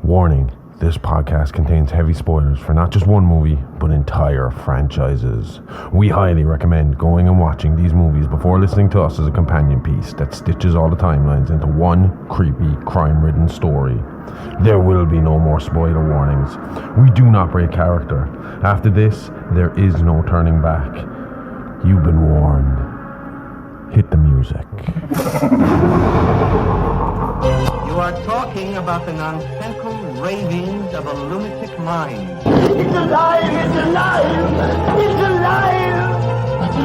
Warning, this podcast contains heavy spoilers for not just one movie, but entire franchises. We highly recommend going and watching these movies before listening to us as a companion piece that stitches all the timelines into one creepy, crime-ridden story. There will be no more spoiler warnings. We do not break character. After this, there is no turning back. You've been warned. Hit the music. You are talking about the nonsensical ravings of a lunatic mind. It's alive! It's alive! It's alive! It's alive! It's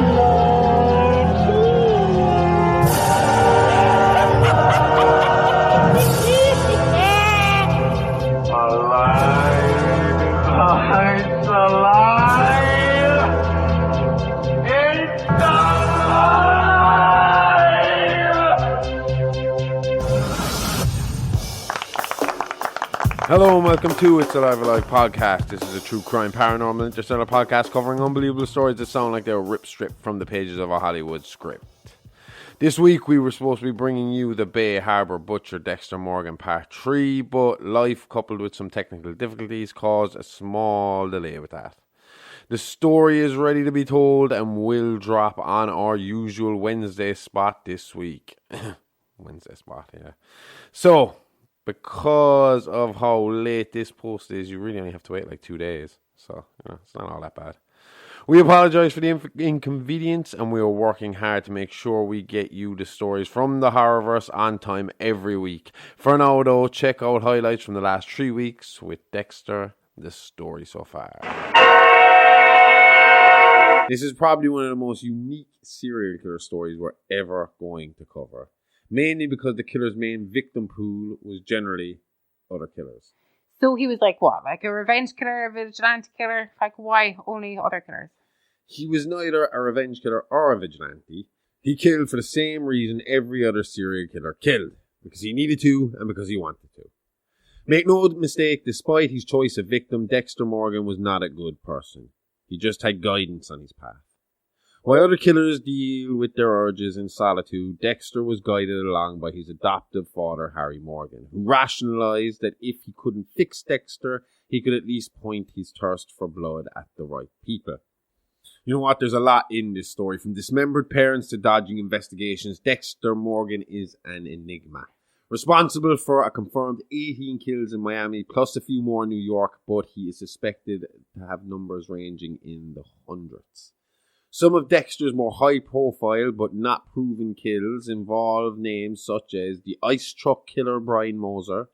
Hello and welcome to It's Alive Alive podcast. This is a true crime paranormal interstellar podcast covering unbelievable stories that sound like they were rip-stripped from the pages of a Hollywood script. This week we were supposed to be bringing you the Bay Harbor Butcher Dexter Morgan Part 3, but life coupled with some technical difficulties caused a small delay with that. The story is ready to be told and will drop on our usual Wednesday spot this week. Wednesday spot, yeah. So, because of how late this post is, you really only have to wait like 2 days. So, it's not all that bad. We apologize for the inconvenience, and we are working hard to make sure we get you the stories from the Horrorverse on time every week. For now, though, check out highlights from the last 3 weeks with Dexter, the story so far. This is probably one of the most unique serial killer stories we're ever going to cover. Mainly because the killer's main victim pool was generally other killers. So he was like what? Like a revenge killer, a vigilante killer? Like why only other killers? He was neither a revenge killer or a vigilante. He killed for the same reason every other serial killer killed. Because he needed to and because he wanted to. Make no mistake, despite his choice of victim, Dexter Morgan was not a good person. He just had guidance on his path. While other killers deal with their urges in solitude, Dexter was guided along by his adoptive father, Harry Morgan, who rationalized that if he couldn't fix Dexter, he could at least point his thirst for blood at the right people. You know what? There's a lot in this story. From dismembered parents to dodging investigations, Dexter Morgan is an enigma. Responsible for a confirmed 18 kills in Miami, plus a few more in New York, but he is suspected to have numbers ranging in the hundreds. Some of Dexter's more high-profile but not proven kills involve names such as the Ice Truck Killer Brian Moser,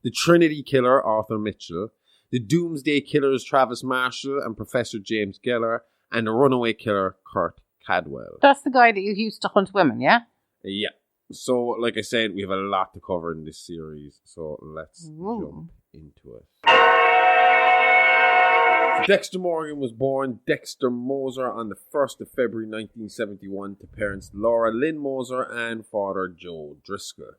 the Trinity Killer Arthur Mitchell, the Doomsday Killers Travis Marshall and Professor James Geller, and the Runaway Killer Kurt Cadwell. That's the guy that you used to hunt women, yeah? Yeah. So, like I said, we have a lot to cover in this series, so let's jump into it. Dexter Morgan was born Dexter Moser on the 1st of February 1971 to parents Laura Lynn Moser and father Joe Driscoll.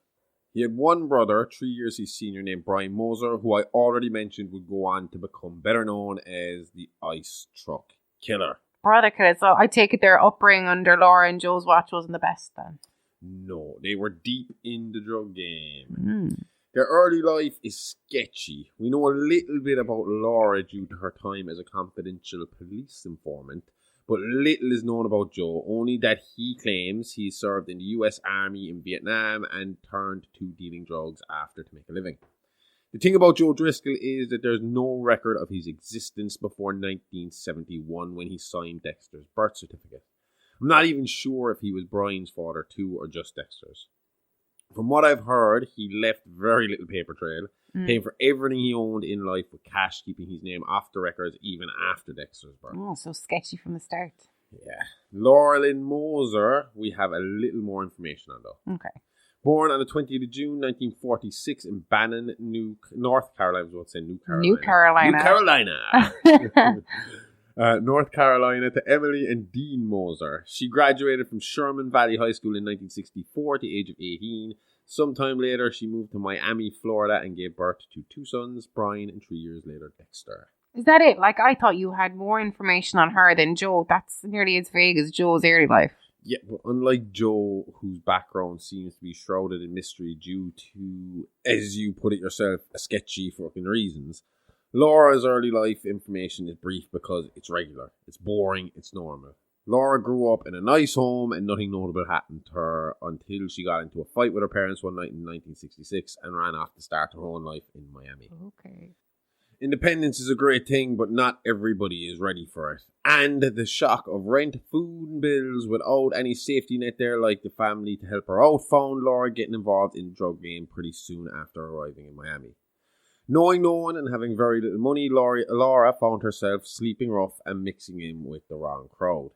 He had one brother, 3 years his senior, named Brian Moser, who I already mentioned would go on to become better known as the Ice Truck Killer. Brother killer, so I take it their upbringing under Laura and Joe's watch wasn't the best then. No, they were deep in the drug game. Their early life is sketchy. We know a little bit about Laura due to her time as a confidential police informant, but little is known about Joe, only that he claims he served in the US Army in Vietnam and turned to dealing drugs after to make a living. The thing about Joe Driscoll is that there's no record of his existence before 1971 when he signed Dexter's birth certificate. I'm not even sure if he was Brian's father too or just Dexter's. From what I've heard, he left very little paper trail, paying for everything he owned in life with cash, keeping his name off the records even after Dexter's birth. Oh, so sketchy from the start. Yeah. Laura Lynn Moser, we have a little more information on though. Okay. Born on the 20th of June, 1946 in Bannon, North Carolina. I was about to say New Carolina. North Carolina to Emily and Dean Moser. She graduated from Sherman Valley High School in 1964 at the age of 18. Sometime later, she moved to Miami, Florida and gave birth to 2 sons, Brian and 3 years later, Dexter. Is that it? Like, I thought you had more information on her than Joe. That's nearly as vague as Joe's early life. Yeah, but unlike Joe, whose background seems to be shrouded in mystery due to, as you put it yourself, a sketchy fucking reasons, Laura's early life information is brief because it's regular, it's boring, it's normal. Laura grew up in a nice home and nothing notable happened to her until she got into a fight with her parents one night in 1966 and ran off to start her own life in Miami. Okay. Independence is a great thing, but not everybody is ready for it. And the shock of rent, food and bills without any safety net there like the family to help her out found Laura getting involved in the drug game pretty soon after arriving in Miami. Knowing no one and having very little money, Laura found herself sleeping rough and mixing in with the wrong crowd.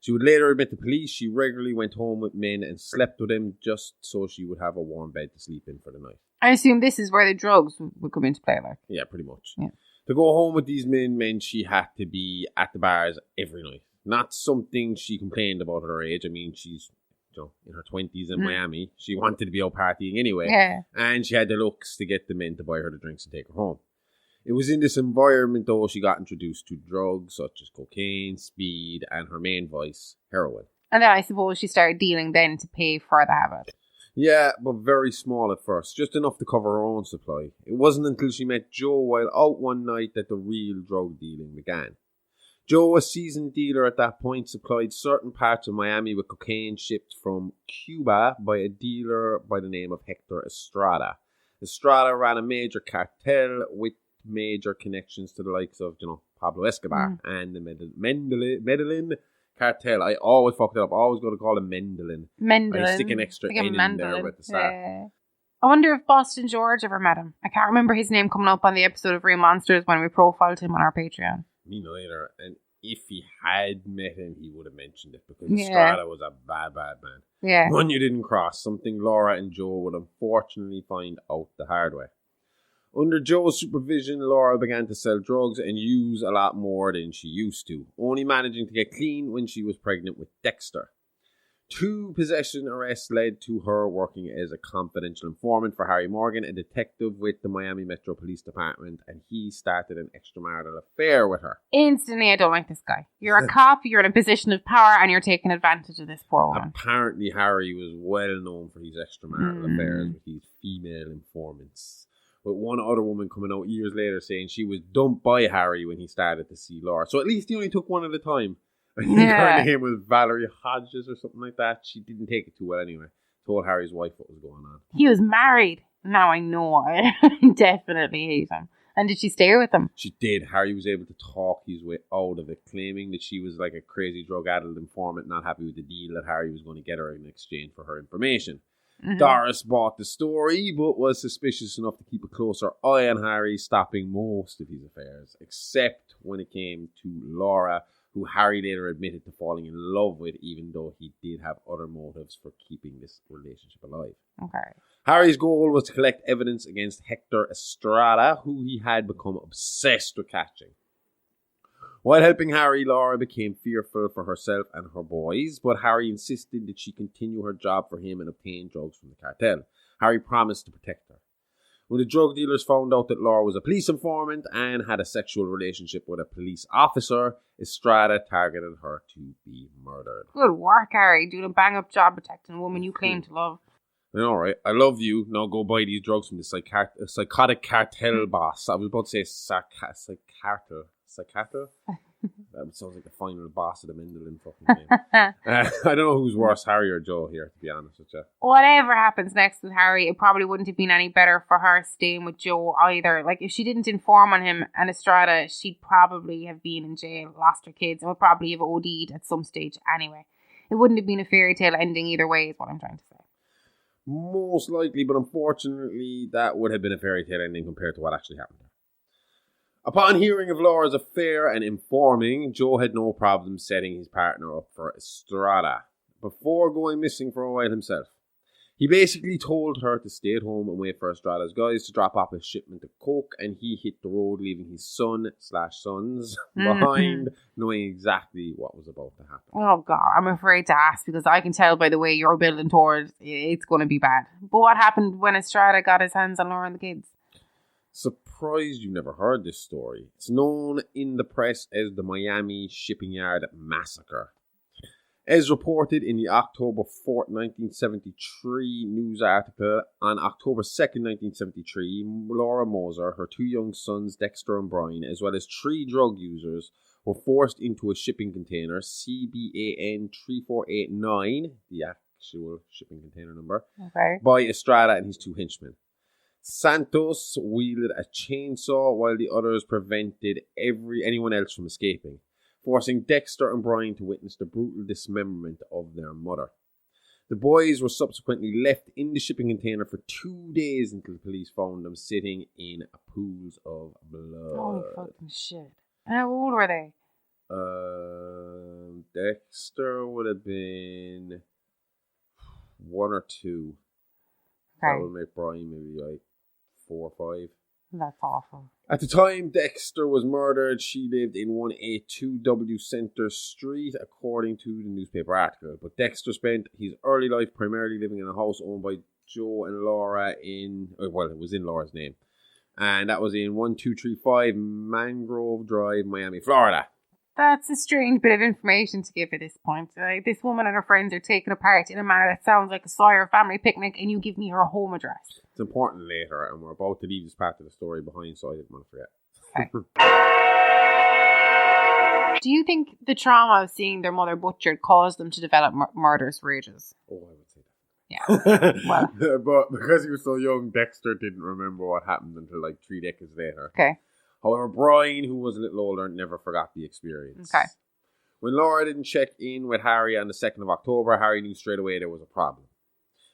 She would later admit to police she regularly went home with men and slept with them just so she would have a warm bed to sleep in for the night. I assume this is where the drugs would come into play, like. Yeah, pretty much. Yeah. To go home with these men meant she had to be at the bars every night. Not something she complained about at her age. I mean, she's in her 20s in Miami. She wanted to be out partying anyway. Yeah. And she had the looks to get the men to buy her the drinks and take her home. It was in this environment, though, she got introduced to drugs such as cocaine, speed, and her main vice, heroin. And then I suppose she started dealing then to pay for the habit. Yeah, but very small at first, just enough to cover her own supply. It wasn't until she met Joe while out one night that the real drug dealing began. Joe, a seasoned dealer at that point, supplied certain parts of Miami with cocaine shipped from Cuba by a dealer by the name of Hector Estrada. Estrada ran a major cartel with major connections to the likes of, Pablo Escobar and the Medellin cartel. I always fucked it up. I always got to call him Mendelin. I stick an extra N in there with the start. Yeah. I wonder if Boston George ever met him. I can't remember his name coming up on the episode of Real Monsters when we profiled him on our Patreon. Me neither. And if he had met him, he would have mentioned it because Estrada was a bad man. Yeah. One you didn't cross. Something Laura and Joe would unfortunately find out the hard way. Under Joe's supervision, Laura began to sell drugs and use a lot more than she used to, only managing to get clean when she was pregnant with Dexter. 2 possession arrests led to her working as a confidential informant for Harry Morgan, a detective with the Miami Metro Police Department, and he started an extramarital affair with her. Instantly, I don't like this guy. You're a cop, you're in a position of power, and you're taking advantage of this poor woman. Apparently, Harry was well known for his extramarital affairs with his female informants, with one other woman coming out years later saying she was dumped by Harry when he started to see Laura. So at least he only took one at a time. I think her name was Valerie Hodges or something like that. She didn't take it too well anyway. Told Harry's wife what was going on. He was married. Now I know. I definitely hate him. And did she stay with him? She did. Harry was able to talk his way out of it, claiming that she was like a crazy drug-addled informant, not happy with the deal that Harry was going to get her in exchange for her information. Mm-hmm. Doris bought the story, but was suspicious enough to keep a closer eye on Harry, stopping most of his affairs, except when it came to Laura, who Harry later admitted to falling in love with, even though he did have other motives for keeping this relationship alive. Okay. Harry's goal was to collect evidence against Hector Estrada, who he had become obsessed with catching. While helping Harry, Laura became fearful for herself and her boys, but Harry insisted that she continue her job for him and obtain drugs from the cartel. Harry promised to protect her. When the drug dealers found out that Laura was a police informant and had a sexual relationship with a police officer, Estrada targeted her to be murdered. Good work, Harry, doing a bang-up job protecting a woman you claim to love. All right, I love you. Now go buy these drugs from the psychotic cartel boss. I was about to say psychiatrist. That sounds like the final boss of the Mendelin fucking game. I don't know who's worse, Harry or Joe here, to be honest with you. Whatever happens next with Harry, it probably wouldn't have been any better for her staying with Joe either. Like, if she didn't inform on him and Estrada, she'd probably have been in jail, lost her kids, and would probably have OD'd at some stage anyway. It wouldn't have been a fairy tale ending either way, is what I'm trying to say. Most likely, but unfortunately, that would have been a fairy tale ending compared to what actually happened. Upon hearing of Laura's affair and informing, Joe had no problem setting his partner up for Estrada before going missing for a while himself. He basically told her to stay at home and wait for Estrada's guys to drop off a shipment of coke, and he hit the road, leaving his son/sons behind, knowing exactly what was about to happen. Oh God, I'm afraid to ask because I can tell by the way you're building towards it's going to be bad. But what happened when Estrada got his hands on Laura and the kids? Surprised you've never heard this story. It's known in the press as the Miami Shipping Yard Massacre. As reported in the October 4th, 1973 news article, on October 2nd, 1973, Laura Moser, her 2 young sons, Dexter and Brian, as well as 3 drug users, were forced into a shipping container, CBAN 3489, the actual shipping container number, by Estrada and his 2 henchmen. Santos wielded a chainsaw while the others prevented anyone else from escaping, forcing Dexter and Brian to witness the brutal dismemberment of their mother. The boys were subsequently left in the shipping container for 2 days until the police found them sitting in pools of blood. Holy fucking shit. How old were they? Dexter would have been 1 or 2. Okay. That would make Brian maybe like 4 or 5. That's awful. At the time Dexter was murdered, she lived in 182W Center Street, according to the newspaper article. But Dexter spent his early life primarily living in a house owned by Joe and Laura it was in Laura's name. And that was in 1235 Mangrove Drive, Miami, Florida. That's a strange bit of information to give at this point. This woman and her friends are taken apart in a manner that sounds like a Sawyer family picnic, and you give me her home address. It's important later, and we're about to leave this part of the story behind, so I didn't want to forget. Okay. Do you think the trauma of seeing their mother butchered caused them to develop murderous rages? Oh, I would say that. Yeah. Well. But because he was so young, Dexter didn't remember what happened until like 3 decades later. Okay. However, Brian, who was a little older, never forgot the experience. Okay. When Laura didn't check in with Harry on the 2nd of October, Harry knew straight away there was a problem.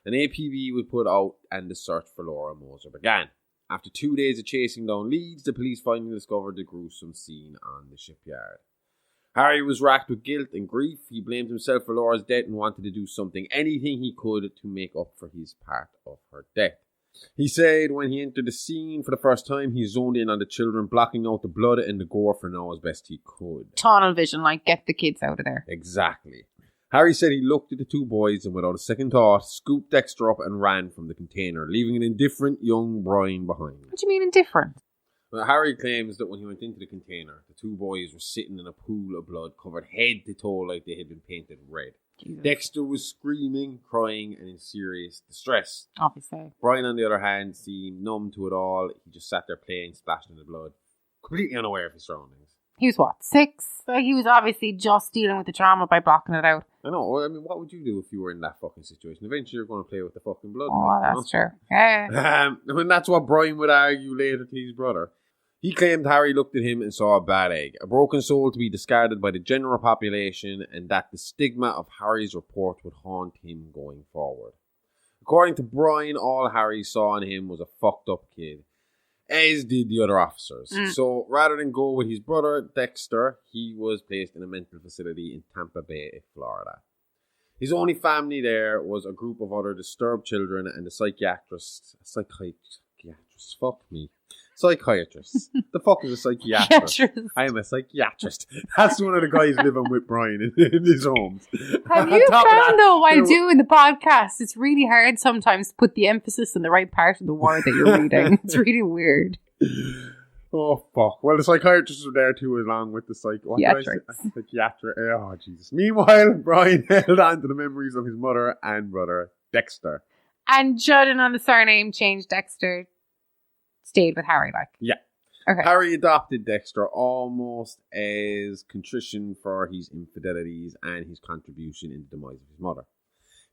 An APB was put out and the search for Laura Moser began. After 2 days of chasing down leads, the police finally discovered the gruesome scene on the shipyard. Harry was racked with guilt and grief. He blamed himself for Laura's death and wanted to do anything he could to make up for his part of her death. He said when he entered the scene for the first time, he zoned in on the children, blocking out the blood and the gore for now as best he could. Tunnel vision, like, get the kids out of there. Exactly. Harry said he looked at the 2 boys and without a second thought, scooped Dexter up and ran from the container, leaving an indifferent young Brian behind. What do you mean indifferent? Well, Harry claims that when he went into the container, the 2 boys were sitting in a pool of blood covered head to toe like they had been painted red. Jesus. Dexter was screaming, crying, and in serious distress. Obviously. Brian, on the other hand, seemed numb to it all. He just sat there playing, splashing in the blood, completely unaware of his surroundings. He was what, 6? He was obviously just dealing with the trauma by blocking it out. I know. I mean, what would you do if you were in that fucking situation? Eventually, you're going to play with the fucking blood. Oh, that's true. Yeah. And that's what Brian would argue later to his brother. He claimed Harry looked at him and saw a bad egg, a broken soul to be discarded by the general population, and that the stigma of Harry's report would haunt him going forward. According to Brian, all Harry saw in him was a fucked up kid, as did the other officers. So rather than go with his brother, Dexter, he was placed in a mental facility in Tampa Bay, Florida. His only family there was a group of other disturbed children and a psychiatrist. Fuck me. Psychiatrist. The fuck is a psychiatrist? I am a psychiatrist. That's one of the guys living with Brian in his homes. Have you found, though, while doing the podcast, it's really hard sometimes to put the emphasis on the right part of the word that you're reading. It's really weird. Oh, fuck. Well, the psychiatrists were there too, along with the psychiatric. Oh, Jesus. Meanwhile, Brian held on to the memories of his mother and brother, Dexter. And judging on the surname change, Dexter stayed with Harry, like. Yeah. Okay. Harry adopted Dexter almost as contrition for his infidelities and his contribution in the demise of his mother.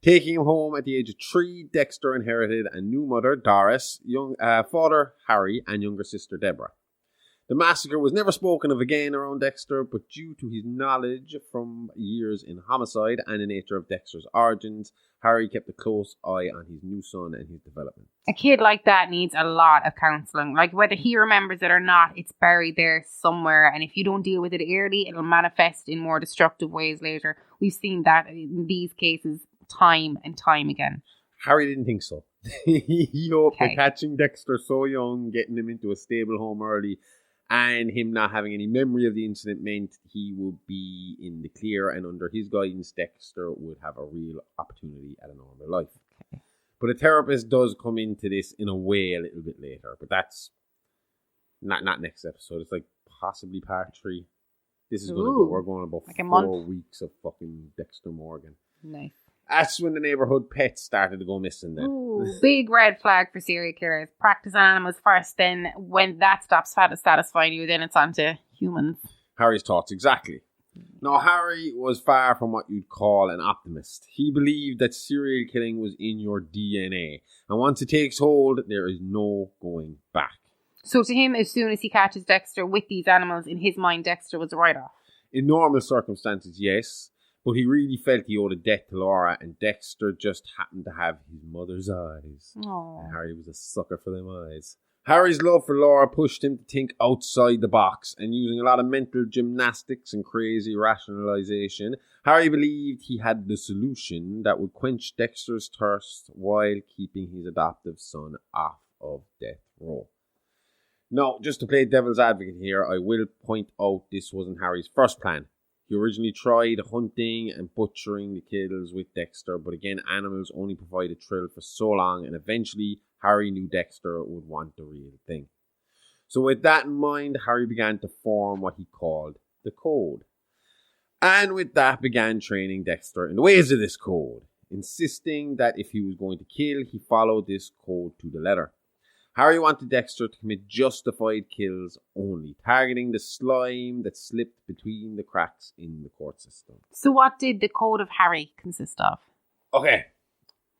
Taking him home at the age of 3, Dexter inherited a new mother, Doris, young father, Harry, and younger sister, Deborah. The massacre was never spoken of again around Dexter, but due to his knowledge from years in homicide and the nature of Dexter's origins, Harry kept a close eye on his new son and his development. A kid like that needs a lot of counselling. Like, whether he remembers it or not, it's buried there somewhere. And if you don't deal with it early, it'll manifest in more destructive ways later. We've seen that in these cases time and time again. Harry didn't think so. He hoped that catching Dexter so young, getting him into a stable home early, and him not having any memory of the incident meant he would be in the clear, and under his guidance, Dexter would have a real opportunity at a normal life. Okay. But a therapist does come into this in a way a little bit later, but that's not next episode. It's like possibly part 3. This is going to go. We're going about like a 4 month. weeks of fucking Dexter Morgan. Nice. That's when the neighborhood pets started to go missing then. Ooh, big red flag for serial killers. Practice on animals first, then when that stops satisfying you, then it's on to humans. Harry's thoughts exactly. Now, Harry was far from what you'd call an optimist. He believed that serial killing was in your DNA. And once it takes hold, there is no going back. So to him, as soon as he catches Dexter with these animals, in his mind, Dexter was a write-off. In normal circumstances, yes. But he really felt he owed a debt to Laura, and Dexter just happened to have his mother's eyes. Aww. And Harry was a sucker for them eyes. Harry's love for Laura pushed him to think outside the box, and using a lot of mental gymnastics and crazy rationalization, Harry believed he had the solution that would quench Dexter's thirst while keeping his adoptive son off of death row. Now, just to play devil's advocate here, I will point out this wasn't Harry's first plan. He originally tried hunting and butchering the kills with Dexter, but again, animals only provide a thrill for so long, and eventually Harry knew Dexter would want the real thing. So with that in mind, Harry began to form what he called the code. And with that began training Dexter in the ways of this code, insisting that if he was going to kill, he followed this code to the letter. Harry wanted Dexter to commit justified kills only, targeting the slime that slipped between the cracks in the court system. So what did the code of Harry consist of? Okay,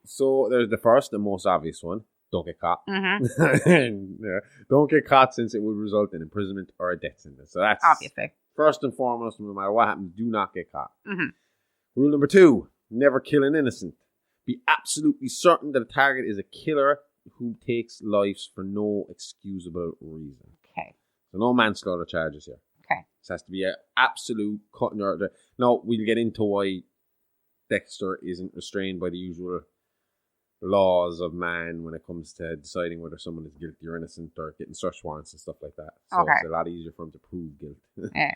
so there's the first and most obvious one. Don't get caught. Mm-hmm. Don't get caught, since it would result in imprisonment or a death sentence. So that's Obviously. first and foremost. No matter what happens, do not get caught. Mm-hmm. Rule number 2, never kill an innocent. Be absolutely certain that a target is a killer who takes lives for no excusable reason. Okay. So no manslaughter charges here. Okay. This has to be an absolute cut and order. Now, we'll get into why Dexter isn't restrained by the usual laws of man when it comes to deciding whether someone is guilty or innocent, or getting search warrants and stuff like that. So Okay. it's a lot easier for him to prove guilt. Yeah.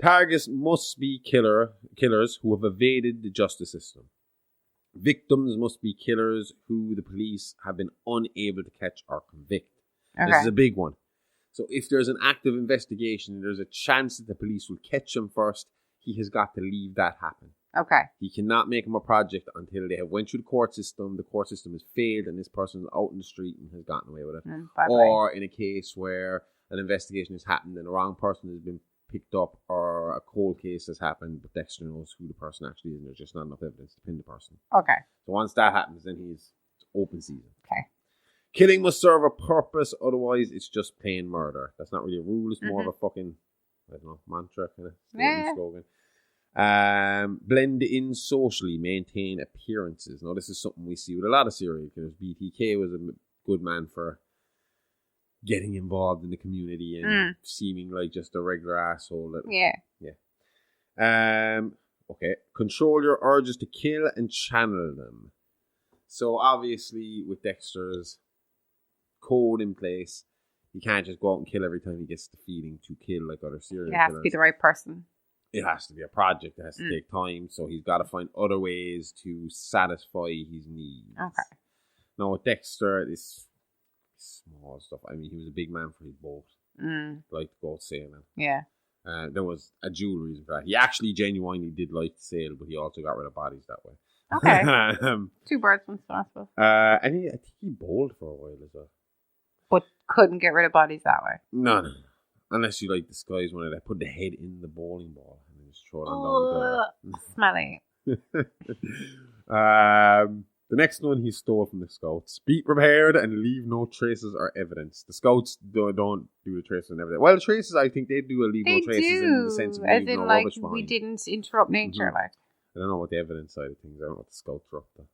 Targets must be killers who have evaded the justice system. Victims must be killers who the police have been unable to catch or convict. Okay. This is a big one. So if there's an active investigation and there's a chance that the police will catch him first, he has got to leave that happen. Okay. He cannot make him a project until they have went through the court system has failed, and this person is out in the street and has gotten away with it. Bye-bye. Or in a case where an investigation has happened and the wrong person has been picked up, or a cold case has happened, but Dexter knows who the person actually is, and there's just not enough evidence to pin the person. Okay. So once that happens, then he's open season. Okay. Killing must serve a purpose, otherwise it's just plain murder. That's not really a rule, it's more of a fucking, I don't know, mantra kind of slogan. Blend in socially, maintain appearances. Now this is something we see with a lot of serial killers. BTK was a good man for getting involved in the community and seeming like just a regular asshole. Yeah. Okay. Control your urges to kill and channel them. So obviously with Dexter's code in place, he can't just go out and kill every time he gets the feeling to kill like other serial killers. It has to be the right person. It has to be a project. It has to take time. So he's got to find other ways to satisfy his needs. Okay. Now with Dexter, this small stuff. I mean, he was a big man for his boat. Like to go sailing. Yeah. There was a dual reason for that. He actually genuinely did like to sail, but he also got rid of bodies that way. Okay. 2 birds, 1 stone, I suppose. And I think he bowled for a while as well. But couldn't get rid of bodies that way. No. Unless you like disguise one of that, put the head in the bowling ball and then just throw it on down the smelly. The next one he stole from the scouts. Be prepared and leave no traces or evidence. The scouts don't do the traces and evidence. Well, the traces, I think they do leave no traces in the sense of leave no rubbish behind. We didn't interrupt nature, like. I don't know what the evidence side of things. I don't know what the scouts are up to.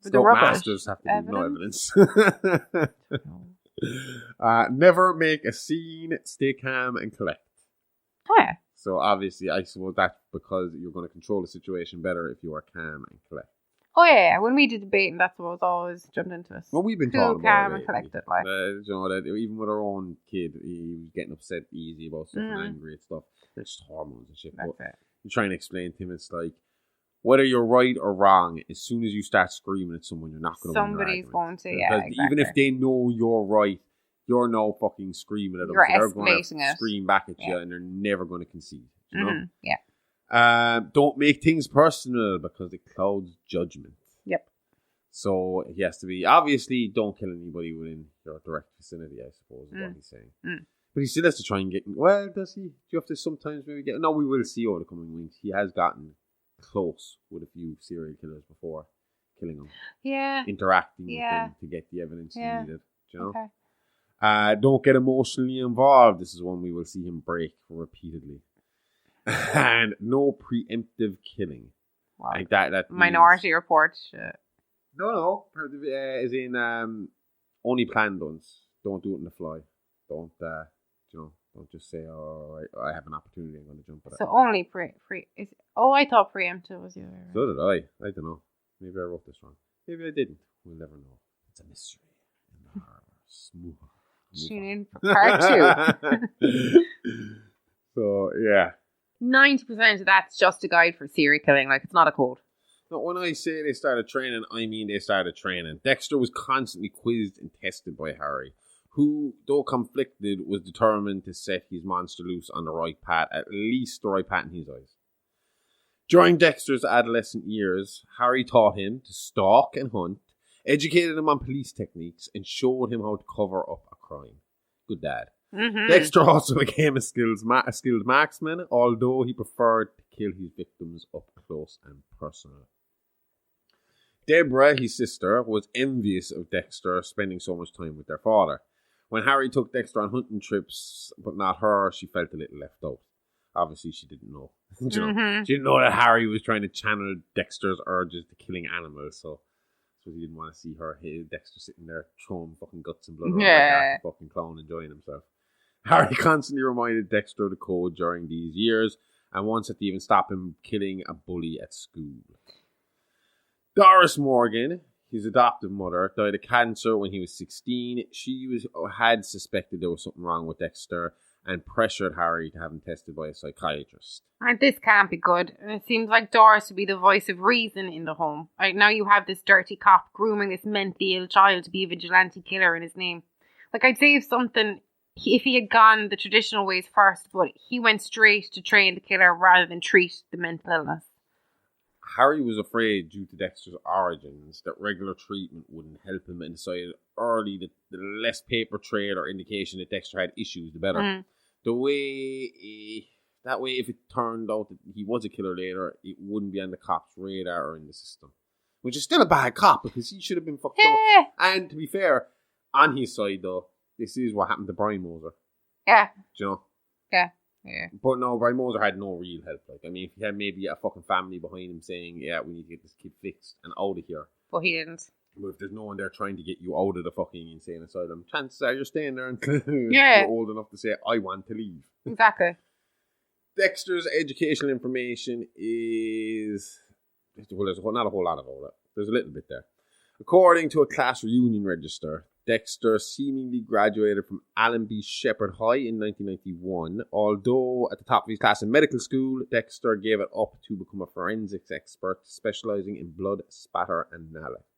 But Scout masters have to leave no evidence. Never make a scene. Stay calm and collect. Yeah. So obviously, I suppose that's because you're going to control the situation better if you are calm and collect. Oh yeah, when we did debating, that's what was always jumped into us. Well, we've been talking about calm and collected, like. You know, that even with our own kid, he was getting upset easy about stuff and angry and stuff. It's just hormones and shit. That's but it. you're trying to explain to him, it's like, whether you're right or wrong, as soon as you start screaming at someone, you're not going to win. Somebody's going to, exactly. Even if they know you're right, you're now fucking screaming at them. You're so they're going escalating to it. scream back at you, and they're never going to concede. You know? Yeah. Don't make things personal because it clouds judgment. Yep. So he has to be, obviously, don't kill anybody within your direct vicinity, I suppose, is what he's saying. But he still has to try and get, well, does he? Do you have to sometimes maybe get, no, we will see over the coming weeks. He has gotten close with a few serial killers before killing them. Yeah. Interacting with them to get the evidence he needed. Do you know? Okay. Don't get emotionally involved. This is one we will see him break repeatedly. And no preemptive killing. Wow. Like that Minority Report. No. As in only planned ones. Don't do it on the fly. Don't don't just say, "Oh, I have an opportunity. I'm going to jump at it." So only I thought preemptive was the other way around. So did I. I don't know. Maybe I wrote this wrong. Maybe I didn't. We'll never know. It's a mystery. Smooth. Tune in for part 2. So yeah. 90% of that's just a guide for serial killing. Like, it's not a code. But when I say they started training, I mean they started training. Dexter was constantly quizzed and tested by Harry, who, though conflicted, was determined to set his monster loose on the right path, at least the right path in his eyes. During Dexter's adolescent years, Harry taught him to stalk and hunt, educated him on police techniques, and showed him how to cover up a crime. Good dad. Mm-hmm. Dexter also became a skilled marksman, although he preferred to kill his victims up close and personal. Deborah, his sister, was envious of Dexter spending so much time with their father. When Harry took Dexter on hunting trips, but not her, she felt a little left out. Obviously, she didn't know. She didn't know that Harry was trying to channel Dexter's urges to killing animals, so he didn't want to see Dexter sitting there throwing fucking guts and blood around like a fucking clown enjoying himself. Harry constantly reminded Dexter of the code during these years, and once had to even stop him killing a bully at school. Doris Morgan, his adoptive mother, died of cancer when he was 16. She had suspected there was something wrong with Dexter and pressured Harry to have him tested by a psychiatrist. And this can't be good. It seems like Doris would be the voice of reason in the home. Like, now you have this dirty cop grooming this mentally ill child to be a vigilante killer in his name. Like, I'd say if he had gone the traditional ways first, but he went straight to train the killer rather than treat the mental illness. Harry was afraid, due to Dexter's origins, that regular treatment wouldn't help him, and decided early that the less paper trail or indication that Dexter had issues, the better. That way, if it turned out that he was a killer later, it wouldn't be on the cop's radar or in the system. Which is still a bad cop, because he should have been fucked up. And to be fair, on his side though, this is what happened to Brian Moser. Yeah. Do you know? Yeah. But no, Brian Moser had no real help. Like, I mean, if he had maybe a fucking family behind him saying, yeah, we need to get this kid fixed and out of here. But he didn't. But if there's no one there trying to get you out of the fucking insane asylum, chances are you're staying there until Yeah. you're old enough to say, I want to leave. Exactly. Dexter's educational information is... Well, there's not a whole lot about it. There's a little bit there. According to a class reunion register, Dexter seemingly graduated from Allenby Shepherd High in 1991. Although at the top of his class in medical school, Dexter gave it up to become a forensics expert specializing in blood spatter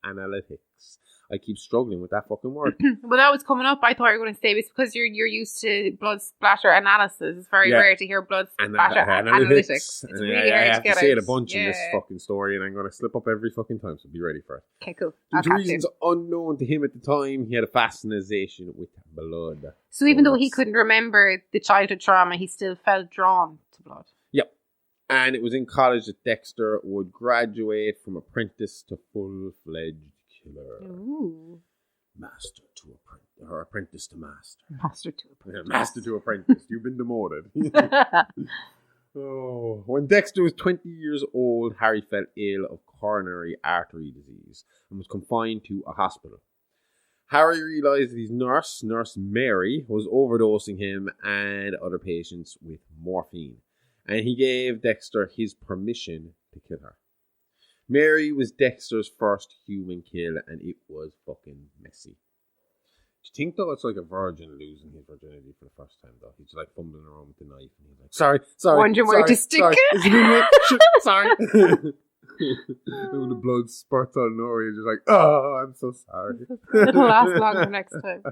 analytics. I keep struggling with that fucking word. Well, that was coming up. I thought you were going to say it's because you're used to blood splatter analysis. It's very rare to hear blood splatter analytics. It's really hard I to have get to say out. it a bunch in this fucking story, and I'm going to slip up every fucking time, so be ready for it. Okay, cool. Due to reasons unknown to him at the time, he had a fascination with blood. So even though he couldn't remember the childhood trauma, he still felt drawn to blood. Yep. And it was in college that Dexter would graduate from apprentice to full-fledged killer. Ooh. Master to apprentice, or apprentice to master. Master to apprentice. Master to apprentice. You've been demoted. When Dexter was 20 years old, Harry fell ill of coronary artery disease and was confined to a hospital. Harry realised that his Nurse Mary, was overdosing him and other patients with morphine, and he gave Dexter his permission to kill her. Mary was Dexter's first human kill, and it was fucking messy. Do you think, though, it's like a virgin losing his virginity for the first time, though? He's like fumbling around with the knife, and he's like, sorry. Wondering where to stick it. Is it in yet? Sorry. And when the blood spurts out of nowhere, he's just like, oh, I'm so sorry. It'll last longer next time.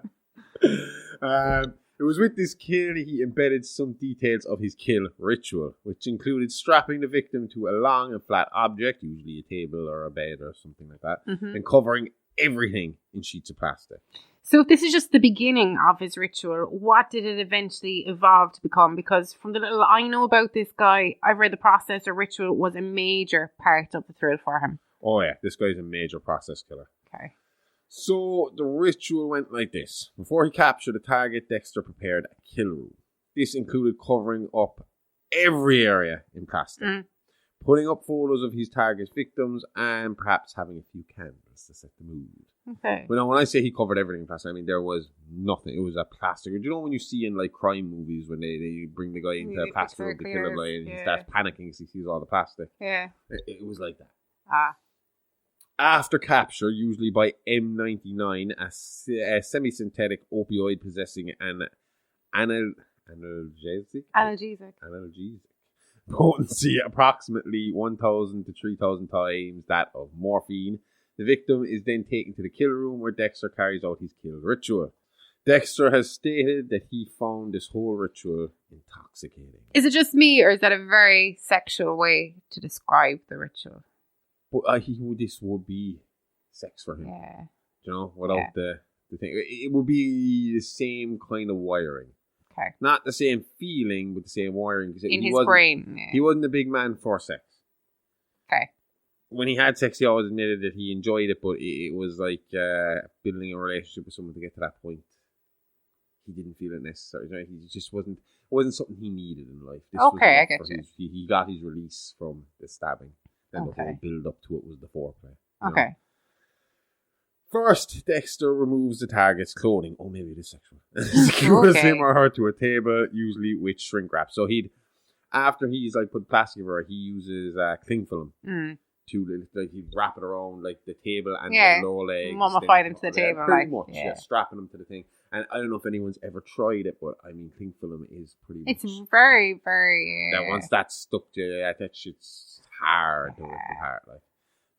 It was with this kill that he embedded some details of his kill ritual, which included strapping the victim to a long and flat object, usually a table or a bed or something like that, and covering everything in sheets of plastic. So if this is just the beginning of his ritual, what did it eventually evolve to become? Because from the little I know about this guy, I've read the process or ritual was a major part of the thrill for him. Oh yeah, this guy's a major process killer. Okay. So the ritual went like this. Before he captured the target, Dexter prepared a kill room. This included covering up every area in plastic, putting up photos of his target victims, and perhaps having a few candles to set the mood. Okay. But now, when I say he covered everything in plastic, I mean there was nothing. It was a plastic. Do you know when you see in like crime movies when they bring the guy into a plastic room to kill a guy and he starts panicking because he sees all the plastic? Yeah. It was like that. Ah. After capture, usually by M99, a semi-synthetic opioid possessing an analgesic potency approximately 1,000 to 3,000 times that of morphine, the victim is then taken to the kill room where Dexter carries out his kill ritual. Dexter has stated that he found this whole ritual intoxicating. Is it just me, or is that a very sexual way to describe the ritual? But this would be sex for him. Yeah. You know, without the thing. It would be the same kind of wiring. Okay. Not the same feeling, but the same wiring. In his brain. Yeah. He wasn't a big man for sex. Okay. When he had sex, he always admitted that he enjoyed it, but it was like building a relationship with someone to get to that point. He didn't feel it necessary. He just wasn't something he needed in life. This okay, I get you. He got his release from the stabbing. And the whole build up to it was the foreplay. Okay. Know? First, Dexter removes the target's clothing. Oh, maybe it is sexual. Secures him or her to a table, usually with shrink wrap. So after he's like put plastic over, he uses cling film to like he'd wrap it around like the table and the lower legs. Mummify them to the table, pretty much. Strapping them to the thing. And I don't know if anyone's ever tried it, but I mean, cling film is pretty. It's very, very. That once that's stuck to you, that shit's hard to rip apart. Like,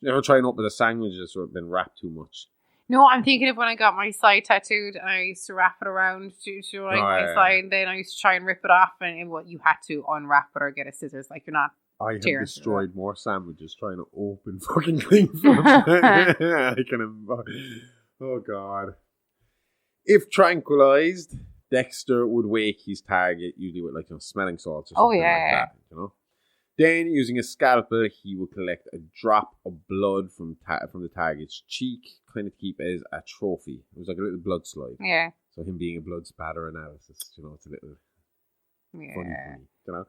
you ever try and open a sandwich that's sort of been wrapped too much? No, I'm thinking of when I got my side tattooed and I used to wrap it around to my side, and then I used to try and rip it off, and you had to unwrap it or get a scissors. Like, you're not. I have destroyed more sandwiches trying to open fucking cling film. I can. Oh God. If tranquilized, Dexter would wake his target, usually with like smelling salts or something like that, you know. Then, using a scalpel, he would collect a drop of blood from the target's cheek, kind of to keep as a trophy. It was like a little blood slide. Yeah. So him being a blood spatter analysis, you know, it's a little funny for me, you know.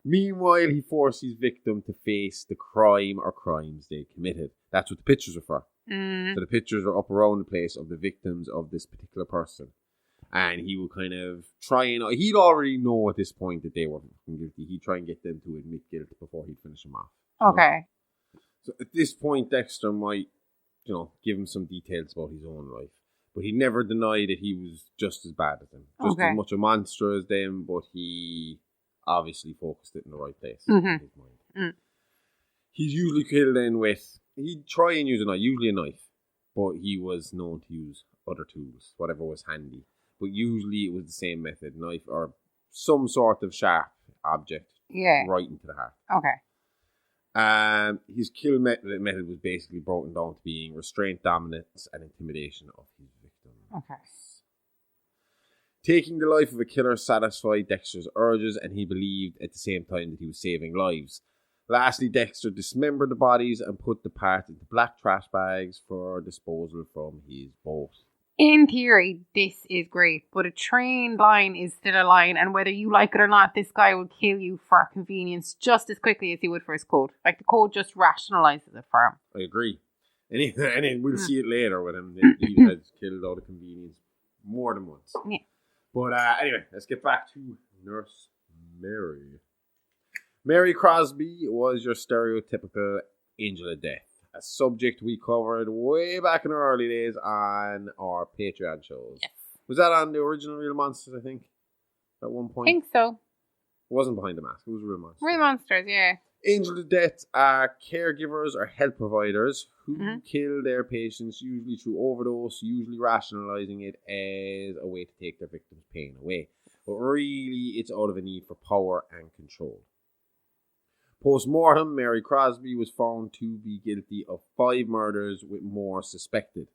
Meanwhile, he forced his victim to face the crime or crimes they committed. That's what the pictures were for. So the pictures are up around the place of the victims of this particular person. And he would kind of try and... He'd already know at this point that they were guilty. He'd try and get them to admit guilt before he'd finish them off. Okay. So at this point, Dexter might, give him some details about his own life. But he never denied that he was just as bad as them. Just as much a monster as them, but he obviously focused it in the right place in his mind. He's usually killed in with... He'd try and use a knife, usually a knife. But he was known to use other tools, whatever was handy. But usually it was the same method, knife or some sort of sharp object right into the heart. Okay. His kill method was basically broken down to being restraint, dominance, and intimidation of his victim. Okay. Taking the life of a killer satisfied Dexter's urges, and he believed at the same time that he was saving lives. Lastly, Dexter dismembered the bodies and put the parts into black trash bags for disposal from his boat. In theory, this is great, but a train line is still a line, and whether you like it or not, this guy will kill you for convenience just as quickly as he would for his code. Like, the code just rationalizes it for him. I agree. And then we'll see it later with him. He has killed out of convenience more than once. Yeah. But anyway, let's get back to Nurse Mary. Mary Crosby was your stereotypical angel of death. A subject we covered way back in the early days on our Patreon shows. Yes. Was that on the original Real Monsters, I think? At one point? I think so. It wasn't Behind the Mask. It was Real Monsters. Real Monsters, yeah. Angels of Death are caregivers or health providers who kill their patients, usually through overdose, usually rationalizing it as a way to take their victim's pain away. But really, it's out of a need for power and control. Post-mortem, Mary Crosby was found to be guilty of 5 murders with more suspected.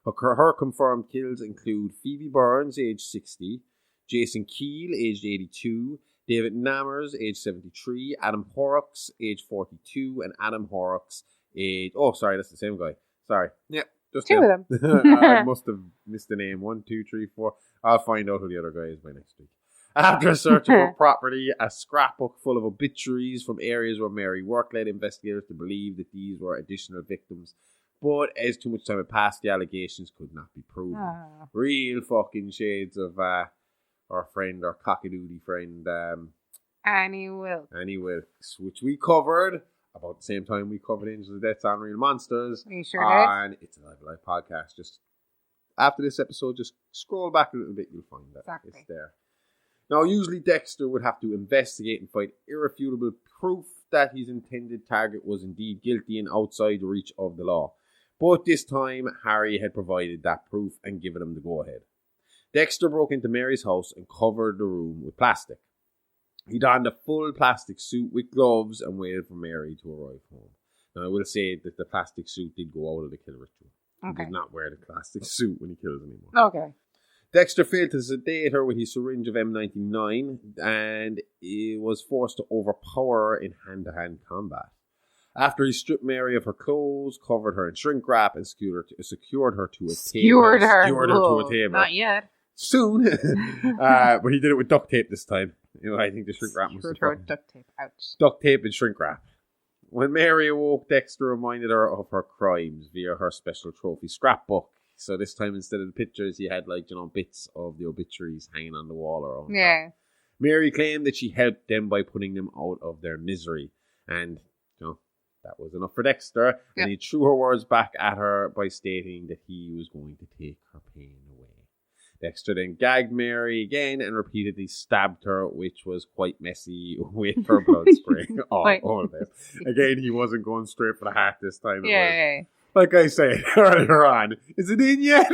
Her confirmed kills include Phoebe Burns, age 60, Jason Keel, aged 82, David Nammers, age 73, Adam Horrocks, age 42, and Adam Horrocks, age... Oh, sorry, that's the same guy. Sorry. Yep, just 2 of them. I must have missed the name. 1, 2, 3, 4. I'll find out who the other guy is by next week. After a search of her property, a scrapbook full of obituaries from areas where Mary worked led investigators to believe that these were additional victims. But as too much time had passed, the allegations could not be proven. Real fucking shades of our friend, our cockadoodie friend, Annie Wilkes, which we covered about the same time we covered Angels of Death and Real Monsters. You sure and did? It's a Live podcast. Just after this episode, just scroll back a little bit, you'll find that. Exactly. It's there. Now, usually Dexter would have to investigate and find irrefutable proof that his intended target was indeed guilty and outside the reach of the law. But this time, Harry had provided that proof and given him the go-ahead. Dexter broke into Mary's house and covered the room with plastic. He donned a full plastic suit with gloves and waited for Mary to arrive home. Now, I will say that the plastic suit did go out of the kill ritual. Okay. He did not wear the plastic suit when he kills anymore. Okay. Dexter failed to sedate her with his syringe of M99 and he was forced to overpower her in hand-to-hand combat. After he stripped Mary of her clothes, covered her in shrink wrap, and secured her to a table. Skewered her to a table. Not yet. Soon. But he did it with duct tape this time. You know, I think the shrink wrap was duct tape. Ouch. Duct tape and shrink wrap. When Mary awoke, Dexter reminded her of her crimes via her special trophy scrapbook. So this time, instead of the pictures, he had, like, you know, bits of the obituaries hanging on the wall around. Yeah. Mary claimed that she helped them by putting them out of their misery. And, you know, that was enough for Dexter. Yeah. And he threw her words back at her by stating that he was going to take her pain away. Dexter then gagged Mary again and repeatedly stabbed her, which was quite messy with her blood spraying all of this. Again, he wasn't going straight for the heart this time. Yeah. Like I said earlier on, is it in yet?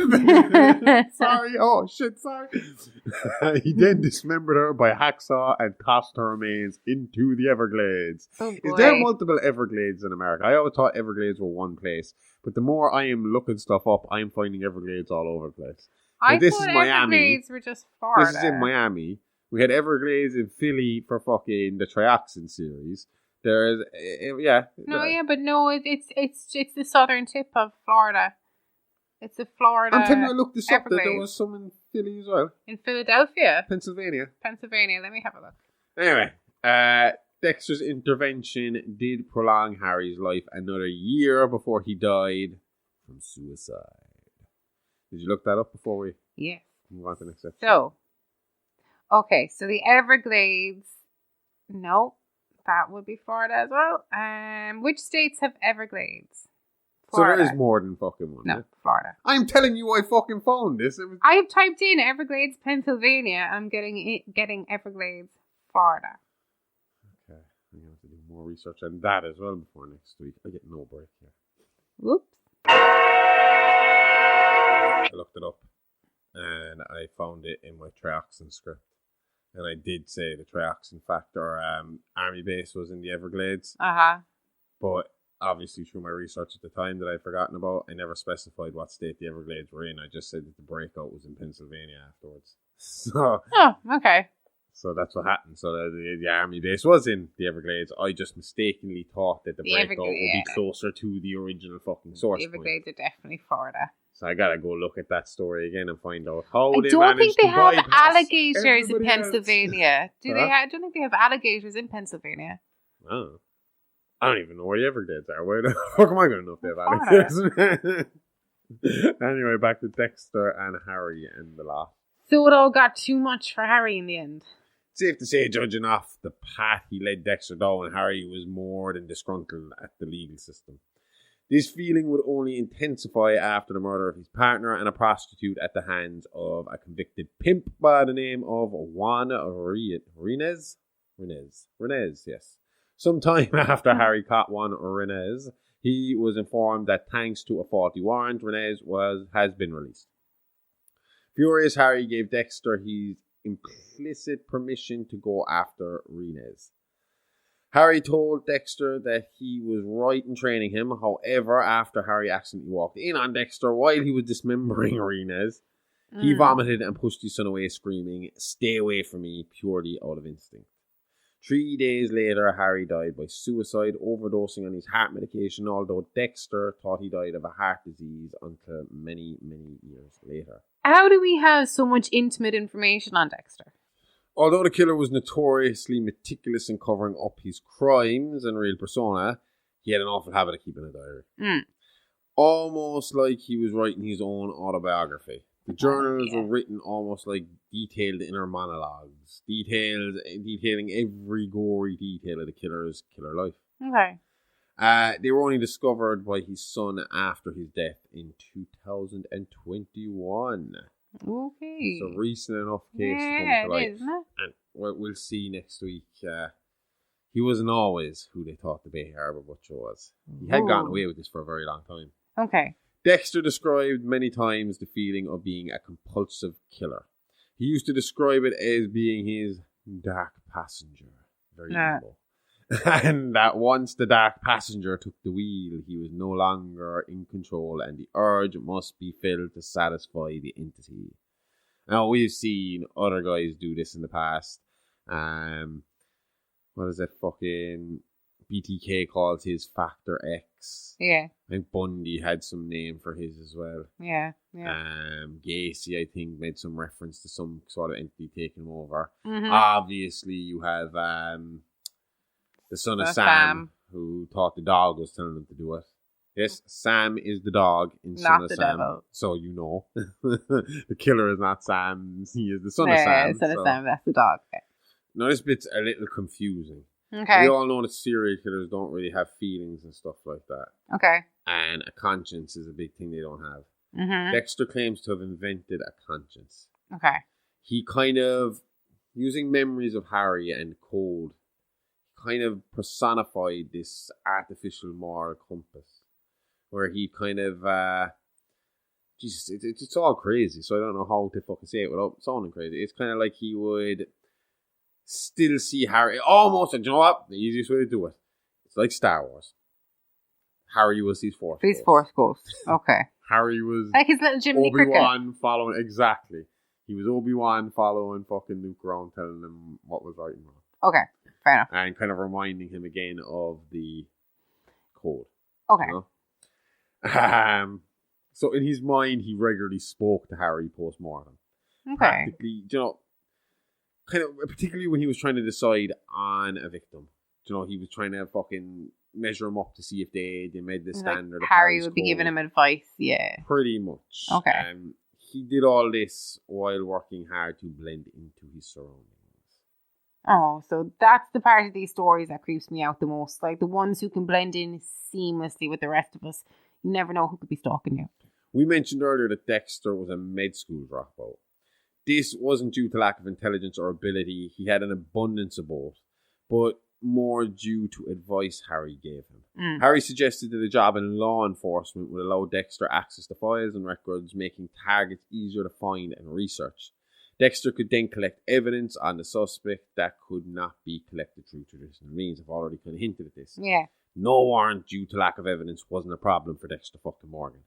Sorry. Oh, shit, sorry. He then dismembered her by hacksaw and tossed her remains into the Everglades. Oh, is there multiple Everglades in America? I always thought Everglades were one place. But the more I am looking stuff up, I am finding Everglades all over the place. I thought Everglades were just Florida. This is in Miami. We had Everglades in Philly for fucking the Trioxin series. There's, but it's the southern tip of Florida. It's a Florida. I'm telling you, I looked this Everglades. up. That there was some in Philly as well. In Philadelphia, Pennsylvania. Let me have a look. Anyway, Dexter's intervention did prolong Harry's life another year before he died from suicide. Did you look that up before we move on to the next episode? So the Everglades. No. That would be Florida as well. Which states have Everglades? Florida. So there is more than fucking one. No, Florida. I'm telling you, I fucking found this. I have typed in Everglades, Pennsylvania. I'm getting Everglades, Florida. Okay, I'm going to have to do more research on that as well before next week. I get no break here. Whoops. I looked it up and I found it in my trioxin script. And I did say the trioxin factor army base was in the Everglades. But obviously through my research at the time that I'd forgotten about, I never specified what state the Everglades were in. I just said that the breakout was in Pennsylvania afterwards. So that's what happened. So the army base was in the Everglades. I just mistakenly thought that the breakout would be closer to the original fucking source. The Everglades are definitely Florida. So I gotta go look at that story again and find out how I don't think they have alligators in Pennsylvania. I don't think they have alligators in Pennsylvania. Oh. I don't even know where the Everglades are. Where the fuck am I going to know if they have alligators? Anyway, back to Dexter and Harry and the lot. So it all got too much for Harry in the end. Safe to say, judging off the path he led Dexter down, Harry was more than disgruntled at the legal system. This feeling would only intensify after the murder of his partner and a prostitute at the hands of a convicted pimp by the name of Juan Renez, yes. Sometime after Harry caught one Renez, he was informed that thanks to a faulty warrant, Renez has been released. Furious, Harry gave Dexter his implicit permission to go after Renez. Harry told Dexter that he was right in training him. However, after Harry accidentally walked in on Dexter while he was dismembering Renez, he vomited and pushed his son away, screaming, "Stay away from me," purely out of instinct. 3 days later, Harry died by suicide, overdosing on his heart medication, although Dexter thought he died of a heart disease until many, many years later. How do we have so much intimate information on Dexter? Although the killer was notoriously meticulous in covering up his crimes and real persona, he had an awful habit of keeping a diary. Almost like he was writing his own autobiography. The journals were written almost like detailed inner monologues, detailing every gory detail of the killer's killer life. Okay. They were only discovered by his son after his death in 2021. Okay. It's a recent enough case to come to light. Isn't it? And we'll see next week. He wasn't always who they thought the Bay Harbor Butcher was. He had gotten away with this for a very long time. Okay. Dexter described many times the feeling of being a compulsive killer. He used to describe it as being his dark passenger. Very evil. And that once the dark passenger took the wheel, he was no longer in control and the urge must be filled to satisfy the entity. Now, we've seen other guys do this in the past. What is that fucking... BTK calls his Factor X. Yeah. I think Bundy had some name for his as well. Yeah. Gacy, I think, made some reference to some sort of entity taking him over. Obviously, you have the son of Sam, who thought the dog was telling him to do it. Yes, Sam is the dog in Son of Sam. Devil. So you know. The killer is not Sam. He is the son of Sam. Yeah, son of Sam, that's the dog. Okay. Now, this bit's a little confusing. Okay. We all know that serial killers don't really have feelings and stuff like that. Okay. And a conscience is a big thing they don't have. Dexter claims to have invented a conscience. Okay. He kind of, using memories of Harry and Code, kind of personified this artificial moral compass. Where he kind of, Jesus, it's all crazy, so I don't know how to fucking say it without sounding crazy. It's kind of like he would still see Harry almost, and you know what? The easiest way to do it. It's like Star Wars. Harry was his Force Ghost. Okay. Harry was like his little Jiminy Obi-Wan following, exactly. He was Obi-Wan following fucking Luke around, telling him what was right and wrong. Okay, fair enough. And kind of reminding him again of the Code. Okay. You know? So in his mind, he regularly spoke to Harry post-mortem. Okay. Practically, you know, kind of, particularly when he was trying to decide on a victim. You know, he was trying to fucking measure him up to see if they made the standard. Like Harry would be giving him advice, yeah. Pretty much. Okay. He did all this while working hard to blend into his surroundings. Oh, so that's the part of these stories that creeps me out the most. Like the ones who can blend in seamlessly with the rest of us. You never know who could be stalking you. We mentioned earlier that Dexter was a med school dropout. This wasn't due to lack of intelligence or ability. He had an abundance of both, but more due to advice Harry gave him. Harry suggested that a job in law enforcement would allow Dexter access to files and records, making targets easier to find and research. Dexter could then collect evidence on the suspect that could not be collected through traditional means. I've already kind of hinted at this. Yeah. No warrant due to lack of evidence wasn't a problem for Dexter fucking Morgan.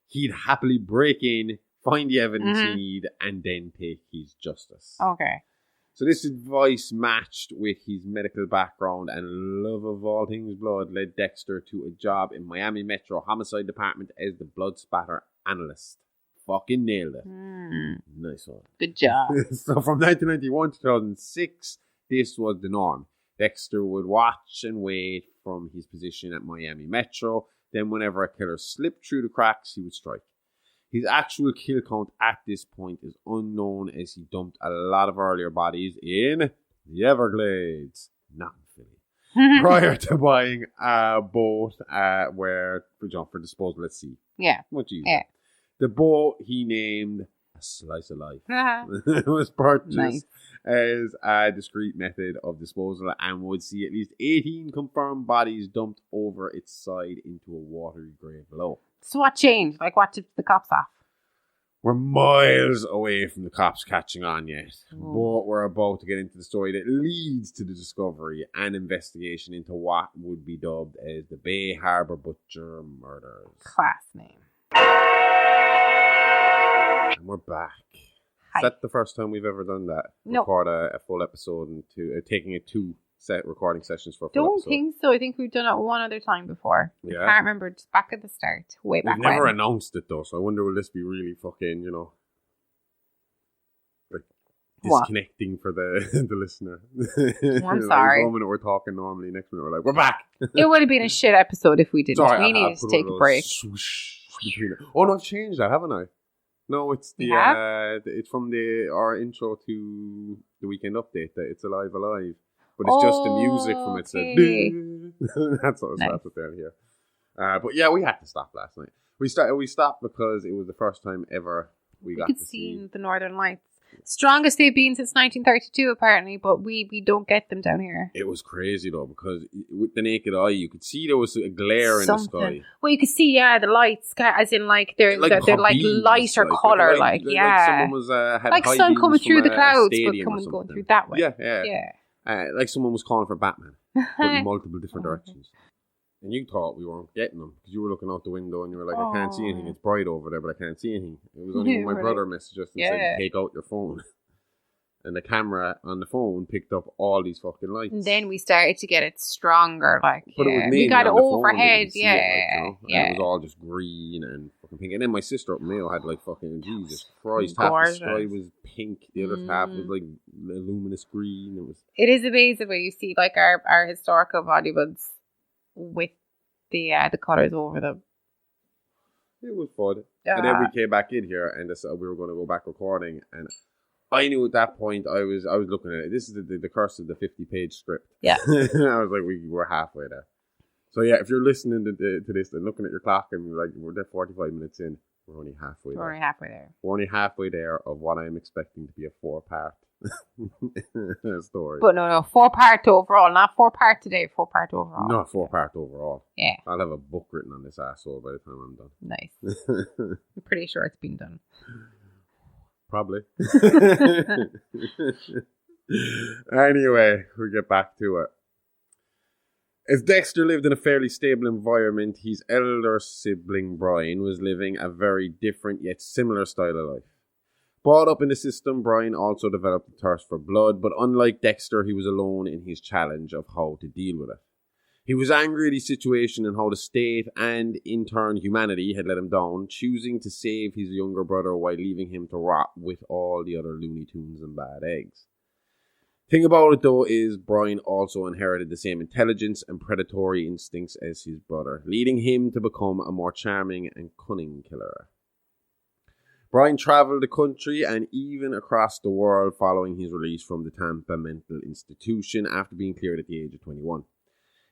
He'd happily break in, find the evidence he need, and then take his justice. Okay. So this advice matched with his medical background and love of all things blood led Dexter to a job in Miami Metro Homicide Department as the blood spatter analyst. Fucking nailed it. Nice one. Good job. So from 1991 to 2006, this was the norm. Dexter would watch and wait from his position at Miami Metro. Then whenever a killer slipped through the cracks, he would strike. His actual kill count at this point is unknown as he dumped a lot of earlier bodies in the Everglades, not in Philly, prior to buying a boat for disposal at sea. Yeah. Much easier. Yeah. The boat he named a slice of life. Uh-huh. It was purchased Nice. as a discreet method of disposal and would see at least 18 confirmed bodies dumped over its side into a watery grave below. So what changed? Like, what tipped the cops off? We're miles away from the cops catching on yet, but we're about to get into the story that leads to the discovery and investigation into what would be dubbed as the Bay Harbor Butcher murders. Class name. And we're back. Hi. Is that the first time we've ever done that? No. Record a full episode and taking it 2 set recording sessions for a full Don't episode. think so. I think we've done it one other time before. Yeah. I can't remember. Just back at the start. Way back We've never when. announced it though, so I wonder will this be really fucking, like What? disconnecting for the the listener. I'm Like, sorry. one minute we're talking normally, next minute we're like, we're back. It would have been a shit episode if we didn't. Sorry, We I needed to put take one a of break. those swoosh between it. Oh no, I've changed that, haven't I? No, it's the You it's from our intro to the Weekend Update. That it's alive, but it's just the music from it. Okay. That's what I was Nice. about to tell here. But yeah, we had to stop last night. We stopped because it was the first time ever we got could to see see. the Northern Lights. Strongest they've been since 1932, apparently, but we don't get them down here. It was crazy though, because with the naked eye, you could see there was a glare in the sky. Well, you could see, the lights, as in, like, they're like beams, lighter colour, like, someone was had like high sun beams coming from through the a clouds, but stadium or going something. through that way. Yeah. Like someone was calling for Batman, but in multiple different directions. And you thought we weren't getting them because you were looking out the window and you were like, I can't see anything. It's bright over there, but I can't see anything. It was only when my Right. brother messaged us and said, take out your phone. And the camera on the phone picked up all these fucking lights. And then we started to get it stronger, like, But it was we mainly got it on the phone, you overhead, didn't see it, like, And yeah. it was all just green and fucking pink. And then my sister up in Mayo had like fucking, Jesus Christ, Gorgeous. half the sky was pink, the other half was like luminous green. It was. It is amazing when you see, like, our historical monuments with the colours over them. It was fun. And then we came back in here and we were going to go back recording. And I knew at that point I was looking at it. This is the curse of the 50-page script. Yeah. I was like, we were halfway there. So yeah, if you're listening to this and looking at your clock and you're like, we're there 45 minutes in, we're only halfway there. We're only halfway there. We're only halfway there of what I'm expecting to be a 4-part story. But no, 4-part overall. Not 4-part today, 4-part overall. Not 4-part overall. Yeah. I'll have a book written on this asshole by the time I'm done. Nice. I'm pretty sure it's been done. Probably. Anyway, we get back to it. As Dexter lived in a fairly stable environment, his elder sibling Brian was living a very different yet similar style of life. Brought up in the system, Brian also developed a thirst for blood, but unlike Dexter, he was alone in his challenge of how to deal with it. He was angry at his situation and how the state and, in turn, humanity had let him down, choosing to save his younger brother while leaving him to rot with all the other Looney Tunes and bad eggs. Thing about it, though, is Brian also inherited the same intelligence and predatory instincts as his brother, leading him to become a more charming and cunning killer. Brian travelled the country and even across the world following his release from the Tampa Mental Institution after being cleared at the age of 21.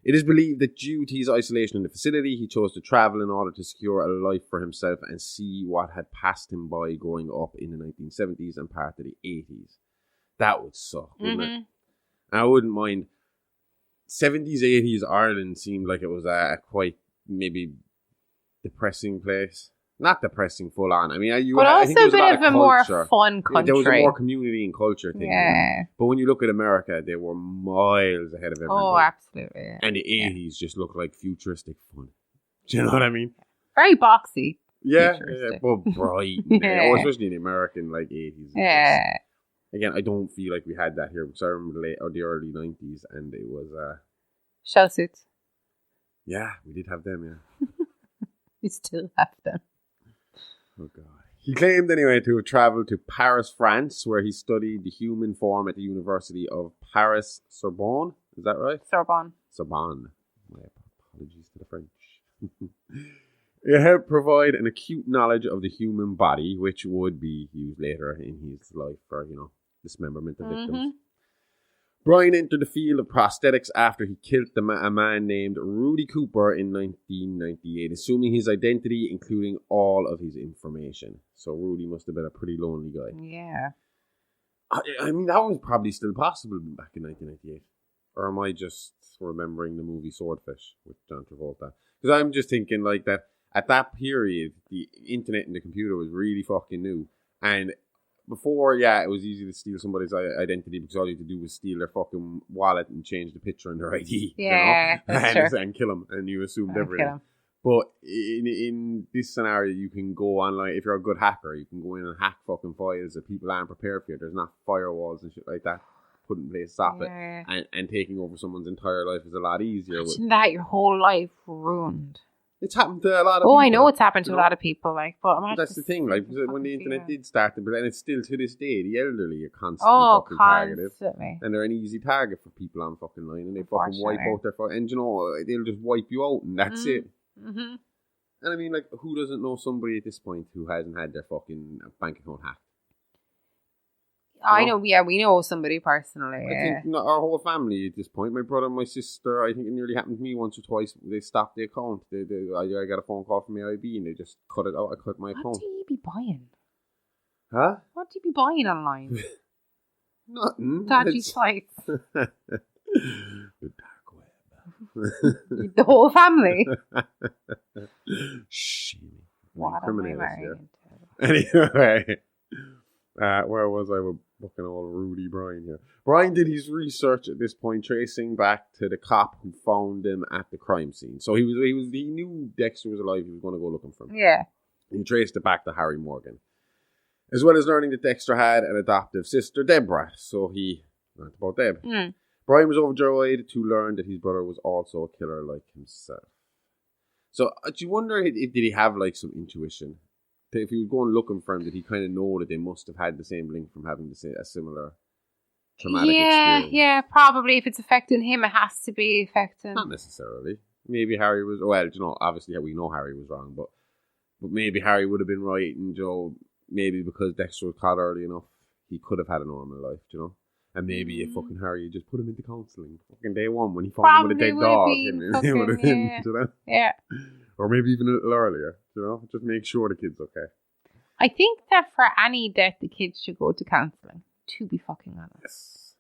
It is believed that due to his isolation in the facility, he chose to travel in order to secure a life for himself and see what had passed him by growing up in the 1970s and part of the 80s. That would suck, wouldn't it? I wouldn't mind. 70s, 80s Ireland seemed like it was a quite maybe depressing place. Not depressing full on. I mean, But I also think there a was a bit lot of a of more culture. fun country. There was a more community and culture thing. Yeah. But when you look at America, they were miles ahead of everybody. Oh, absolutely. And the 80s just looked like futuristic fun. Do you know what I mean? Very boxy. Yeah, Futuristic. but bright. Yeah. Oh, especially in the American like 80s. Yeah. Again, I don't feel like we had that here because I remember the early 90s and it was, Shell suits. yeah, we did have them, yeah. We still have them. Oh, God. He claimed, anyway, to have travelled to Paris, France, where he studied the human form at the University of Paris Sorbonne. Is that right? Sorbonne. Sorbonne. My apologies to the French. It helped provide an acute knowledge of the human body, which would be used later in his life for, dismemberment of victims. Brian entered the field of prosthetics after he killed a man named Rudy Cooper in 1998, assuming his identity, including all of his information. So Rudy must have been a pretty lonely guy. Yeah. I mean, that was probably still possible back in 1998. Or am I just remembering the movie Swordfish with John Travolta? Because I'm just thinking like that at that period, the internet and the computer was really fucking new. And before, it was easy to steal somebody's identity because all you had to do was steal their fucking wallet and change the picture on their ID. Yeah, that's true. And kill them. And you assumed everything. Kill 'em. But in this scenario, you can go online. If you're a good hacker, you can go in and hack fucking files that people aren't prepared for. There's not firewalls and shit like that put in place to stop it. And taking over someone's entire life is a lot easier. Imagine that, your whole life ruined. It's happened to a lot of people. Oh, I know it's happened to a lot of people. Like, but imagine that's the thing. Like when the internet did start, but then it's still to this day, the elderly are constantly fucking targeted, and they're an easy target for people on fucking line, and they fucking wipe out their and you know they'll just wipe you out, and that's it. Mm-hmm. And I mean, like, who doesn't know somebody at this point who hasn't had their fucking bank account hacked? I know, we know somebody personally. I think our whole family at this point, my brother and my sister, I think it nearly happened to me once or twice. They stopped the account. I got a phone call from AIB and they just cut it out. I cut my account. What do you be buying? Huh? What do you be buying online? Nothing. Dodgy sites. The dark web. The whole family. Shh. What am I married into? Anyway. Where was I with fucking old Rudy Brian here? Brian did his research at this point, tracing back to the cop who found him at the crime scene. So he knew Dexter was alive. He was going to go looking for him. Yeah. He traced it back to Harry Morgan, as well as learning that Dexter had an adoptive sister, Deborah. So he learned about Deb. Brian was overjoyed to learn that his brother was also a killer like himself. So do you wonder did he have like some intuition? If he was going looking for him, did he kind of know that they must have had the same link from having a similar traumatic experience? Yeah, probably. If it's affecting him, it has to be affecting... Not necessarily. Maybe Harry was... Well, you know, obviously we know Harry was wrong, but maybe Harry would have been right, and Joe, maybe because Dexter was caught early enough, he could have had a normal life, you know? And maybe if fucking Harry just put him into counselling fucking day one when he found him with a dead dog, it would have been, you know? Yeah. Or maybe even a little earlier, you know? Just make sure the kid's okay. I think that for any death, the kids should go to counselling. To be fucking honest. Yes.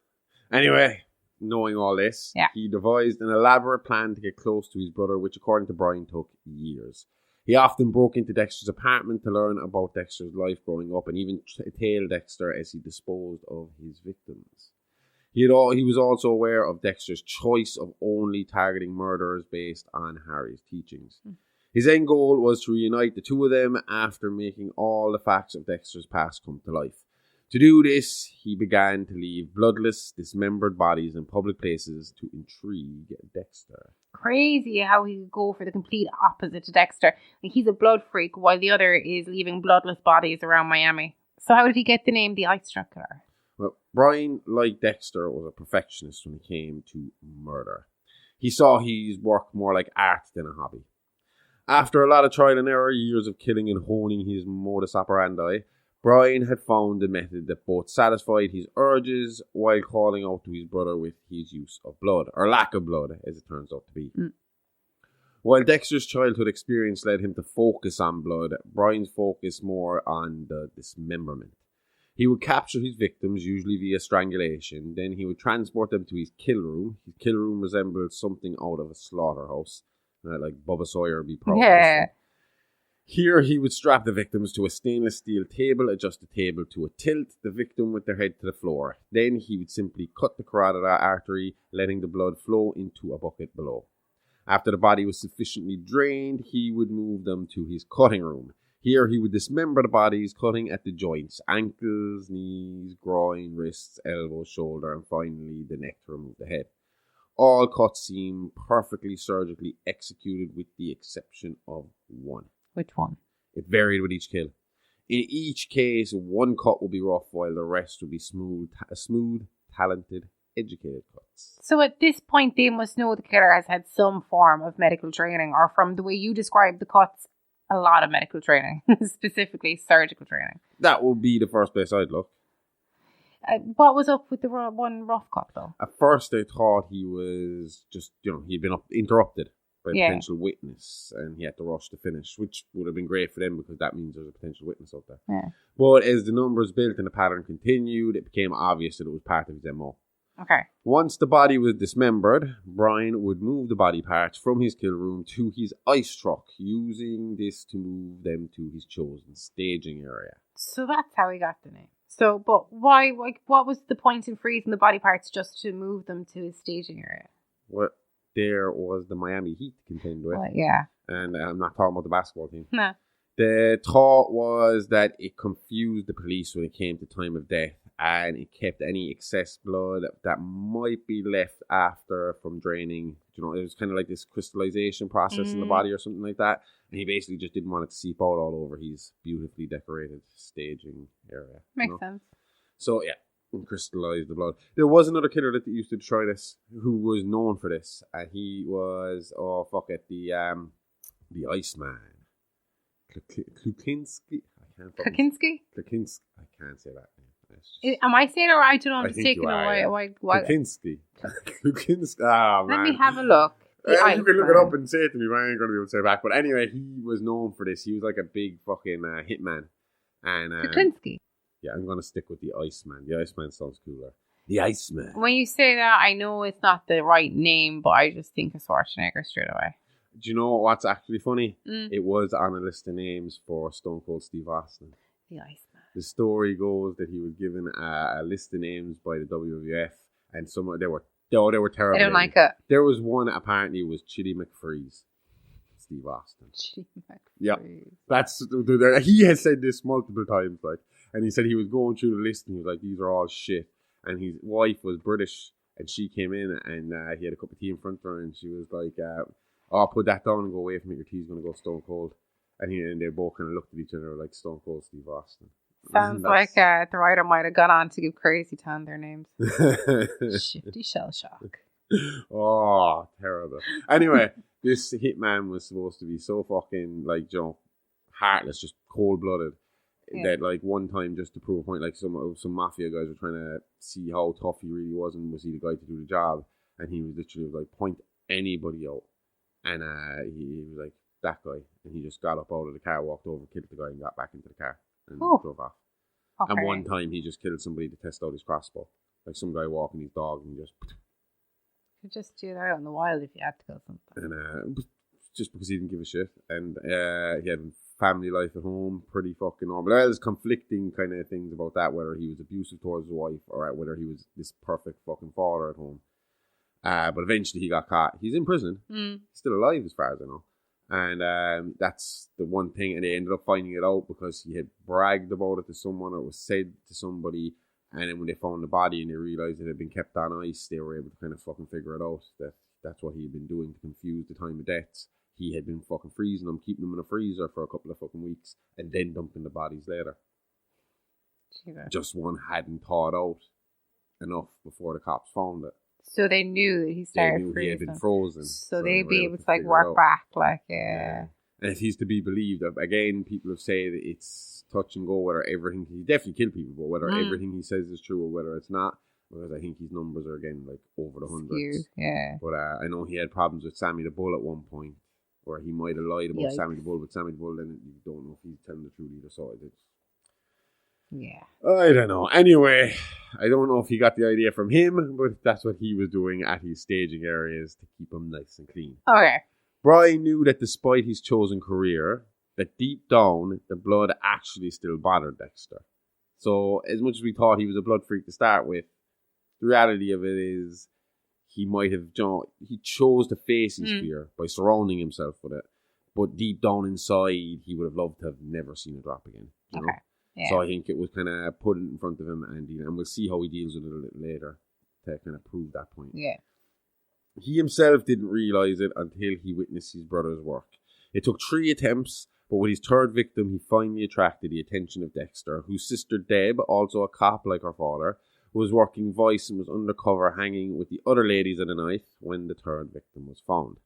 Anyway, knowing all this, he devised an elaborate plan to get close to his brother, which according to Brian took years. He often broke into Dexter's apartment to learn about Dexter's life growing up and even tailed Dexter as he disposed of his victims. He was also aware of Dexter's choice of only targeting murderers based on Harry's teachings. His end goal was to reunite the two of them after making all the facts of Dexter's past come to life. To do this, he began to leave bloodless, dismembered bodies in public places to intrigue Dexter. Crazy how he could go for the complete opposite to Dexter. Like, he's a blood freak while the other is leaving bloodless bodies around Miami. So how did he get the name the Ice Truck Killer? Well, Brian, like Dexter, was a perfectionist when it came to murder. He saw his work more like art than a hobby. After a lot of trial and error, years of killing and honing his modus operandi, Brian had found a method that both satisfied his urges while calling out to his brother with his use of blood, or lack of blood, as it turns out to be. While Dexter's childhood experience led him to focus on blood, Brian's focused more on the dismemberment. He would capture his victims, usually via strangulation, then he would transport them to his kill room. His kill room resembled something out of a slaughterhouse, like Bubba Sawyer would be proud of. Here he would strap the victims to a stainless steel table, adjust the table to a tilt, the victim with their head to the floor. Then he would simply cut the carotid artery, letting the blood flow into a bucket below. After the body was sufficiently drained, he would move them to his cutting room. Here he would dismember the bodies, cutting at the joints, ankles, knees, groin, wrists, elbows, shoulder, and finally the neck to remove the head. All cuts seem perfectly surgically executed with the exception of one. Which one? It varied with each kill. In each case, one cut would be rough while the rest would be smooth, talented, educated cuts. So at this point, they must know the killer has had some form of medical training, or from the way you describe the cuts, a lot of medical training, specifically surgical training. That would be the first place I'd look. What was up with the one rough cut, though? At first, they thought he was just, he'd been interrupted by a potential witness, and he had to rush to finish, which would have been great for them because that means there's a potential witness out there. Yeah. But as the numbers built and the pattern continued, it became obvious that it was part of his MO. Okay. Once the body was dismembered, Brian would move the body parts from his kill room to his ice truck, using this to move them to his chosen staging area. So that's how he got the name. So, but why, what was the point in freezing the body parts just to move them to his staging area? What there was the Miami Heat to contend with. Yeah. And I'm not talking about the basketball team. No. The thought was that it confused the police when it came to time of death, and it kept any excess blood that might be left after from draining. It was kind of like this crystallization process in the body or something like that. And he basically just didn't want it to seep out all over his beautifully decorated staging area. Makes sense. So, yeah, crystallized the blood. There was another killer that used to try this who was known for this. And he was, the Iceman. Klukinski? Klukinski? I can't say that name. Am I saying it right? I don't know. I'm I just think taking you are, away. yeah. Klukinski. Ah, man. Let me have a look. You can look it up and say it to me, but I ain't going to be able to say it back. But anyway, he was known for this. He was like a big fucking hitman. And Klukinski. yeah, I'm going to stick with the Iceman. The Iceman sounds cooler. The Iceman. When you say that, I know it's not the right name, but I just think of Schwarzenegger straight away. Do you know what's actually funny? Mm. It was on a list of names for Stone Cold Steve Austin. The Iceman. The story goes that he was given a list of names by the WWF, and some they were terrible. I don't like it. There was one apparently was Chili McFreeze. Steve Austin. Chili McFreeze. Yeah, he has said this multiple times, and he said he was going through the list and he was like, "These are all shit." And his wife was British, and she came in and he had a cup of tea in front of her, and she was like, "Oh, put that down and go away from it. Your tea's gonna go stone cold." And they both kind of looked at each other like Stone Cold Steve Austin. Sounds like the writer might have gone on to give Crazy Town their names. Shifty Shell Shock. Oh, terrible. Anyway, this hitman was supposed to be so fucking heartless, just cold blooded. Yeah. That one time, just to prove a point, some mafia guys were trying to see how tough he really was and was he the guy to do the job, and he was literally point anybody out, and he was like that guy, and he just got up out of the car, walked over, killed the guy, and got back into the car and drove off. Okay. And one time he just killed somebody to test out his crossbow, some guy walking his dog, and he just. You could just do that out in the wild if you had to kill something. And just because he didn't give a shit, and he had family life at home, pretty fucking normal. There's conflicting kind of things about that, whether he was abusive towards his wife or whether he was this perfect fucking father at home. But eventually he got caught. He's in prison. He's still alive as far as I know. And that's the one thing. And they ended up finding it out because he had bragged about it to someone or it was said to somebody. And then when they found the body and they realized it had been kept on ice, they were able to kind of fucking figure it out. That's what he had been doing to confuse the time of deaths. He had been fucking freezing them, keeping them in a freezer for a couple of fucking weeks, and then dumping the bodies later. Jesus. Just one hadn't thawed out enough before the cops found it. So they knew that he started freezing. He had been frozen. So they'd be able to work back, yeah. And if he's to be believed, again, people have said it's touch and go whether everything, he definitely killed people, but whether everything he says is true or whether it's not, because I think his numbers are again over the hundreds. Yeah. But I know he had problems with Sammy the Bull at one point, where he might have lied about Sammy the Bull, but Sammy the Bull, then you don't know if he's telling the truth either side. Yeah. I don't know. Anyway, I don't know if he got the idea from him, but that's what he was doing at his staging areas to keep them nice and clean. Okay. Brian knew that despite his chosen career, that deep down, the blood actually still bothered Dexter. So, as much as we thought he was a blood freak to start with, the reality of it is he might have, he chose to face his fear by surrounding himself with it. But deep down inside, he would have loved to have never seen it drop again. You know? Yeah. So I think it was kind of put in front of him, and we'll see how he deals with it a little later to kind of prove that point. Yeah. He himself didn't realise it until he witnessed his brother's work. It took 3 attempts, but with his 3rd victim, he finally attracted the attention of Dexter, whose sister Deb, also a cop like her father, was working vice and was undercover hanging with the other ladies of the night when the 3rd victim was found.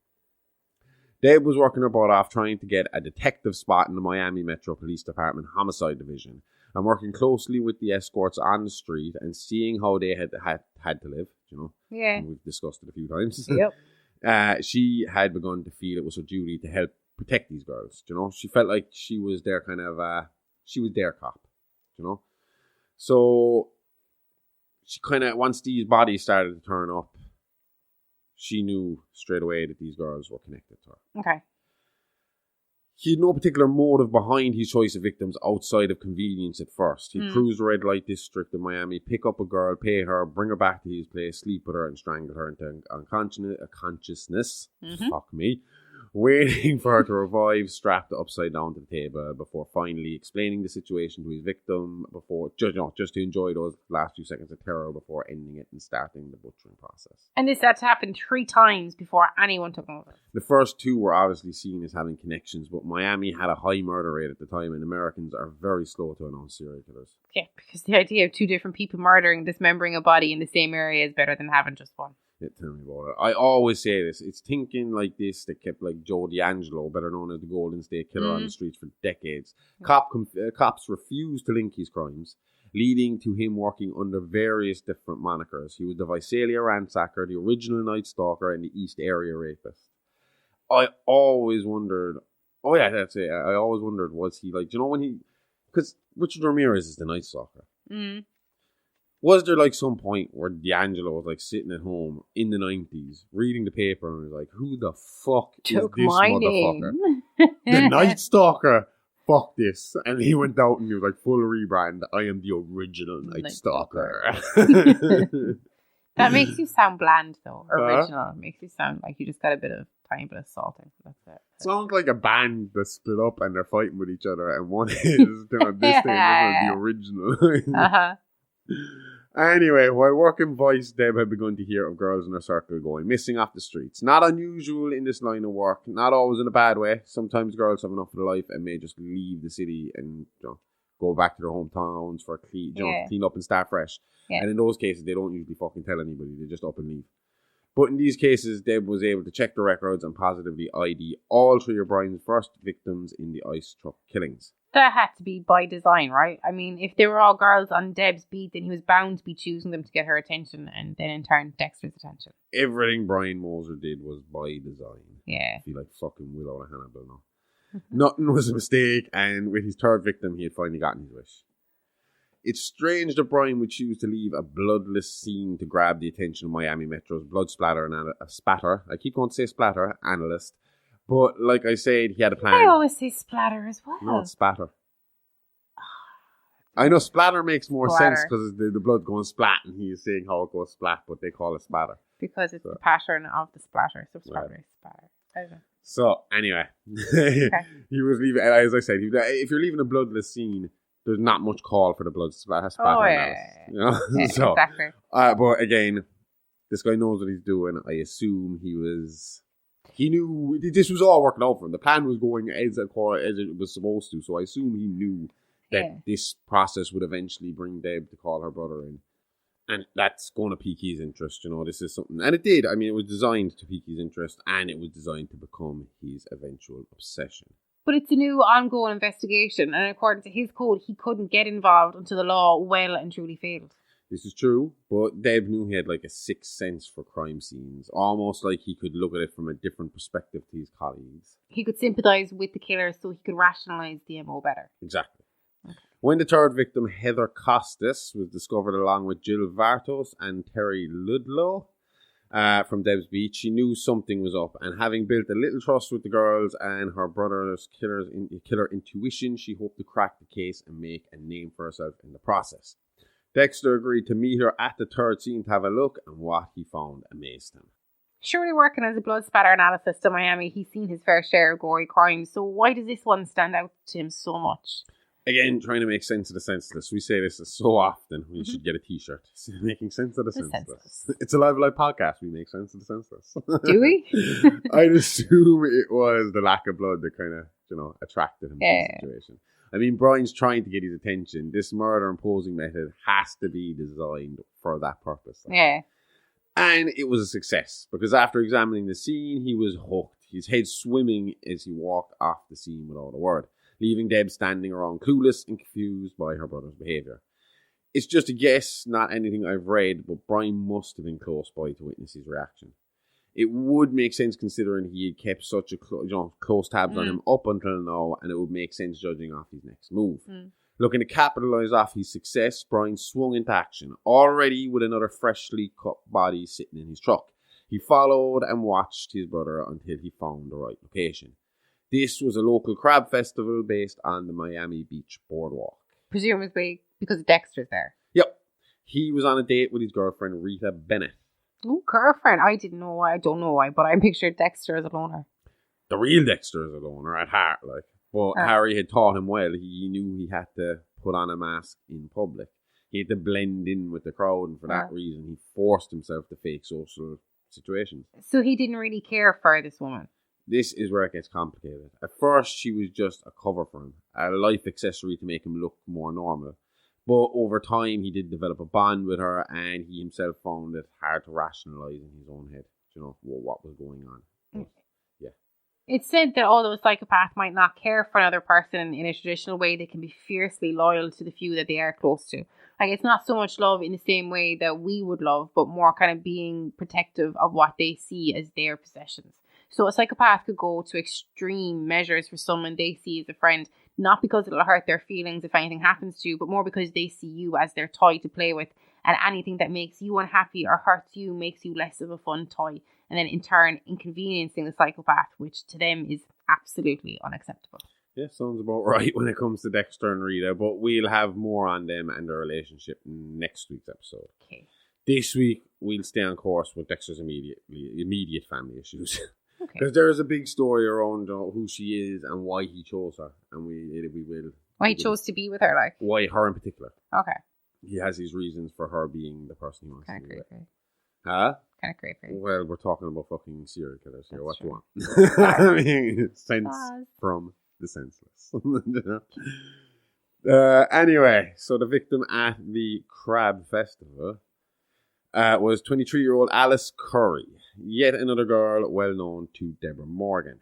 Deb was working her butt off trying to get a detective spot in the Miami Metro Police Department Homicide Division, and working closely with the escorts on the street and seeing how they had to live, you know. Yeah. And we've discussed it a few times. Yep. She had begun to feel it was her duty to help protect these girls, you know. She felt like she was their kind of, she was their cop, you know. So she kind of, once these bodies started to turn up, she knew straight away that these girls were connected to her. Okay. He had no particular motive behind his choice of victims outside of convenience at first. He'd cruise the red light district in Miami, pick up a girl, pay her, bring her back to his place, sleep with her, and strangle her into unconsciousness. Fuck me. Waiting for her to revive, strapped upside down to the table before finally explaining the situation to his victim before just to enjoy those last few seconds of terror before ending it and starting the butchering process. And this had to happen 3 times before anyone took notice. The first 2 were obviously seen as having connections, but Miami had a high murder rate at the time, and Americans are very slow to announce serial killers. Yeah, because the idea of 2 different people murdering, dismembering a body in the same area is better than having just one. Yeah, tell me about it. I always say this. It's thinking like this that kept like Joe D'Angelo, better known as the Golden State Killer, on the streets for decades. Cops refused to link his crimes, leading to him working under various different monikers. He was the Visalia ransacker, the original Night Stalker, and the East Area rapist. I always wondered, that's it. I always wondered, was he like, you know, when he, because Richard Ramirez is the Night Stalker. Was there like some point where D'Angelo was like sitting at home in the 90s reading the paper and was like, who the fuck Took is this my motherfucker? name. The Night Stalker. Fuck this. And he went out and he was like, full rebrand. I am the original Night Stalker. That makes you sound bland though. Original. Makes you sound like you just got a tiny bit of salting. That's it. Sounds like a band that split up and they're fighting with each other and one is doing this thing, the original. Anyway, while working Vice, Deb had begun to hear of girls in her circle going missing off the streets. Not unusual in this line of work, not always in a bad way. Sometimes girls have enough of life and may just leave the city and go back to their hometowns for clean up and start fresh. Yeah. And in those cases, they don't usually fucking tell anybody. They just up and leave. But in these cases, Deb was able to check the records and positively ID all 3 of Brian's first victims in the ice truck killings. That had to be by design, right? I mean, if they were all girls on Deb's beat, then he was bound to be choosing them to get her attention and then in turn Dexter's attention. Everything Brian Moser did was by design. Yeah. I feel like fucking Willow and Hannibal now. Nothing was a mistake, and with his 3rd victim, he had finally gotten his wish. It's strange that Brian would choose to leave a bloodless scene to grab the attention of Miami Metro's blood splatter and a spatter. I keep going to say splatter, analyst. But like I said, he had a plan. I always say splatter as well. No, it's spatter. I know splatter makes more sense because the blood going splat and he is saying how it goes splat, but they call it spatter. Because it's the pattern of the splatter. So splatter, spatter. I don't know. So, anyway. He was leaving, as I said, if you're leaving a bloodless scene, there's not much call for the blood splatter analysis. You know? Yeah, so, exactly. But again, this guy knows what he's doing. I assume he knew this was all working out for him. The plan was going as it was supposed to. So I assume he knew that this process would eventually bring Deb to call her brother in. And that's going to pique his interest, you know. This is something, and it did. I mean, it was designed to pique his interest, and it was designed to become his eventual obsession. But it's a new ongoing investigation, and according to his code, he couldn't get involved until the law well and truly failed. This is true, but Deb knew he had like a sixth sense for crime scenes, almost like he could look at it from a different perspective to his colleagues. He could sympathise with the killer so he could rationalise the MO better. Exactly. Okay. When the 3rd victim, Heather Costas, was discovered along with Jill Vartos and Terry Ludlow from Deb's beat, she knew something was up, and having built a little trust with the girls and her brother's killer intuition, she hoped to crack the case and make a name for herself in the process. Dexter agreed to meet her at the 3rd scene to have a look, and what he found amazed him. Surely working as a blood spatter analyst in Miami, he's seen his fair share of gory crimes, so why does this one stand out to him so much? Again, trying to make sense of the senseless. We say this so often. We should get a t-shirt. Making sense of the senseless. It's a live podcast. We make sense of the senseless. Do we? I'd assume it was the lack of blood that kind of, attracted him to the situation. I mean, Brian's trying to get his attention. This murder imposing method has to be designed for that purpose. Yeah. And it was a success, because after examining the scene, he was hooked. His head swimming as he walked off the scene without a word. leaving Deb standing around clueless and confused by her brother's behaviour. It's just a guess, not anything I've read, but Brian must have been close by to witness his reaction. It would make sense considering he had kept such a close tabs on him up until now, and it would make sense judging off his next move. Looking to capitalise off his success, Brian swung into action, already with another freshly cut body sitting in his truck. He followed and watched his brother until he found the right location. This was a local crab festival based on the Miami Beach boardwalk. Presumably because Dexter's there. Yep. He was on a date with his girlfriend, Rita Bennett. Oh, girlfriend. I didn't know why. I don't know why, but I pictured Dexter as a loner. The real Dexter is a loner at heart, like. But Harry had taught him well. He knew he had to put on a mask in public. He had to blend in with the crowd, and for that reason, he forced himself to fake social situations. So he didn't really care for this woman? This is where it gets complicated. At first, she was just a cover for him, a life accessory to make him look more normal. But over time, he did develop a bond with her, and he himself found it hard to rationalise in his own head, what was going on. But, yeah. It's said that although a psychopath might not care for another person in a traditional way, they can be fiercely loyal to the few that they are close to. Like, it's not so much love in the same way that we would love, but more kind of being protective of what they see as their possessions. So a psychopath could go to extreme measures for someone they see as a friend, not because it'll hurt their feelings if anything happens to you, but more because they see you as their toy to play with, and anything that makes you unhappy or hurts you makes you less of a fun toy, and then in turn inconveniencing the psychopath, which to them is absolutely unacceptable. Yeah, sounds about right when it comes to Dexter and Rita, but we'll have more on them and their relationship next week's episode. Okay. This week, we'll stay on course with Dexter's immediate family issues. Because Okay. there is a big story around who she is and why he chose her, and we will. Why he chose to be with her, like? Why her in particular? Okay. He has his reasons for her being the person he wants Kind to of be with. creepy. Huh? Kind of creepy. Well, we're talking about fucking serial killers here. That's What do true. you want? I mean, sense Pause. from the senseless. Anyway, so the victim at the Crab Festival was 23-year-old Alice Curry, yet another girl well known to Deborah Morgan.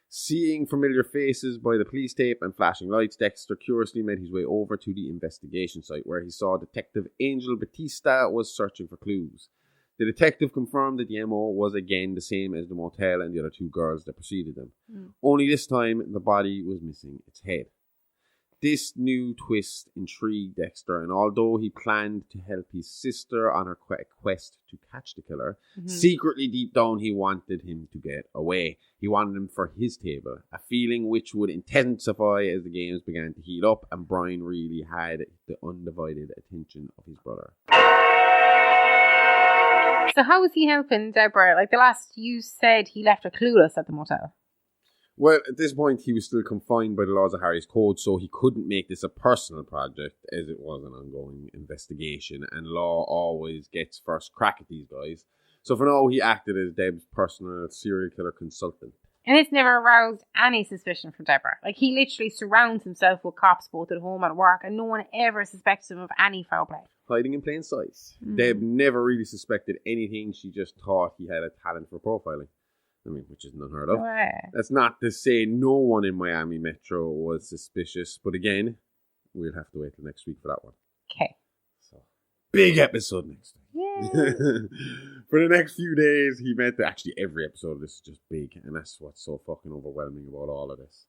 Seeing familiar faces by the police tape and flashing lights, Dexter curiously made his way over to the investigation site where he saw Detective Angel Batista was searching for clues. The detective confirmed that the MO was again the same as the motel and the other two girls that preceded them. Only this time, the body was missing its head. This new twist intrigued Dexter, and although he planned to help his sister on her quest to catch the killer, secretly deep down he wanted him to get away. He wanted him for his table, a feeling which would intensify as the games began to heat up, and Brian really had the undivided attention of his brother. So how was he helping Deborah? Like, the last you said he left her clueless at the motel. Well, at this point, he was still confined by the laws of Harry's Code, so he couldn't make this a personal project, as it was an ongoing investigation, and law always gets first crack at these guys. So for now, he acted as Deb's personal serial killer consultant. And it's never aroused any suspicion from Deborah. Like, he literally surrounds himself with cops both at home and at work, and no one ever suspects him of any foul play. Hiding in plain sight. Deb never really suspected anything, she just thought he had a talent for profiling. I mean, which is unheard of. Right. That's not to say no one in Miami Metro was suspicious, but again, we'll have to wait till next week for that one. Okay. So, big episode next week. Yeah. For the next few days, he met actually every episode of this is just big, and that's what's so fucking overwhelming about all of this.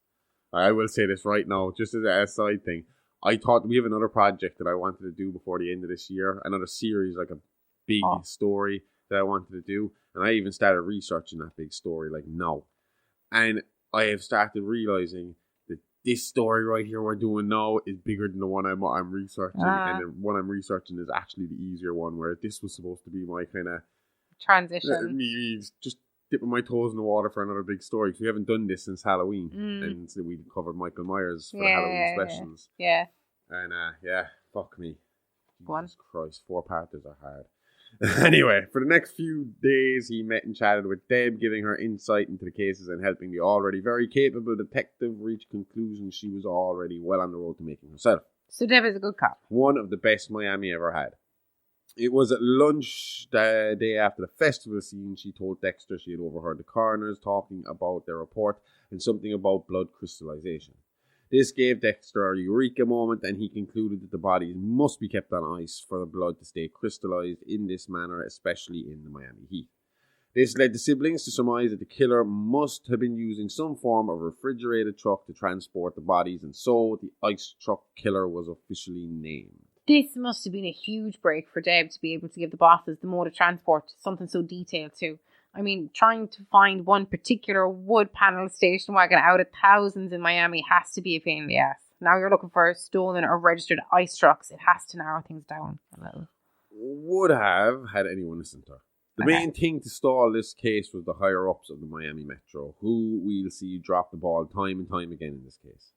I will say this right now, just as a side thing. I thought we have another project that I wanted to do before the end of this year, another series, like a big story that I wanted to do. And I even started researching that big story like now. And I have started realizing that this story right here we're doing now is bigger than the one I'm researching. And the one I'm researching is actually the easier one, where this was supposed to be my kind of Transition. me just dipping my toes in the water for another big story. Because we haven't done this since Halloween. And so we covered Michael Myers for the Halloween specials. Yeah. And fuck me. Go on. Jesus Christ, 4-parters are hard. Anyway, for the next few days, he met and chatted with Deb, giving her insight into the cases and helping the already very capable detective reach conclusions she was already well on the road to making herself. So Deb is a good cop. One of the best Miami ever had. It was at lunch the day after the festival scene. She told Dexter she had overheard the coroners talking about their report and something about blood crystallization. This gave Dexter a eureka moment, and he concluded that the bodies must be kept on ice for the blood to stay crystallized in this manner, especially in the Miami heat. This led the siblings to surmise that the killer must have been using some form of refrigerated truck to transport the bodies, and so the ice truck killer was officially named. This must have been a huge break for Deb to be able to give the bosses the mode of transport, something so detailed too. I mean, trying to find one particular wood panel station wagon out of thousands in Miami has to be a pain in the ass. Now you're looking for stolen or registered ice trucks. It has to narrow things down a little. Would have had anyone listen to her. The main thing to stall this case was the higher-ups of the Miami Metro, who we'll see drop the ball time and time again in this case.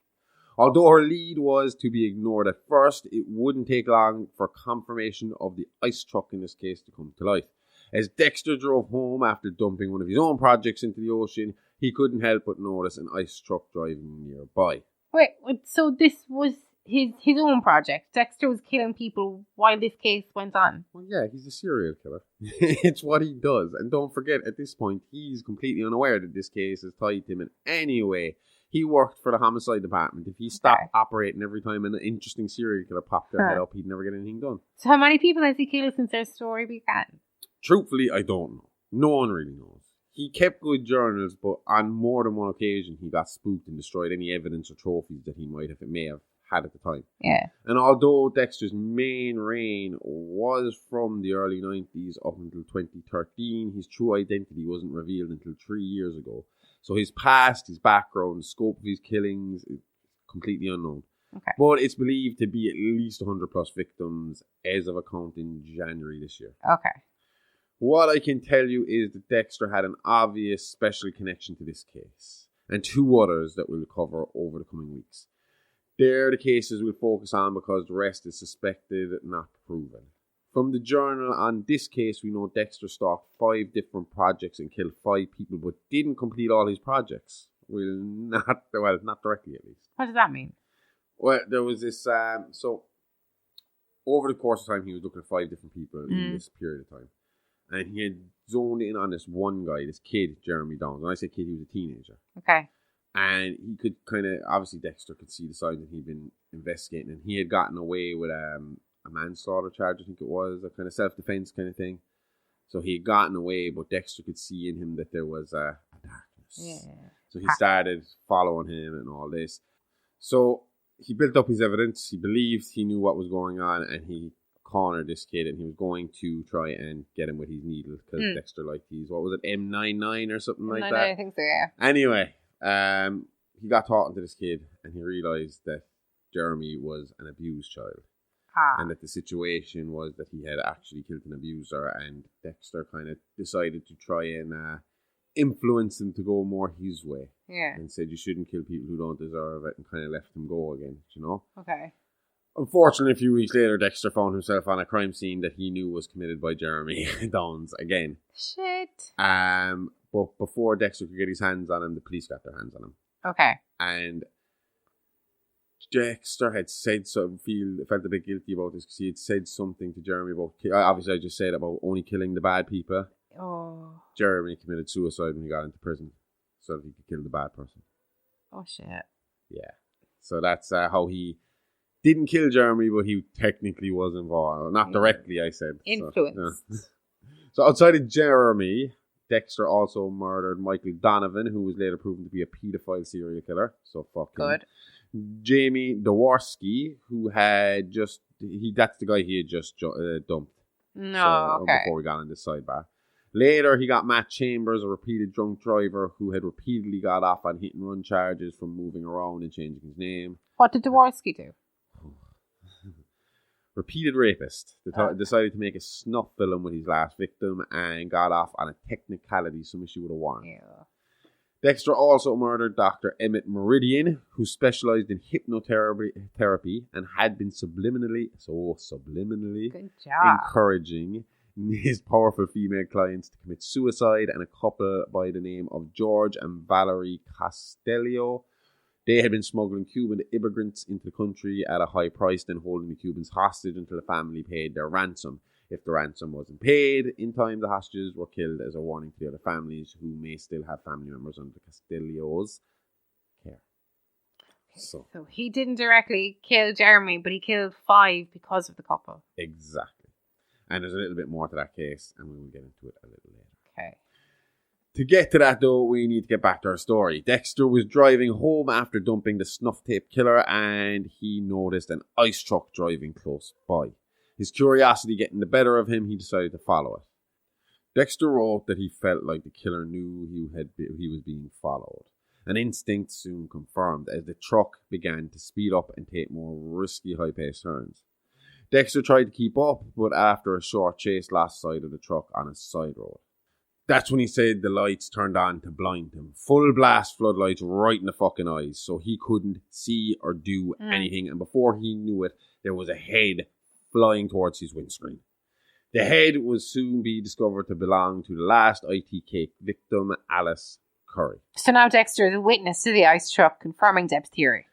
Although her lead was to be ignored at first, it wouldn't take long for confirmation of the ice truck in this case to come to life. As Dexter drove home after dumping one of his own projects into the ocean, he couldn't help but notice an ice truck driving nearby. Wait, so this was his own project? Dexter was killing people while this case went on? Well, yeah, he's a serial killer. It's what he does. And don't forget, at this point, he's completely unaware that this case is tied to him in any way. He worked for the homicide department. If he stopped operating every time an interesting serial killer popped their head up, he'd never get anything done. So how many people has he killed since their story began? Truthfully, I don't know. No one really knows. He kept good journals, but on more than one occasion, he got spooked and destroyed any evidence or trophies that he may have had at the time. Yeah. And although Dexter's main reign was from the early 90s up until 2013, his true identity wasn't revealed until 3 years ago. So his past, his background, the scope of his killings is completely unknown. Okay. But it's believed to be at least 100 plus victims as of a count in January this year. Okay. What I can tell you is that Dexter had an obvious special connection to this case, and two others that we'll cover over the coming weeks. They're the cases we'll focus on because the rest is suspected, not proven. From the journal on this case, we know Dexter stalked 5 different projects and killed 5 people, but didn't complete all his projects. Not directly at least. What does that mean? Well, there was this, so over the course of time, he was looking at 5 different people in this period of time. And he had zoned in on this one guy, this kid, Jeremy Downs. When I say kid, he was a teenager. Okay. And he could kind of, obviously Dexter could see the signs that he'd been investigating. And he had gotten away with a manslaughter charge, I think it was, a kind of self-defense kind of thing. So he had gotten away, but Dexter could see in him that there was a darkness. Yeah. So he started following him and all this. So he built up his evidence. He believed he knew what was going on, and he cornered this kid, and he was going to try and get him with his needle because Dexter liked these, what was it, M99 or something like that? I think so, yeah. Anyway, he got talking to this kid, and he realised that Jeremy was an abused child. And that the situation was that he had actually killed an abuser, and Dexter kind of decided to try and influence him to go more his way. Yeah. And said you shouldn't kill people who don't deserve it, and kind of left him go again, you know? Okay. Unfortunately, a few weeks later, Dexter found himself on a crime scene that he knew was committed by Jeremy Downs again. Shit. But before Dexter could get his hands on him, the police got their hands on him. Okay. And Dexter had said something, felt a bit guilty about this because he had said something to Jeremy about, obviously I just said about only killing the bad people. Oh. Jeremy committed suicide when he got into prison so that he could kill the bad person. Oh, shit. Yeah. So that's how he didn't kill Jeremy, but he technically was involved. Not directly, I said. Influence. So outside of Jeremy, Dexter also murdered Michael Donovan, who was later proven to be a paedophile serial killer. So fuck him. Good. Jamie Dworsky, who had that's the guy he had just dumped. No, okay. Before we got on this sidebar. Later, he got Matt Chambers, a repeated drunk driver who had repeatedly got off on hit and run charges from moving around and changing his name. What did Dworsky do? Repeated rapist. Decided to make a snuff film with his last victim and got off on a technicality something she would have warned. Yeah. Dexter also murdered Dr. Emmett Meridian, who specialized in hypnotherapy and had been subliminally Good job. encouraging his powerful female clients to commit suicide, and a couple by the name of George and Valerie Castello. They had been smuggling Cuban immigrants into the country at a high price, then holding the Cubans hostage until the family paid their ransom. If the ransom wasn't paid in time, the hostages were killed as a warning to the other families who may still have family members under the Castellos' care. So he didn't directly kill Jeremy, but he killed 5 because of the couple. exactly. And there's a little bit more to that case, and we will get into it a little later. Okay. To get to that, though, we need to get back to our story. Dexter was driving home after dumping the snuff tape killer, and he noticed an ice truck driving close by. His curiosity getting the better of him, he decided to follow it. Dexter wrote that he felt like the killer knew he was being followed. An instinct soon confirmed as the truck began to speed up and take more risky high-paced turns. Dexter tried to keep up, but after a short chase lost sight of the truck on a side road. That's when he said the lights turned on to blind him. Full blast floodlights right in the fucking eyes, so he couldn't see or do anything. And before he knew it, there was a head flying towards his windscreen. The head would soon be discovered to belong to the last IT cake victim, Alice Curry. So now Dexter is a witness to the ice truck, confirming Deb's theory.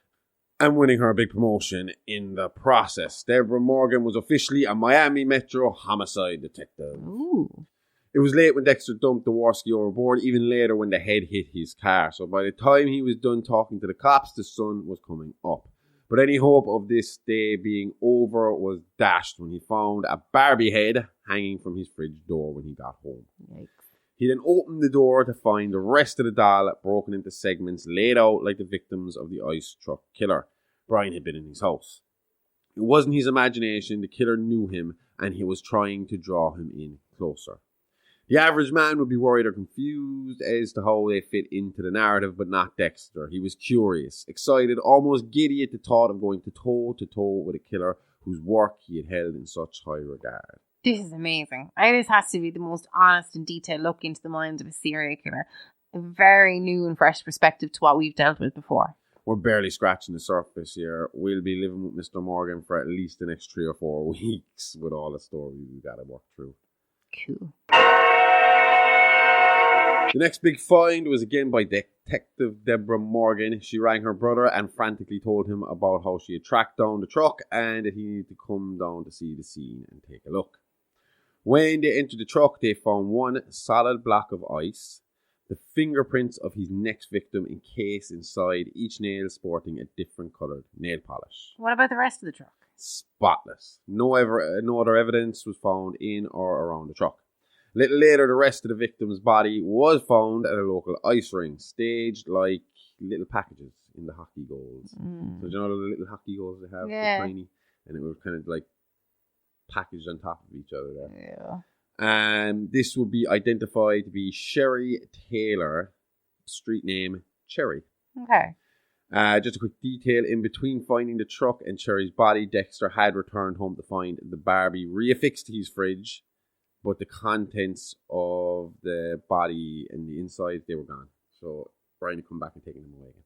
And winning her a big promotion in the process. Deborah Morgan was officially a Miami Metro homicide detective. Ooh. It was late when Dexter dumped the Warski overboard, even later when the head hit his car. So by the time he was done talking to the cops, the sun was coming up. But any hope of this day being over was dashed when he found a Barbie head hanging from his fridge door when he got home. Yikes. He then opened the door to find the rest of the doll broken into segments laid out like the victims of the ice truck killer. Brian had been in his house. It wasn't his imagination. The killer knew him and he was trying to draw him in closer. The average man would be worried or confused as to how they fit into the narrative, but not Dexter. He was curious, excited, almost giddy at the thought of going toe-to-toe with a killer whose work he had held in such high regard. This is amazing. This has to be the most honest and detailed look into the mind of a serial killer. A very new and fresh perspective to what we've dealt with before. We're barely scratching the surface here. We'll be living with Mr. Morgan for at least the next 3 or 4 weeks with all the stories we've got to work through. Cool. The next big find was again by Detective Deborah Morgan. She rang her brother and frantically told him about how she had tracked down the truck and that he needed to come down to see the scene and take a look. When they entered the truck, they found one solid block of ice, the fingerprints of his next victim encased inside, each nail sporting a different coloured nail polish. What about the rest of the truck? Spotless. No other evidence was found in or around the truck. A little later, the rest of the victim's body was found at a local ice rink, staged like little packages in the hockey goals. So do you know the little hockey goals they have? Yeah. They're tiny, and it was kind of like packaged on top of each other there. Yeah. And this would be identified to be Sherry Taylor, street name Cherry. Okay. Just a quick detail, in between finding the truck and Cherry's body, Dexter had returned home to find the Barbie reaffixed to his fridge, but the contents of the body and the inside, they were gone. So Brian had come back and taken them away again.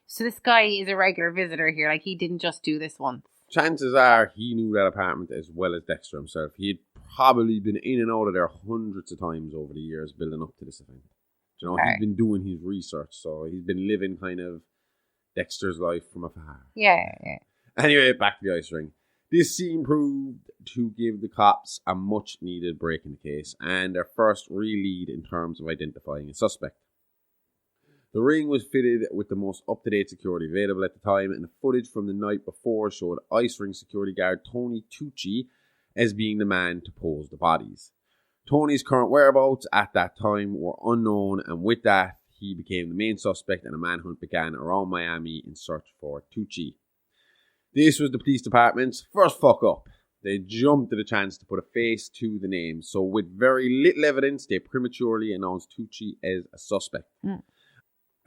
So this guy is a regular visitor here. Like, he didn't just do this once. Chances are he knew that apartment as well as Dexter himself. He had probably been in and out of there hundreds of times over the years building up to this event. You know, Okay. He's been doing his research, so he's been living kind of Dexter's life from afar. Yeah. Anyway, back to the ice ring. This scene proved to give the cops a much-needed break in the case and their first real lead in terms of identifying a suspect. The ring was fitted with the most up-to-date security available at the time, and the footage from the night before showed ice ring security guard Tony Tucci as being the man to pose the bodies. Tony's current whereabouts at that time were unknown, and with that, he became the main suspect and a manhunt began around Miami in search for Tucci. This was the police department's first fuck up. They jumped at the chance to put a face to the name, so with very little evidence, they prematurely announced Tucci as a suspect.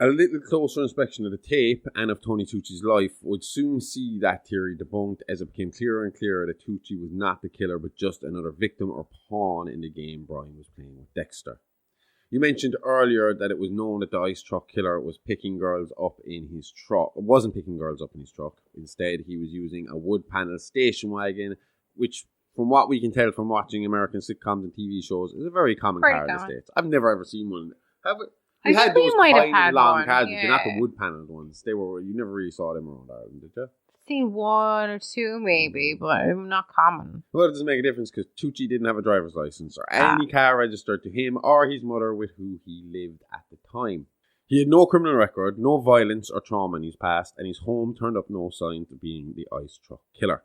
A little closer inspection of the tape and of Tony Tucci's life would soon see that theory debunked as it became clearer and clearer that Tucci was not the killer but just another victim or pawn in the game Brian was playing with Dexter. You mentioned earlier that it was known that the ice truck killer was picking girls up in his truck. It wasn't picking girls up in his truck. Instead, he was using a wood panel station wagon, which, from what we can tell from watching American sitcoms and TV shows, is a very common car in the States. I've never ever seen one. We had those tiny long cars, but they're not the wood paneled ones. You never really saw them around Ireland, did you? Seen 1 or 2 maybe, but not common. Well, it doesn't make a difference because Tucci didn't have a driver's license or any car registered to him or his mother with who he lived at the time. He had no criminal record, no violence or trauma in his past, and his home turned up no signs of being the ice truck killer.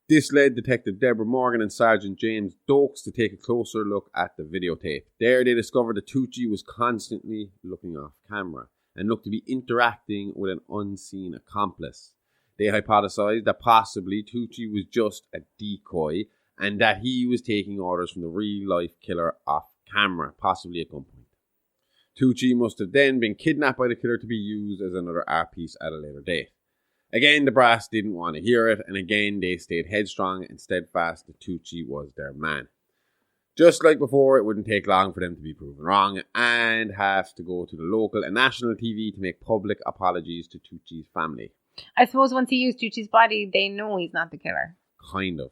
This led Detective Deborah Morgan and Sergeant James Dokes to take a closer look at the videotape. There they discovered that Tucci was constantly looking off camera and looked to be interacting with an unseen accomplice. They hypothesized that possibly Tucci was just a decoy and that he was taking orders from the real-life killer off camera, possibly at gunpoint. Tucci must have then been kidnapped by the killer to be used as another art piece at a later date. Again, the brass didn't want to hear it, and again they stayed headstrong and steadfast that Tucci was their man. Just like before, it wouldn't take long for them to be proven wrong and have to go to the local and national TV to make public apologies to Tucci's family. I suppose once he used Tucci's body, they know he's not the killer. Kind of.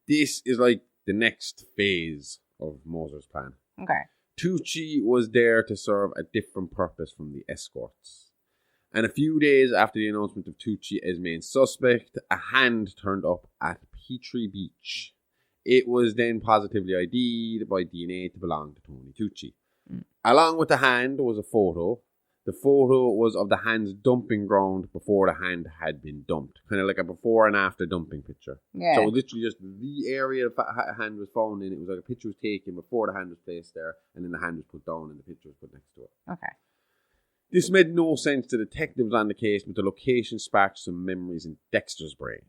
This is like the next phase of Moser's plan. Okay. Tucci was there to serve a different purpose from the escorts. And a few days after the announcement of Tucci as main suspect, a hand turned up at Petrie Beach. It was then positively ID'd by DNA to belong to Tony Tucci. Along with the hand was a photo. The photo was of the hand's dumping ground before the hand had been dumped. Kind of like a before and after dumping picture. Yeah. So literally just the area the hand was found in. It was like a picture was taken before the hand was placed there, and then the hand was put down and the picture was put next to it. Okay. This made no sense to detectives on the case, but the location sparked some memories in Dexter's brain.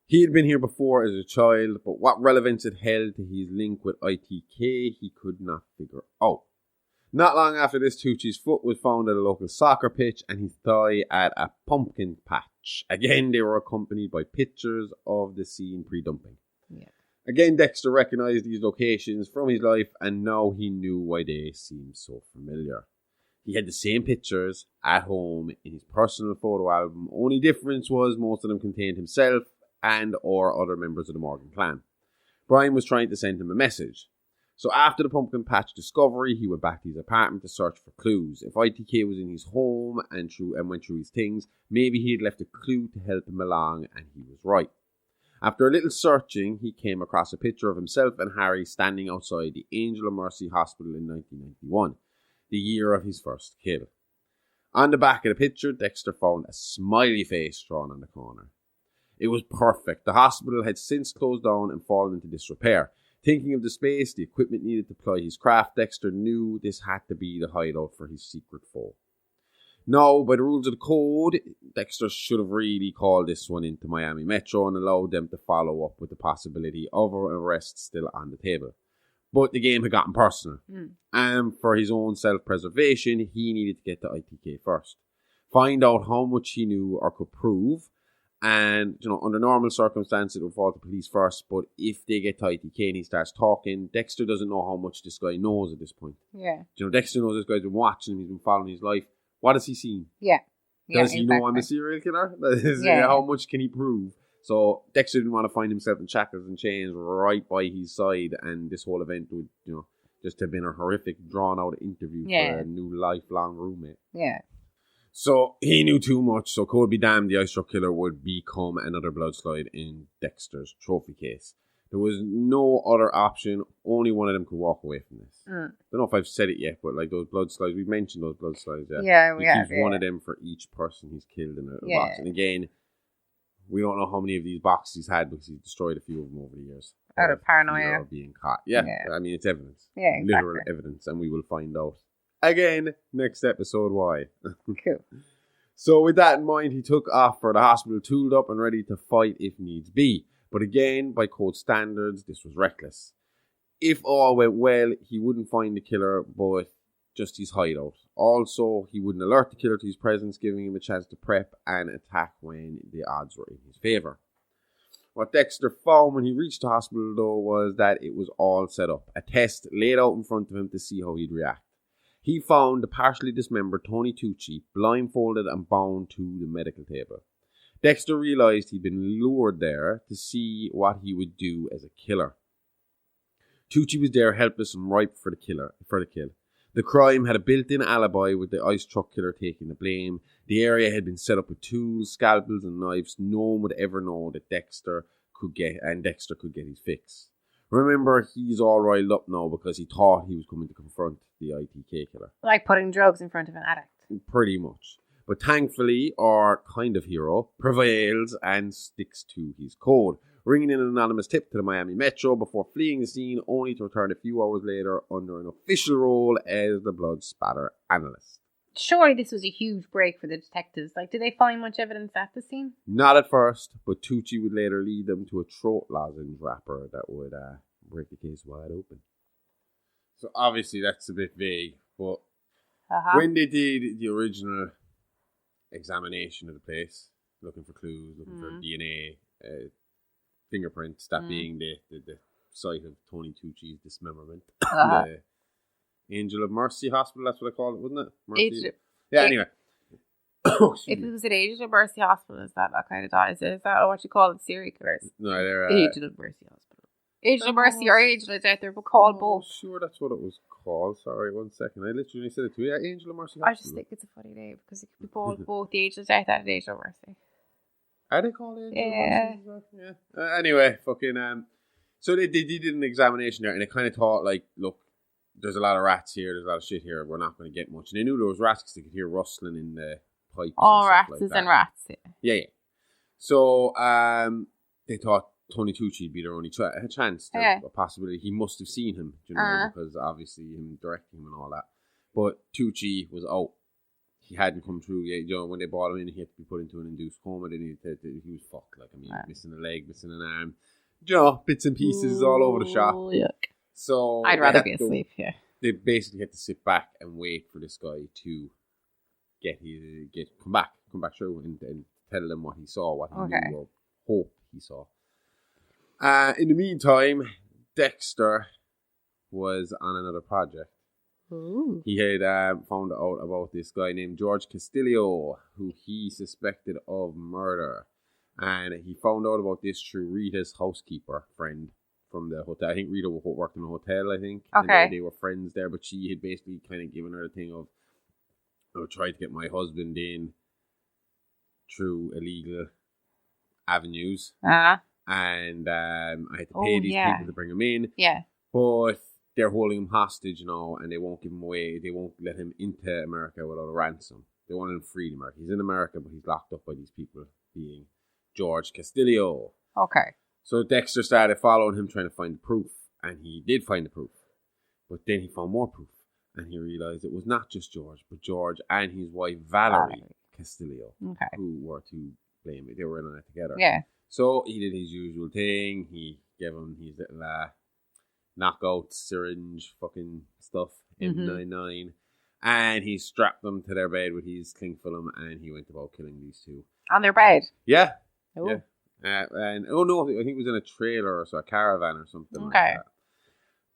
He had been here before as a child, but what relevance it held to his link with ITK, he could not figure out. Not long after this, Tucci's foot was found at a local soccer pitch and his thigh at a pumpkin patch. Again, they were accompanied by pictures of the scene pre-dumping. Yeah. Again, Dexter recognized these locations from his life, and now he knew why they seemed so familiar. He had the same pictures at home in his personal photo album. Only difference was most of them contained himself and or other members of the Morgan clan. Brian was trying to send him a message. So after the pumpkin patch discovery, he went back to his apartment to search for clues. If ITK was in his home and went through his things, maybe he had left a clue to help him along, and he was right. After a little searching, he came across a picture of himself and Harry standing outside the Angel of Mercy Hospital in 1991. The year of his first kill. On the back of the picture, Dexter found a smiley face drawn on the corner. It was perfect. The hospital had since closed down and fallen into disrepair. Thinking of the space, the equipment needed to ply his craft, Dexter knew this had to be the hideout for his secret foe. Now, by the rules of the code, Dexter should have really called this one into Miami Metro and allowed them to follow up with the possibility of an arrest still on the table. But the game had gotten personal. And for his own self-preservation, he needed to get to ITK first. Find out how much he knew or could prove. And, under normal circumstances, it would fall to police first. But if they get to ITK and he starts talking, Dexter doesn't know how much this guy knows at this point. Yeah. Dexter knows this guy's been watching him. He's been following his life. What has he seen? Yeah. Does he know I'm a serial killer? How much can he prove? So Dexter didn't want to find himself in shackles and chains right by his side, and this whole event would, just have been a horrific, drawn-out interview for a new lifelong roommate. Yeah. So he knew too much, so code be damned, the ice truck killer would become another bloodslide in Dexter's trophy case. There was no other option. Only one of them could walk away from this. I don't know if I've said it yet, but like those bloodslide, we've mentioned those bloodslide. Yeah, he keeps one of them for each person he's killed in a box. And again, we don't know how many of these boxes he's had because he's destroyed a few of them over the years. Out of paranoia. Being caught. Yeah, I mean, it's evidence. Yeah, exactly. Literal evidence, and we will find out. Again, next episode, why? Cool. So with that in mind, he took off for the hospital, tooled up and ready to fight if needs be. But again, by code standards, this was reckless. If all went well, he wouldn't find the killer, but just his hideout. Also, he wouldn't alert the killer to his presence, giving him a chance to prep and attack when the odds were in his favour. What Dexter found when he reached the hospital, though, was that it was all set up. A test laid out in front of him to see how he'd react. He found the partially dismembered Tony Tucci blindfolded and bound to the medical table. Dexter realised he'd been lured there to see what he would do as a killer. Tucci was there helpless and ripe for the kill. The crime had a built-in alibi with the ice truck killer taking the blame. The area had been set up with tools, scalpels and knives. No one would ever know that Dexter could get his fix. Remember, he's all riled up now because he thought he was coming to confront the ITK killer. Like putting drugs in front of an addict. Pretty much. But thankfully, our kind of hero prevails and sticks to his code, ringing in an anonymous tip to the Miami Metro before fleeing the scene, only to return a few hours later under an official role as the blood spatter analyst. Surely this was a huge break for the detectives. Like, did they find much evidence at the scene? Not at first, but Tucci would later lead them to a throat lozenge wrapper that would break the case wide open. So obviously that's a bit vague, but when they did the original examination of the place, looking for clues, looking for DNA, fingerprints, that being the site of Tony Tucci's dismemberment. The Angel of Mercy Hospital, that's what I called it, wasn't it? Mercy. Anyway. If it was at Angel of Mercy Hospital, is that kind of dies? Is that what you call it? Serial killers? No, they're... Angel of Mercy Hospital. Angel of Mercy or Angel of Death, they're called both. Sure, that's what it was called. Sorry, 1 second. I literally said it to you. Yeah, Angel of Mercy Hospital. I just think it's a funny name because it could be called both the Angel of Death and the Angel of Mercy. Are they called Angel of Mercy? Yeah. Anyway, so they did an examination there, and they kind of thought, like, look, there's a lot of rats here, there's a lot of shit here, we're not going to get much. And they knew there was rats because they could hear rustling in the pipes. All rats and rats. Yeah. So they thought Tony Tucci would be their only chance. A possibility. He must have seen him, because obviously him directing him and all that. But Tucci was out. He hadn't come through yet. When they brought him in, he had to be put into an induced coma. Then he was fucked. Like, missing a leg, missing an arm. Bits and pieces all over the shop. Yuck. So I'd rather be asleep. Yeah. They basically had to sit back and wait for this guy to come back through and tell them what he saw, what he knew or hoped he saw. In the meantime, Dexter was on another project. Ooh. He had found out about this guy named George Castillo, who he suspected of murder. And he found out about this through Rita's housekeeper friend from the hotel. I think Rita worked in a hotel, I think. Okay. And they were friends there, but she had basically kind of given her the thing of, I tried to get my husband in through illegal avenues. And I had to pay these people to bring him in. Yeah. But they're holding him hostage now, and they won't give him away. They won't let him into America without a ransom. They want him freed in America. He's in America, but he's locked up by these people, being George Castillo. Okay. So Dexter started following him, trying to find the proof, and he did find the proof. But then he found more proof, and he realized it was not just George, but George and his wife Valerie Castillo, who were to blame it. They were in on it together. Yeah. So he did his usual thing. He gave him his little knockout syringe fucking stuff, M99, and he strapped them to their bed with his cling film, and he went about killing these two. On their bed? Yeah. Ooh. Yeah. And I think it was in a trailer or so, a caravan or something like that.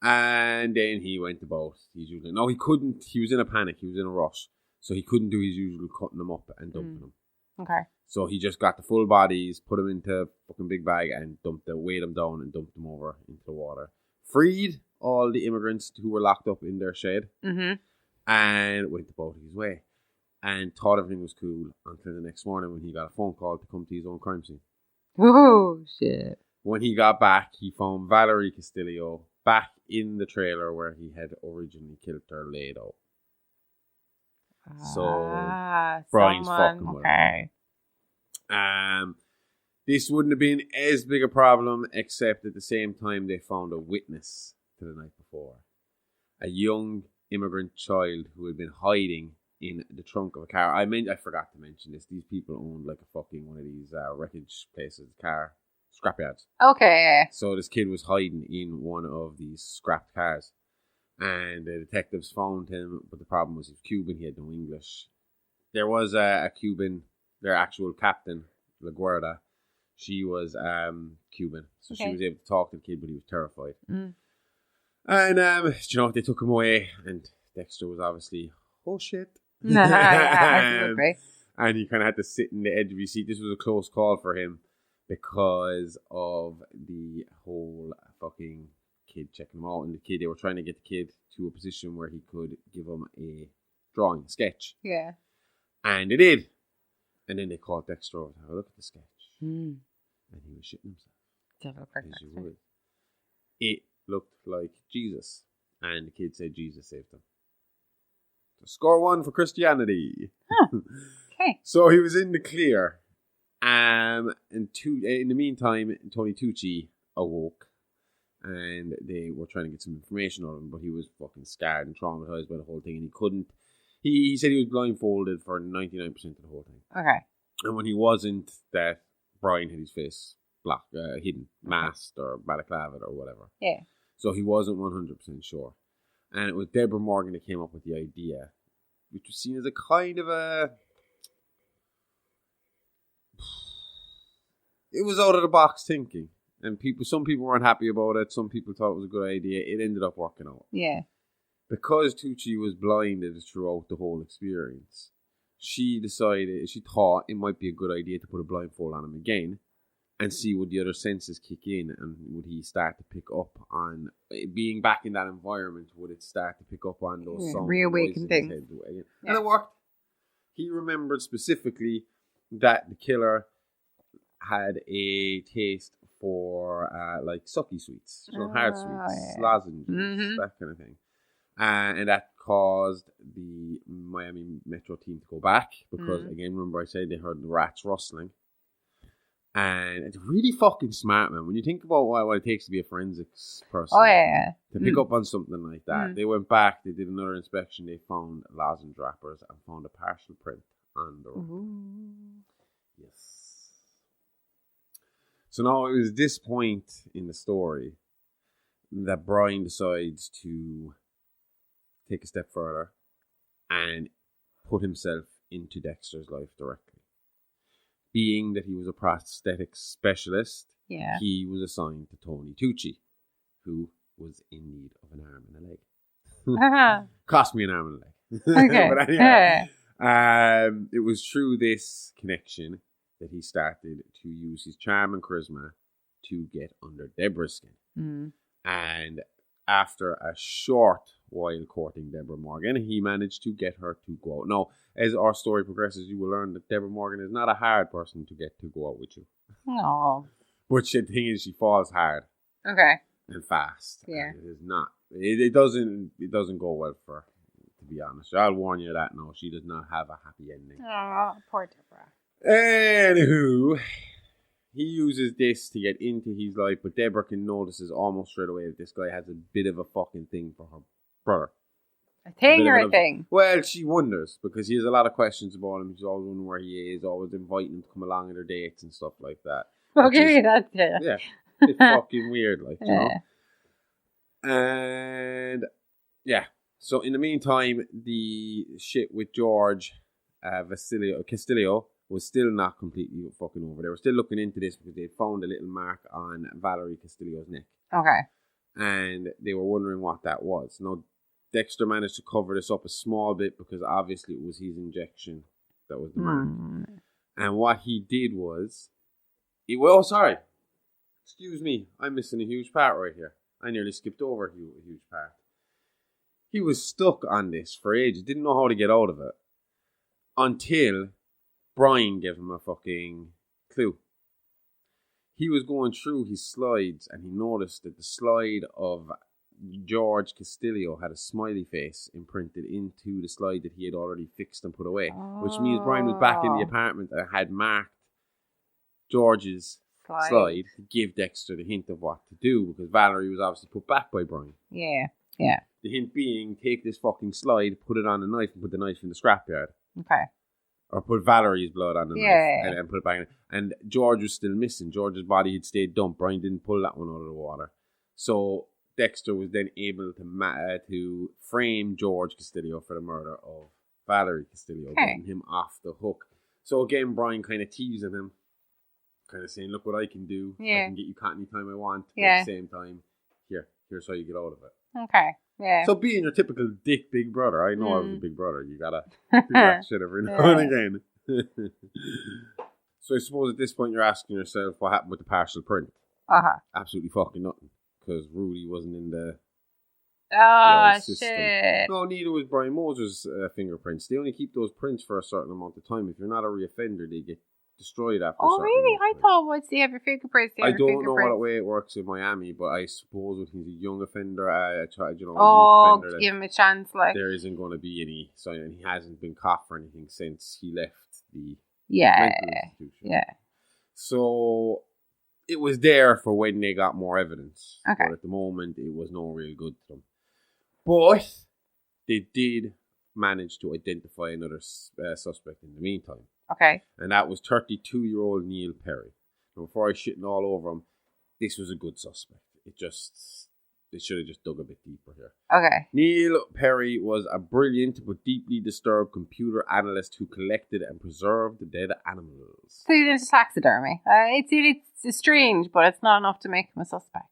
And then he went about his usual. No, he couldn't. He was in a panic. He was in a rush. So he couldn't do his usual cutting them up and dumping them. Okay. So he just got the full bodies, put them into a fucking big bag and weighed them down and dumped them over into the water. Freed all the immigrants who were locked up in their shed. And went about his way. And thought everything was cool until the next morning when he got a phone call to come to his own crime scene. Oh, shit. When he got back, he found Valerie Castillo back in the trailer where he had originally killed her laid out. So, Brian's fucking with him. This wouldn't have been as big a problem, except at the same time they found a witness to the night before. A young immigrant child who had been hiding in the trunk of a car. I forgot to mention this. These people owned like a fucking one of these wreckage places, scrapyards. Okay. So this kid was hiding in one of these scrapped cars. And the detectives found him, but the problem was he was Cuban, he had no English. There was a Cuban, their actual captain, LaGuardia. She was Cuban, so she was able to talk to the kid, but he was terrified. And, they took him away, and Dexter was obviously, oh shit. And he kind of had to sit in the edge of his seat. This was a close call for him because of the whole fucking kid checking him out. And they were trying to get the kid to a position where he could give him a drawing, a sketch. Yeah. And they did. And then they called Dexter over to have a look at the sketch. And he was shitting himself. As you would. It looked like Jesus. And the kid said Jesus saved him. Score 1 for Christianity. Okay. So he was in the clear. In the meantime, Tony Tucci awoke. And they were trying to get some information on him, but he was fucking scarred and traumatized by the whole thing, and he couldn't. He said he was blindfolded for 99% of the whole thing. Okay. And when he wasn't, that Brian had his face hidden, masked or balaclava or whatever. Yeah. So he wasn't 100% sure. And it was Deborah Morgan that came up with the idea, which was seen as a kind of a... It was out of the box thinking. And some people weren't happy about it. Some people thought it was a good idea. It ended up working out. Yeah. Because Tucci was blinded throughout the whole experience, she thought it might be a good idea to put a blindfold on him again and see would the other senses kick in, and would he start to pick up on, being back in that environment, would it start to pick up on those songs? Reawaken things. And it worked. He remembered specifically that the killer had a taste for like sucky sweets, hard sweets, lozenges, that kind of thing. And that caused the Miami Metro team to go back because, again, remember I said they heard the rats rustling. And it's really fucking smart, man. When you think about what it takes to be a forensics person, to pick up on something like that, they went back, they did another inspection, they found lozenge wrappers and found a partial print on the rope. Yes. So now it was this point in the story that Brian decides to take a step further and put himself into Dexter's life directly. Being that he was a prosthetics specialist, he was assigned to Tony Tucci, who was in need of an arm and a leg. Cost me an arm and a leg. Okay. But anyway, it was through this connection that he started to use his charm and charisma to get under Deborah's skin. And after a short while courting Deborah Morgan, he managed to get her to go out. Now, as our story progresses, you will learn that Deborah Morgan is not a hard person to get to go out with you. No. But the thing is, she falls hard. Okay. And fast. Yeah. And it is not. It doesn't go well for her, to be honest. I'll warn you that, no, she does not have a happy ending. Oh, poor Deborah. Anywho, he uses this to get into his life, but Deborah can notices almost straight away that this guy has a bit of a fucking thing for her brother. A thing or a thing? Well, she wonders, because he has a lot of questions about him. She's always wondering where he is, always inviting him to come along on their dates and stuff like that. I'll give you that, yeah. It's fucking weird, like, you know? And, yeah. So, in the meantime, the shit with George Castillo was still not completely fucking over. They were still looking into this because they found a little mark on Valerie Castillo's neck. Okay. And they were wondering what that was. Now, Dexter managed to cover this up a small bit because obviously it was his injection that was the mark. And what he did was... Excuse me. I'm missing a huge part right here. I nearly skipped over a huge part. He was stuck on this for ages. Didn't know how to get out of it. Until Brian gave him a fucking clue. He was going through his slides and he noticed that the slide of George Castillo had a smiley face imprinted into the slide that he had already fixed and put away. Which means Brian was back in the apartment and had marked George's slide to give Dexter the hint of what to do, because Valerie was obviously put back by Brian. Yeah. The hint being, take this fucking slide, put it on a knife and put the knife in the scrapyard. Okay. Or put Valerie's blood on the knife and put it back in. And George was still missing. George's body had stayed dumped. Brian didn't pull that one out of the water. So Dexter was then able to frame George Castillo for the murder of Valerie Castillo, getting him off the hook. So again, Brian kind of teasing him, kind of saying, look what I can do. I can get you caught anytime I want. At the same time, here's how you get out of it. Okay. Yeah. So being your typical dick big brother, I know I was a big brother. You gotta do that shit every now and again. So I suppose at this point you're asking yourself what happened with the partial print. Absolutely fucking nothing. Because Rudy wasn't in the system. Shit. No, neither was Brian Moser's fingerprints. They only keep those prints for a certain amount of time. If you're not a reoffender, they get destroyed after. Oh, really? I thought once they have your fingerprints, they have I your don't know fingerprints. what way it works in Miami, but I suppose when he's a young offender, a child, youth offender, give him a chance, like. there isn't going to be any sign, and he hasn't been caught for anything since he left the Yeah. mental institution. Yeah. So it was there for when they got more evidence. Okay. But at the moment, it was no real good to them. But they did manage to identify another suspect in the meantime. Okay. And that was 32-year-old Neil Perry. Now, before I shitting all over him, this was a good suspect. They should have just dug a bit deeper here. Okay. Neil Perry was a brilliant but deeply disturbed computer analyst who collected and preserved dead animals. So he's into taxidermy. It's strange, but it's not enough to make him a suspect.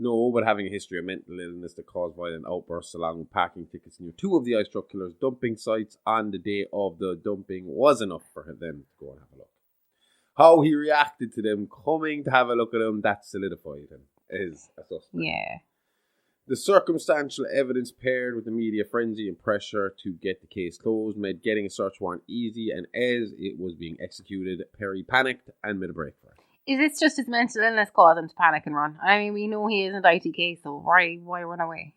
No, but having a history of mental illness that caused violent outbursts along with parking tickets near two of the ice truck killer's dumping sites on the day of the dumping was enough for them to go and have a look. How he reacted to them coming to have a look at him, that solidified him as a suspect. Yeah. The circumstantial evidence paired with the media frenzy and pressure to get the case closed made getting a search warrant easy, and as it was being executed, Perry panicked and made a break for it. Is this just his mental illness causing him to panic and run? I mean, we know he isn't ITK, so why run away?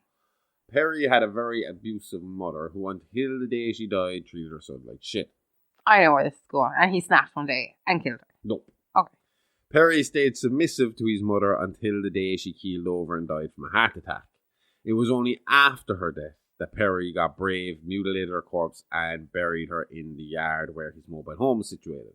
Perry had a very abusive mother who, until the day she died, treated her son like shit. I know where this is going. And he snapped one day and killed her. Nope. Okay. Perry stayed submissive to his mother until the day she keeled over and died from a heart attack. It was only after her death that Perry got brave, mutilated her corpse, and buried her in the yard where his mobile home was situated.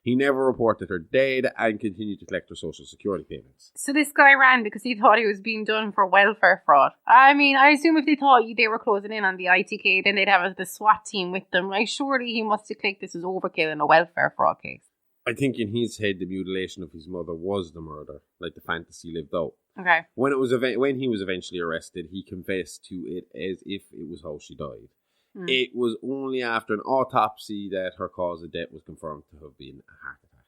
He never reported her dead and continued to collect her social security payments. So this guy ran because he thought he was being done for welfare fraud. I mean, I assume if they thought they were closing in on the ITK, then they'd have the SWAT team with them. Like, surely he must have clicked this as overkill in a welfare fraud case. I think in his head, the mutilation of his mother was the murder, like the fantasy lived out. Okay. When he was eventually arrested, he confessed to it as if it was how she died. It was only after an autopsy that her cause of death was confirmed to have been a heart attack.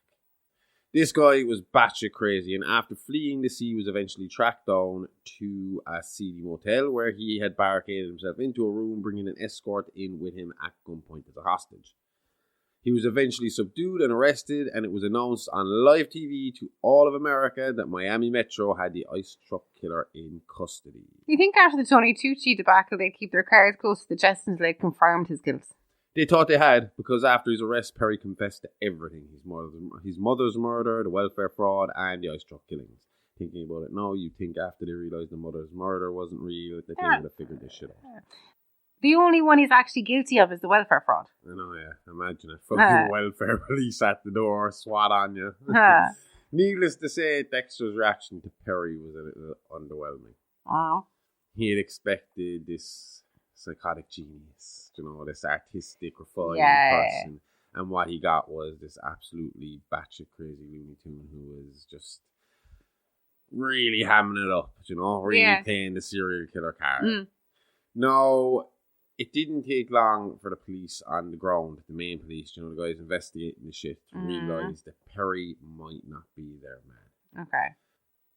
This guy was batshit crazy, and after fleeing the sea, was eventually tracked down to a seedy motel where he had barricaded himself into a room, bringing an escort in with him at gunpoint as a hostage. He was eventually subdued and arrested, and it was announced on live TV to all of America that Miami Metro had the ice truck killer in custody. You think after the Tony Tucci debacle, they'd keep their cards close to the chest until they confirmed his guilt? They thought they had, because after his arrest, Perry confessed to everything. His mother's murder, the welfare fraud, and the ice truck killings. Thinking about it now, you think after they realised the mother's murder wasn't real, that they would have figured this shit out. The only one he's actually guilty of is the welfare fraud. I know, yeah. Imagine it. Fucking welfare police at the door, SWAT on you. Needless to say, Dexter's reaction to Perry was a little underwhelming. Oh. He had expected this psychotic genius, this artistic, refined person. And what he got was this absolutely batshit crazy Looney Tune who was just really hamming it up, really playing the serial killer card. No, it didn't take long for the police on the ground, the main police, the guys investigating the shit, to realise that Perry might not be their man. Okay.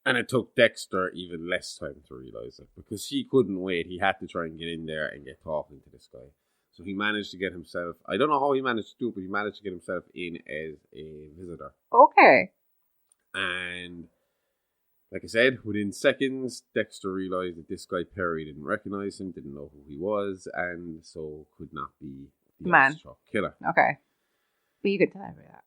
And it took Dexter even less time to realise it, because he couldn't wait. He had to try and get in there and get talking to this guy. So he managed to get himself, I don't know how he managed to do it, but he managed to get himself in as a visitor. Okay. And like I said, within seconds, Dexter realised that this guy Perry didn't recognise him, didn't know who he was, and so could not be the ice truck killer. Okay. But you could tell me that.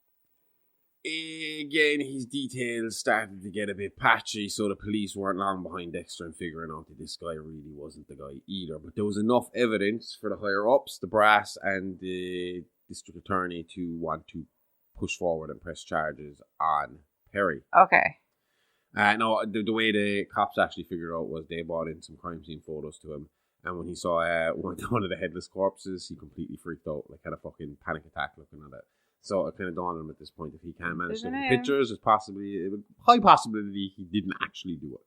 Again, his details started to get a bit patchy, so the police weren't long behind Dexter in figuring out that this guy really wasn't the guy either. But there was enough evidence for the higher-ups, the brass, and the district attorney to want to push forward and press charges on Perry. Okay. No, the way the cops actually figured out was they brought in some crime scene photos to him, and when he saw one of the headless corpses, he completely freaked out, like had a fucking panic attack looking at it. So it kind of dawned on him at this point, if he can't manage to take the pictures, it's high possibility he didn't actually do it.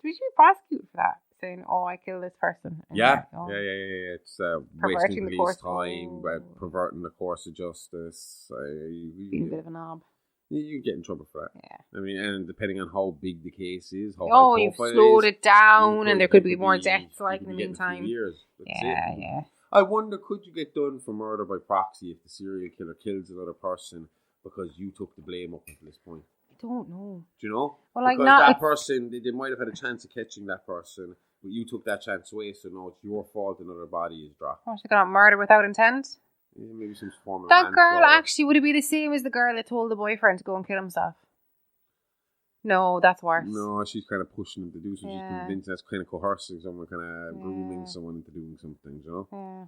Did you prosecute for that? Saying, I killed this person. Yeah. It's wasting police time, perverting the course of justice. Being a bit of a knob. You get in trouble for that. Yeah. I mean, and depending on how big the case is, you've slowed it down, and there could be more deaths, like, in the meantime. Years. Yeah. I wonder, could you get done for murder by proxy if the serial killer kills another person, because you took the blame up until this point. I don't know. Do you know? Well, like, because not that person, they might have had a chance of catching that person, but you took that chance away, so no, it's your fault another body is dropped. What, they got murder without intent? Yeah, maybe some form of That girl manslaughter. actually, would it be the same as the girl that told the boyfriend to go and kill himself? No, that's worse. No, she's kind of pushing him to do something. Yeah. She's convincing, that's kind of coercing someone, kind of grooming someone into doing something, you know? Yeah.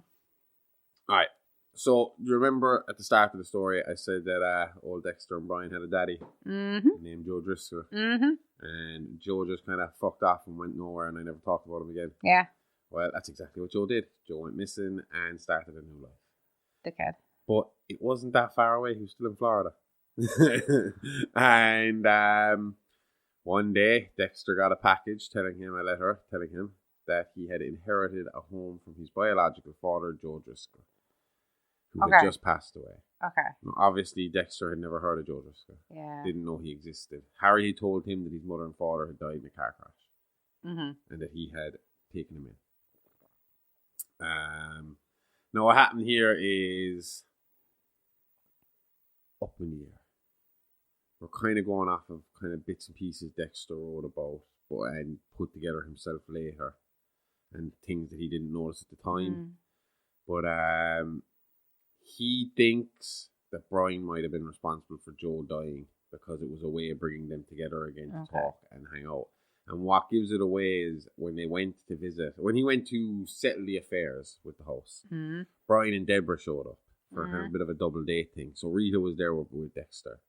Alright, so you remember at the start of the story, I said that old Dexter and Brian had a daddy named Joe Driscoll. And Joe just kind of fucked off and went nowhere, and I never talked about him again. Yeah. Well, that's exactly what Joe did. Joe went missing and started a new life. Dickhead. But it wasn't that far away. He was still in Florida. And one day, Dexter got a package a letter telling him that he had inherited a home from his biological father, Joe Driscoll, who had just passed away. Okay. Now, obviously, Dexter had never heard of Joe Driscoll. Yeah. Didn't know he existed. Harry had told him that his mother and father had died in a car crash. And that he had taken him in. Now, what happened here is up in the air. We're kind of going off of kind of bits and pieces Dexter wrote about and put together himself later, and things that he didn't notice at the time. But he thinks that Brian might have been responsible for Joe dying because it was a way of bringing them together again to talk and hang out. And what gives it away is when he went to settle the affairs with the house, Brian and Deborah showed up for a bit of a double date thing. So Rita was there with Dexter.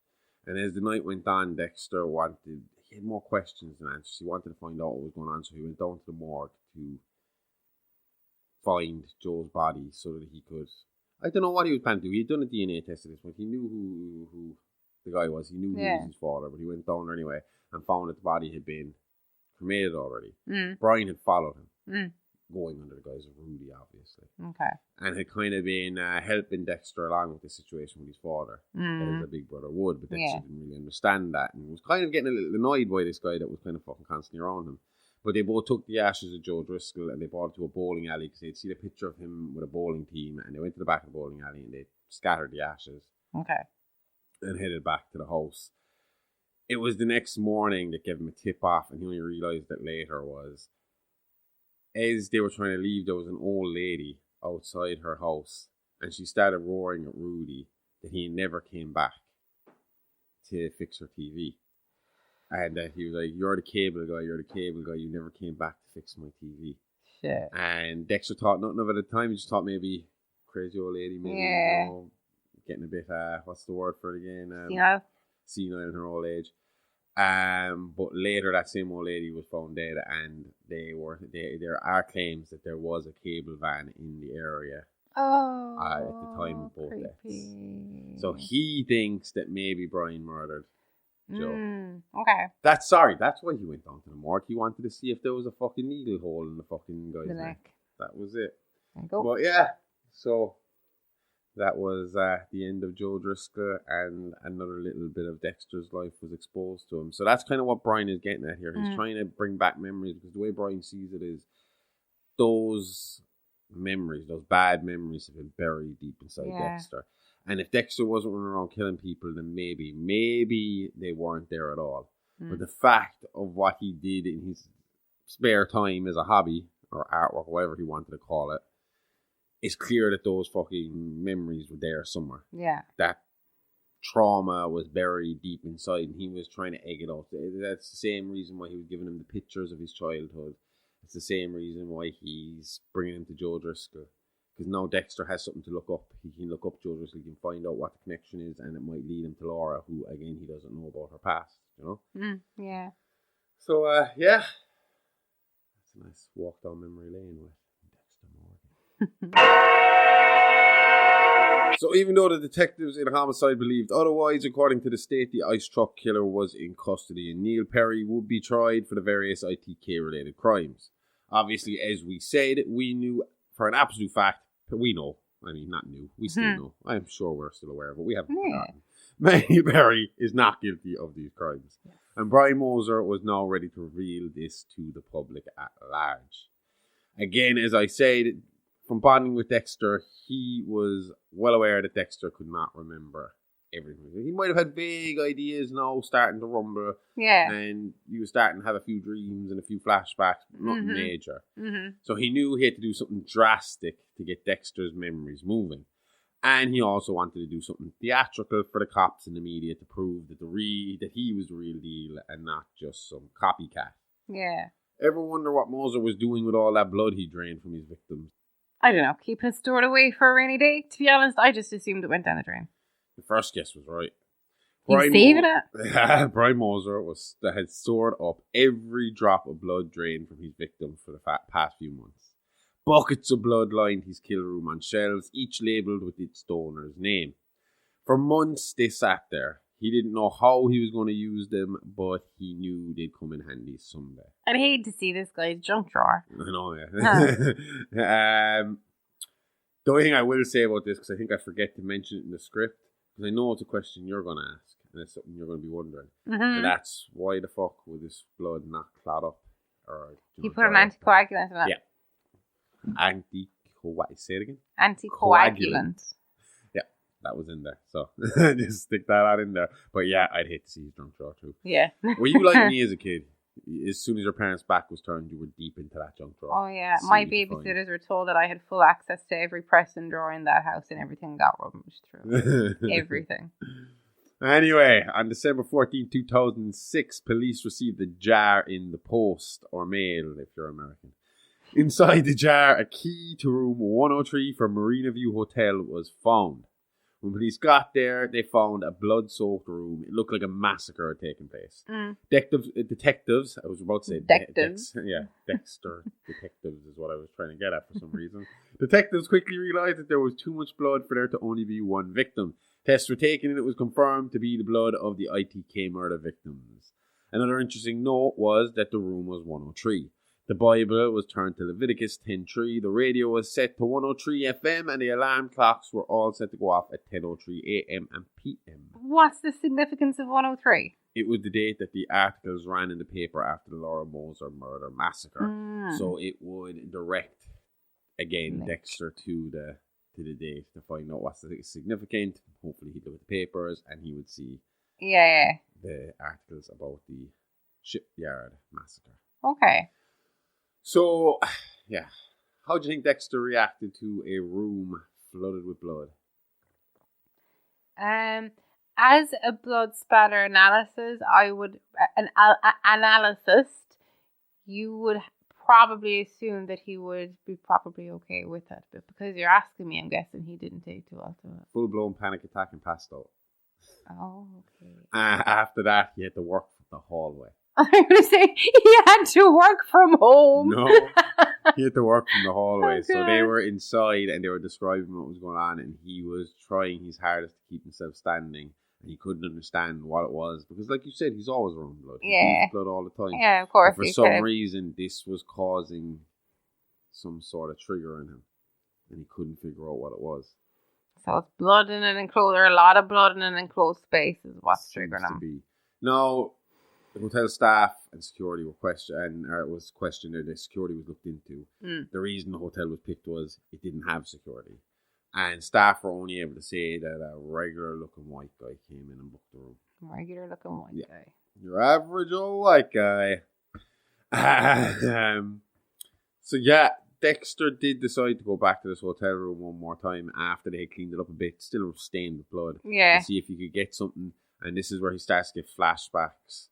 And as the night went on, Dexter he had more questions than answers. He wanted to find out what was going on, so he went down to the morgue to find Joe's body so that he could... I don't know what he was planning to do. He had done a DNA test at this point. He knew who the guy was. He knew he was his father, but he went down there anyway and found that the body had been cremated already. Brian had followed him, going under the guise of Rudy, obviously. Okay. And had kind of been helping Dexter along with the situation with his father, as a big brother would, but Dexter didn't really understand that and was kind of getting a little annoyed by this guy that was kind of fucking constantly around him. But they both took the ashes of Joe Driscoll and they brought it to a bowling alley because they'd seen a picture of him with a bowling team, and they went to the back of the bowling alley and they scattered the ashes. Okay. And headed back to the house. It was the next morning that gave him a tip off, and he only realised that later was, as they were trying to leave, there was an old lady outside her house, and she started roaring at Rudy that he never came back to fix her TV. And he was like, you're the cable guy, you never came back to fix my TV. Shit. And Dexter thought nothing of it at the time, he just thought maybe crazy old lady, maybe, you know, getting a bit, what's the word for it again? Senile in her old age. But later that same old lady was found dead, and there are claims that there was a cable van in the area at the time of both deaths. So he thinks that maybe Brian murdered Joe. Okay. That's why he went down to the morgue. He wanted to see if there was a fucking needle hole in the fucking guy's neck. That was it. There you go. But yeah, so that was the end of Joe Driscoll, and another little bit of Dexter's life was exposed to him. So that's kind of what Brian is getting at here. He's trying to bring back memories, because the way Brian sees it is those memories, those bad memories have been buried deep inside Dexter. And if Dexter wasn't running around killing people, then maybe they weren't there at all. But the fact of what he did in his spare time as a hobby, or artwork, whatever he wanted to call it, it's clear that those fucking memories were there somewhere. Yeah. That trauma was buried deep inside, and he was trying to egg it out. That's the same reason why he was giving him the pictures of his childhood. It's the same reason why he's bringing him to Joe Driscoll. Because now Dexter has something to look up. He can look up Joe Driscoll, he can find out what the connection is, and it might lead him to Laura, who, again, he doesn't know about her past, you know? Yeah. So, yeah. That's a nice walk down memory lane with Dexter Morgan. So even though the detectives in Homicide believed otherwise, according to the state, the ice truck killer was in custody, and Neil Perry would be tried for the various ITK-related crimes. Obviously, as we said, we knew for an absolute fact, we know, I mean, not new, we still know, I'm sure we're still aware, but we haven't forgotten. Neil Perry is not guilty of these crimes. Yes. And Brian Moser was now ready to reveal this to the public at large. Again, as I said, from bonding with Dexter, he was well aware that Dexter could not remember everything. He might have had vague ideas now, starting to rumble. Yeah. And he was starting to have a few dreams and a few flashbacks, but nothing major. Mm-hmm. So he knew he had to do something drastic to get Dexter's memories moving. And he also wanted to do something theatrical for the cops and the media to prove that that he was the real deal and not just some copycat. Yeah. Ever wonder what Moser was doing with all that blood he drained from his victims? I don't know. Keeping it stored away for a rainy day? To be honest, I just assumed it went down the drain. The first guess was right. He's saving it? Brian Moser had stored up every drop of blood drained from his victim for the past few months. Buckets of blood lined his kill room on shelves, each labelled with its donor's name. For months they sat there. He didn't know how he was going to use them, but he knew they'd come in handy someday. I'd hate to see this guy's junk drawer. I know, yeah. The only thing I will say about this, because I think I forget to mention it in the script, because I know it's a question you're going to ask, and it's something you're going to be wondering. Mm-hmm. And that's, why the fuck would this blood not clot up? Or, he put an anticoagulant in it. Yeah. Say it again? Anticoagulant. Yeah, that was in there. So just stick that out in there. But yeah, I'd hate to see his junk drawer too. Yeah. Were you like me as a kid? As soon as your parents' back was turned, you were deep into that junk drawer. Oh yeah, my babysitters were told that I had full access to every press and drawer in that house, and everything got rummaged through. Everything. Anyway, on December 14, 2006, police received a jar in the post, or mail if you're American. Inside the jar, a key to room 103 for Marina View Hotel was found. When police got there, they found a blood-soaked room. It looked like a massacre had taken place. Detectives, I was about to say detectives. Dexter detectives is what I was trying to get at for some reason. Detectives quickly realized that there was too much blood for there to only be one victim. Tests were taken and it was confirmed to be the blood of the ITK murder victims. Another interesting note was that the room was 103. The Bible was turned to Leviticus 10:3. The radio was set to 103 FM, and the alarm clocks were all set to go off at 10:03 AM and PM. What's the significance of 103? It was the date that the articles ran in the paper after the Laura Moser murder massacre. So it would direct again Dexter to the date to find out what's significant. Hopefully he'd look at the papers and he would see the articles about the shipyard massacre. Okay. So, yeah. How do you think Dexter reacted to a room flooded with blood? As a blood spatter analysis, analyst, you would probably assume that he would be probably okay with it. But because you're asking me, I'm guessing he didn't take too well to it. Full-blown panic attack and passed out. Oh, okay. After that, he had to work from the hallway. I was going to say, he had to work from home. No, he had to work from the hallway. Okay. So they were inside and they were describing what was going on, and he was trying his hardest to keep himself standing. And he couldn't understand what it was. Because like you said, he's always around blood. He bleeds blood all the time. Yeah, of course. But for some reason, this was causing some sort of trigger in him. And he couldn't figure out what it was. So it's blood in an enclosed, or a lot of blood in an enclosed space is what's triggering him. Now, the hotel staff and security were questioned, or the security was looked into. The reason the hotel was picked was it didn't have security. And staff were only able to say that a regular-looking white guy came in and booked the room. Regular-looking white guy. Your average old white guy. So yeah, Dexter did decide to go back to this hotel room one more time after they had cleaned it up a bit, still stained with blood. Yeah. To see if he could get something. And this is where he starts to get flashbacks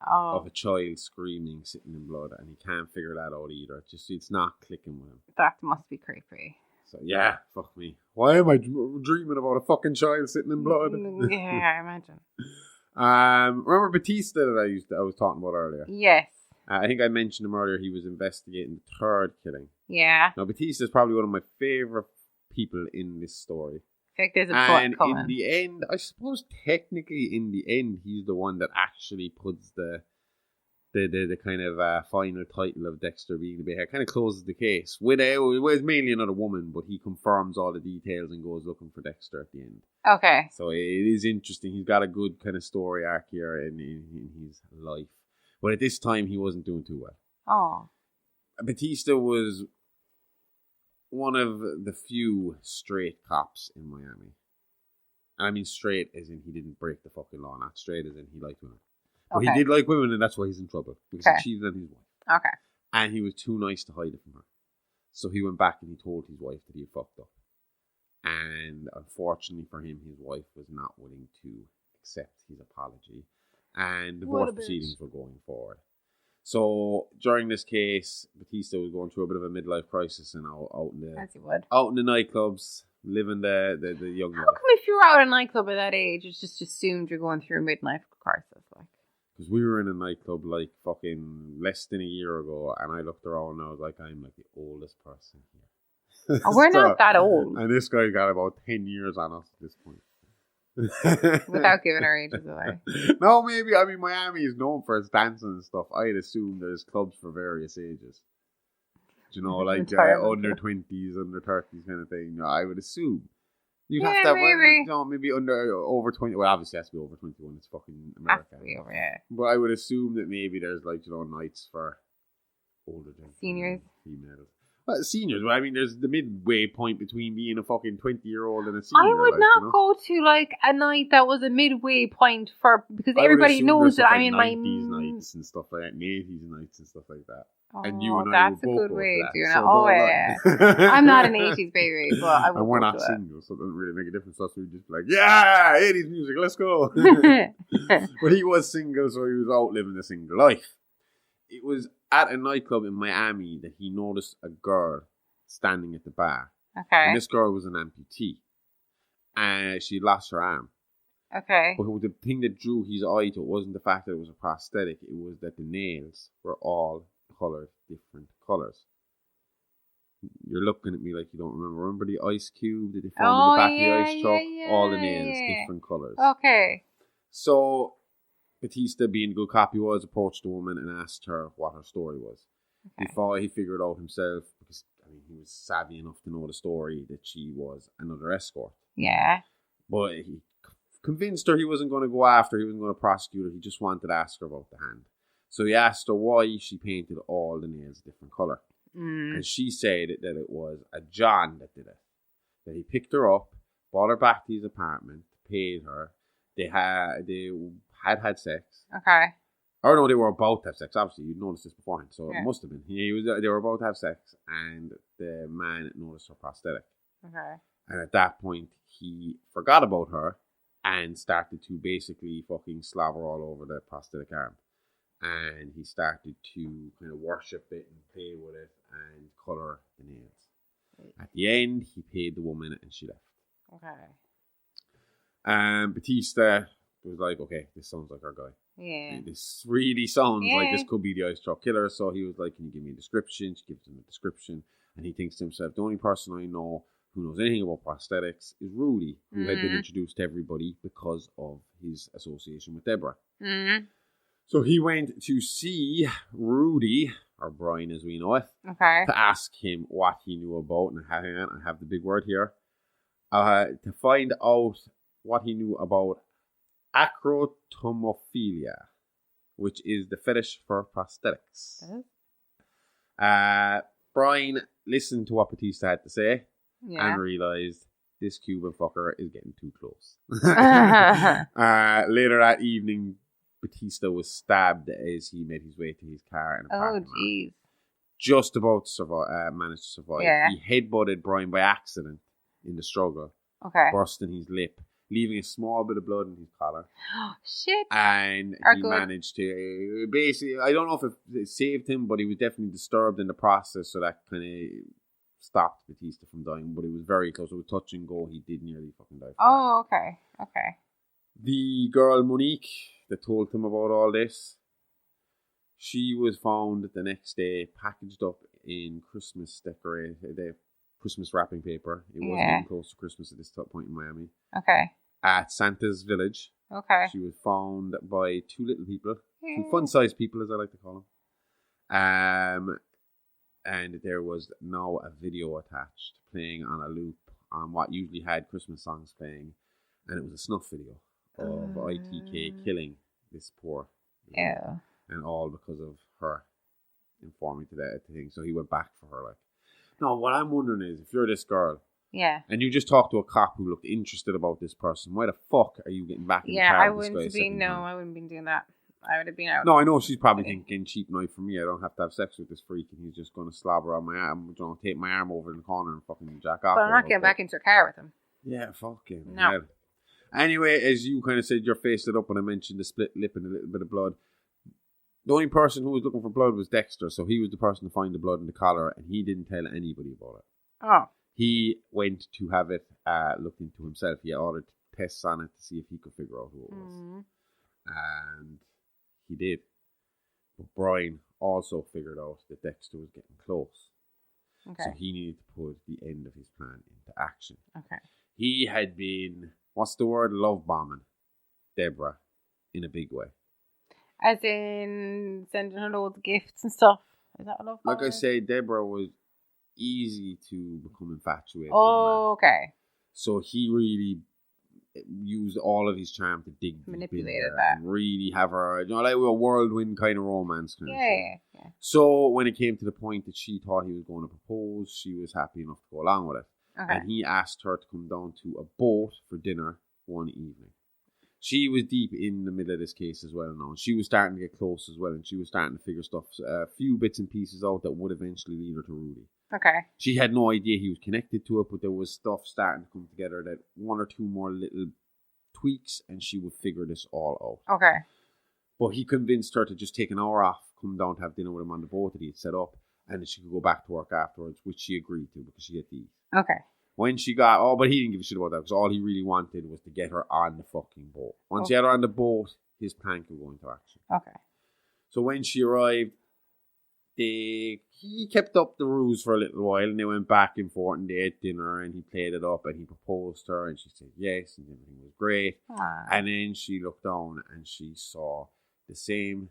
of a child screaming, sitting in blood, and he can't figure that out either. It's not clicking with him. That must be creepy. So yeah, fuck me. Why am I dreaming about a fucking child sitting in blood? Yeah, I imagine. Remember Batista that I was talking about earlier? Yes. I think I mentioned him earlier. He was investigating the third killing. Yeah. Now Batista is probably one of my favourite people in this story. I think there's a plot coming. In the end, I suppose technically in the end, he's the one that actually puts the kind of final title of Dexter being the bad guy. Kind of closes the case. With mainly another woman, but he confirms all the details and goes looking for Dexter at the end. Okay. So it is interesting. He's got a good kind of story arc here in his life. But at this time, he wasn't doing too well. Oh. Batista was one of the few straight cops in Miami. And I mean straight as in he didn't break the fucking law, not straight as in he liked women. But Okay. he did like women, and that's why he's in trouble. Because Okay. he cheated on his wife. Okay. And he was too nice to hide it from her. So he went back and he told his wife that he had fucked up. And unfortunately for him, his wife was not willing to accept his apology. And divorce proceedings were going forward. So during this case, Batista was going through a bit of a midlife crisis and out in As you would. the nightclubs, living the young How life. come if you're out at a nightclub at that age, it's just assumed you're going through a midlife crisis? Like, Because we were in a nightclub like fucking less than a year ago, and I looked around and I was like, I'm like the oldest person here. oh, we're not that old. And this guy got about 10 years on us at this point. Without giving our ages away. No, maybe. I mean, Miami is known for its dancing and stuff. I'd assume there's clubs for various ages. Do you know, like under 20s, under 30s kind of thing. No, I would assume. You'd have to have, maybe. maybe over 20. Well, obviously it has to be over 21. It's fucking America. Has to be over, yeah. But I would assume that maybe there's like, nights for older gentlemen. Seniors. Females. Well, seniors, but I mean, there's the midway point between being a fucking 20-year-old and a senior. I would like, not go to like a night that was a midway point for because I would everybody assume knows there's that stuff I'm in like my 90s nights and stuff like that, and 80s nights and stuff like that. Oh, And you and I that's will a both good go way to of doing that. it. So Oh don't yeah, lie. I'm not an 80s baby, but I will. And we're go not to single, so it doesn't really make a difference. So we just be like, yeah, 80s music, let's go. it. But he was single, so he was out living a single life. It was at a nightclub in Miami that he noticed a girl standing at the bar. Okay. And this girl was an amputee. And she lost her arm. Okay. But the thing that drew his eye to it wasn't the fact that it was a prosthetic, it was that the nails were all coloured different colours. You're looking at me like you don't remember. Remember the ice cube that they found in the back of the ice truck? All the nails, different colours. Okay. So, Batista, being a good cop he was, approached the woman and asked her what her story was. Okay. He figured out himself, because he was savvy enough to know the story, that she was another escort. Yeah. But he convinced her he wasn't going to go after her, he wasn't going to prosecute her, he just wanted to ask her about the hand. So he asked her why she painted all the nails a different colour. And she said that it was a John that did it. That he picked her up, brought her back to his apartment, paid her. They had sex. Okay. Or no, they were about to have sex. Obviously, you'd noticed this beforehand, so Yeah. it must have been. They were about to have sex, and the man noticed her prosthetic. Okay. And at that point, he forgot about her and started to basically fucking slobber all over the prosthetic arm. And he started to kind of worship it and play with it and colour the nails. At the end, he paid the woman and she left. Okay. Batista was like, okay, this sounds like our guy. Yeah. This really sounds like Yeah. this could be the ice truck killer. So he was like, can you give me a description? She gives him a description. And he thinks to himself, the only person I know who knows anything about prosthetics is Rudy, who had been introduced to everybody because of his association with Deborah. Mm-hmm. So he went to see Rudy, or Brian as we know it, Okay. to ask him what he knew about, and hang on, I have the big word here, to find out what he knew about acrotomophilia, which is the fetish for prosthetics. Brian listened to what Batista had to say and realised this Cuban fucker is getting too close. Later that evening, Batista was stabbed as he made his way to his car in a parking lot. Jeez. Just about to survive, managed to survive. Yeah. He headbutted Brian by accident in the struggle, Okay. bursting his lip, leaving a small bit of blood in his collar. Shit. And he Good. managed to, basically, I don't know if it saved him, but he was definitely disturbed in the process, so that kind of stopped Batista from dying, but it was very close. It was touch and go. He did nearly fucking die. Oh, okay. Okay. The girl, Monique, that told him about all this, she was found the next day packaged up in Christmas Christmas wrapping paper. It was getting close to Christmas at this point in Miami. Okay. At Santa's Village. Okay. She was found by two little people, two fun-sized people, as I like to call them. And there was now a video attached, playing on a loop on what usually had Christmas songs playing, and it was a snuff video of ITK killing this poor lady. Yeah. And all because of her informing to that thing. So he went back for her. Like, no, what I'm wondering is, if you're this girl Yeah. And you just talked to a cop who looked interested about this person. Why the fuck are you getting back in the Yeah, car I with this wouldn't guy have a been. second No, time? I wouldn't have been doing that. I would have been out. No, I know she's probably thinking cheap night for me. I don't have to have sex with this freak, and he's just going to slobber on my arm. You know, take my arm over in the corner and fucking jack off. But I'm not getting back into a car with him. Yeah, fucking No. hell. Anyway, as you kind of said, your face lit up when I mentioned the split lip and a little bit of blood. The only person who was looking for blood was Dexter, so he was the person to find the blood in the collar, and he didn't tell anybody about it. Oh. He went to have it looked into himself. He ordered tests on it to see if he could figure out who it was. And he did. But Brian also figured out that Dexter was getting close. Okay. So he needed to put the end of his plan into action. Okay. He had been, what's the word, love bombing Deborah in a big way. As in sending her loads of gifts and stuff. Is that a love Like I bombing? say, Deborah was easy to become infatuated with. Oh, okay. So he really used all of his charm to dig deep in Manipulated there that. and really have her, like a whirlwind kind of romance kind of thing. Yeah. So when it came to the point that she thought he was going to propose, she was happy enough to go along with it. Okay. And he asked her to come down to a boat for dinner one evening. She was deep in the middle of this case as well now. She was starting to get close as well, and she was starting to figure stuff, a few bits and pieces out that would eventually lead her to Rudy. Okay. She had no idea he was connected to it, but there was stuff starting to come together that one or two more little tweaks and she would figure this all out. Okay. But he convinced her to just take an hour off, come down to have dinner with him on the boat that he had set up, and that she could go back to work afterwards, which she agreed to because she had to eat. Okay. When she got, but he didn't give a shit about that because all he really wanted was to get her on the fucking boat. Once he had her on the boat, his plan could go into action. Okay. So when she arrived, he kept up the ruse for a little while, and they went back and forth, and they ate dinner, and he played it up, and he proposed to her, and she said yes, and everything was great. Ah. And then she looked down, and she saw the same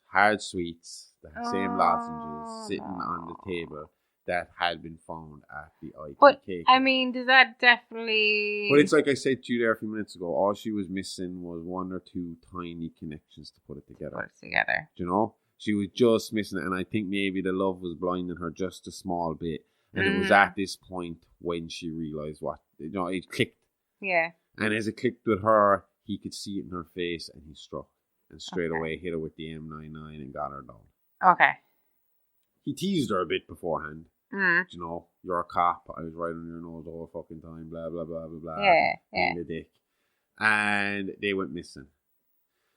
hard sweets, the same lozenges sitting on the table that had been found at the IT But, cake. I mean, does that definitely... But it's like I said to you there a few minutes ago, all she was missing was one or two tiny connections to put it together. Put it together. Do you know? She was just missing it, and I think maybe the love was blinding her just a small bit. And it was at this point when she realised what, it clicked. Yeah. And as it clicked with her, he could see it in her face, and he struck. And straight away hit her with the M99 and got her down. Okay. He teased her a bit beforehand. Mm. You know, you're a cop, I was right on your nose the whole fucking time, blah, blah, blah, blah, blah. Yeah. Being a dick. And they went missing.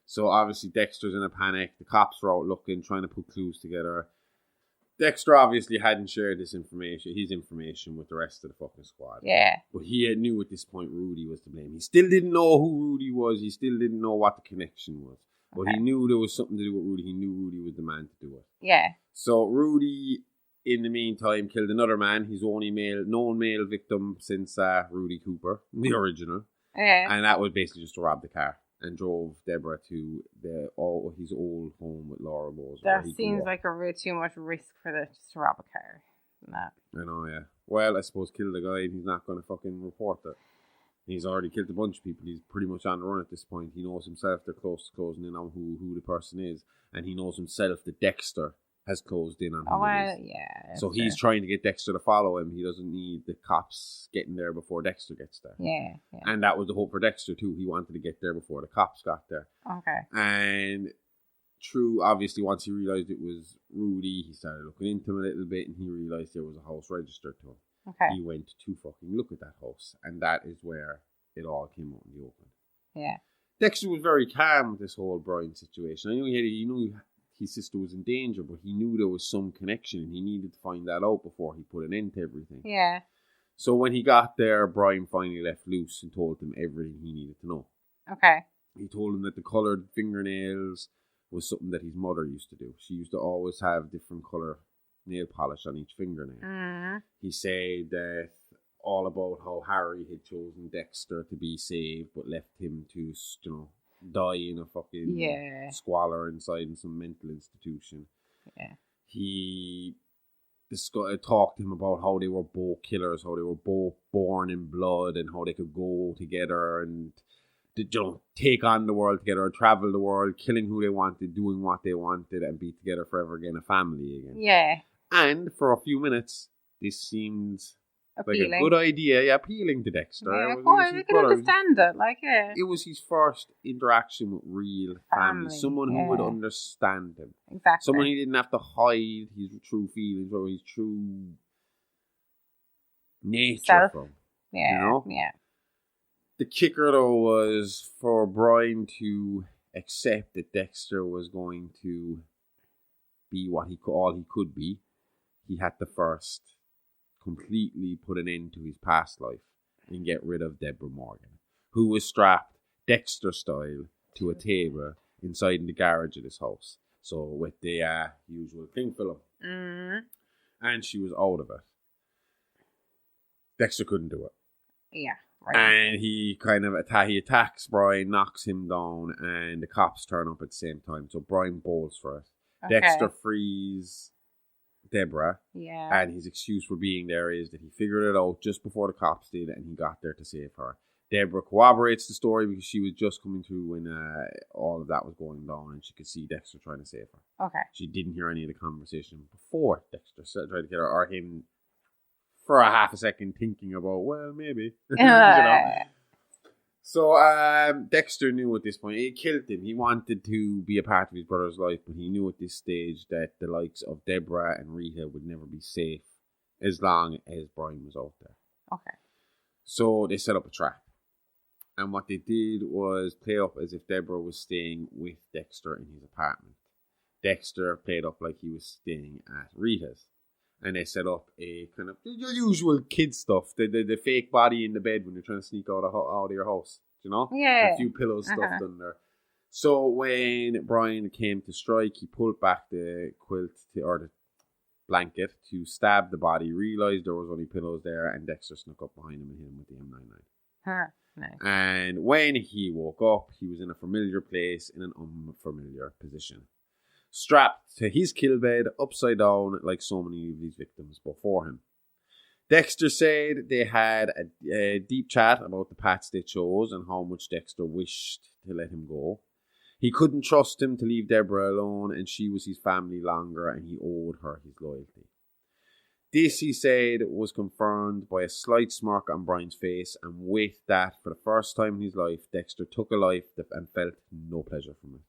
So obviously Dexter's in a panic. The cops are out looking, trying to put clues together. Dexter obviously hadn't shared his information with the rest of the fucking squad. Yeah. But he knew at this point Rudy was to blame. He still didn't know who Rudy was. He still didn't know what the connection was. But he knew there was something to do with Rudy. He knew Rudy was the man to do it. Yeah. So Rudy, in the meantime, killed another man. His only known male victim since Rudy Cooper, the original. Yeah. And that was basically just to rob the car. And drove Deborah to his old home with Laura Bowes. That seems like a bit too much risk for just to rob a car. That. I know, yeah. Well, I suppose kill the guy and he's not going to fucking report it. He's already killed a bunch of people. He's pretty much on the run at this point. He knows himself they're closing in on who the person is. And he knows himself that Dexter has closed in on who it is. Yeah. So he's trying to get Dexter to follow him. He doesn't need the cops getting there before Dexter gets there. Yeah. And that was the hope for Dexter too. He wanted to get there before the cops got there. Okay. And obviously once he realised it was Rudy, he started looking into him a little bit, and he realised there was a house registered to him. Okay. He went to fucking look at that house, and that is where it all came out in the open. Yeah. Dexter was very calm with this whole Brian situation. I knew he knew his sister was in danger, but he knew there was some connection, and he needed to find that out before he put an end to everything. Yeah. So when he got there, Brian finally left loose and told him everything he needed to know. Okay. He told him that the coloured fingernails was something that his mother used to do. She used to always have different colour nail polish on each fingernail. Mm-hmm. He said that all about how Harry had chosen Dexter to be saved, but left him to, die in a fucking squalor inside in some mental institution. Yeah. He talked to him about how they were both killers, how they were both born in blood, and how they could go together and take on the world together, travel the world, killing who they wanted, doing what they wanted, and be together forever again, a family again. Yeah. And for a few minutes, this seemed appealing. Like a good idea, yeah, appealing to Dexter. Yeah, It of was course, his we can brother. understand it. Like, yeah. It was his first interaction with real family. Someone who would yeah. understand him. Exactly. Someone he didn't have to hide his true feelings or his true nature Self. from. Yeah, You know? yeah. The kicker, though, was for Brian to accept that Dexter was going to be what all he could be. He had to first completely put an end to his past life and get rid of Deborah Morgan, who was strapped Dexter style to a table inside the garage of this house. So with the usual cling film. Mm. And she was out of it. Dexter couldn't do it. Yeah. Right. And he kind of he attacks Brian, knocks him down, and the cops turn up at the same time. So Brian bowls for it. Okay. Dexter frees Deborah, Yeah. and his excuse for being there is that he figured it out just before the cops did, and he got there to save her. Deborah corroborates the story because she was just coming through when all of that was going down, and she could see Dexter trying to save her. Okay. She didn't hear any of the conversation before Dexter tried to kill her, or him for a half a second thinking about, well, maybe. You know? So Dexter knew at this point, it killed him. He wanted to be a part of his brother's life, but he knew at this stage that the likes of Deborah and Rita would never be safe as long as Brian was out there. Okay. So they set up a trap. And what they did was play up as if Deborah was staying with Dexter in his apartment. Dexter played up like he was staying at Rita's. And they set up a kind of your usual kid stuff, the fake body in the bed when you're trying to sneak out of your house, you know? Yeah. A few pillows stuffed under. So when Brian came to strike, he pulled back the quilt or the blanket to stab the body, realized there was only pillows there, and Dexter snuck up behind him and hit him with the M99. Huh. Nice. And when he woke up, he was in a familiar place in an unfamiliar position. Strapped to his kill bed, upside down, like so many of these victims before him. Dexter said they had a deep chat about the paths they chose and how much Dexter wished to let him go. He couldn't trust him to leave Deborah alone, and she was his family longer, and he owed her his loyalty. This, he said, was confirmed by a slight smirk on Brian's face, and with that, for the first time in his life, Dexter took a life and felt no pleasure from it.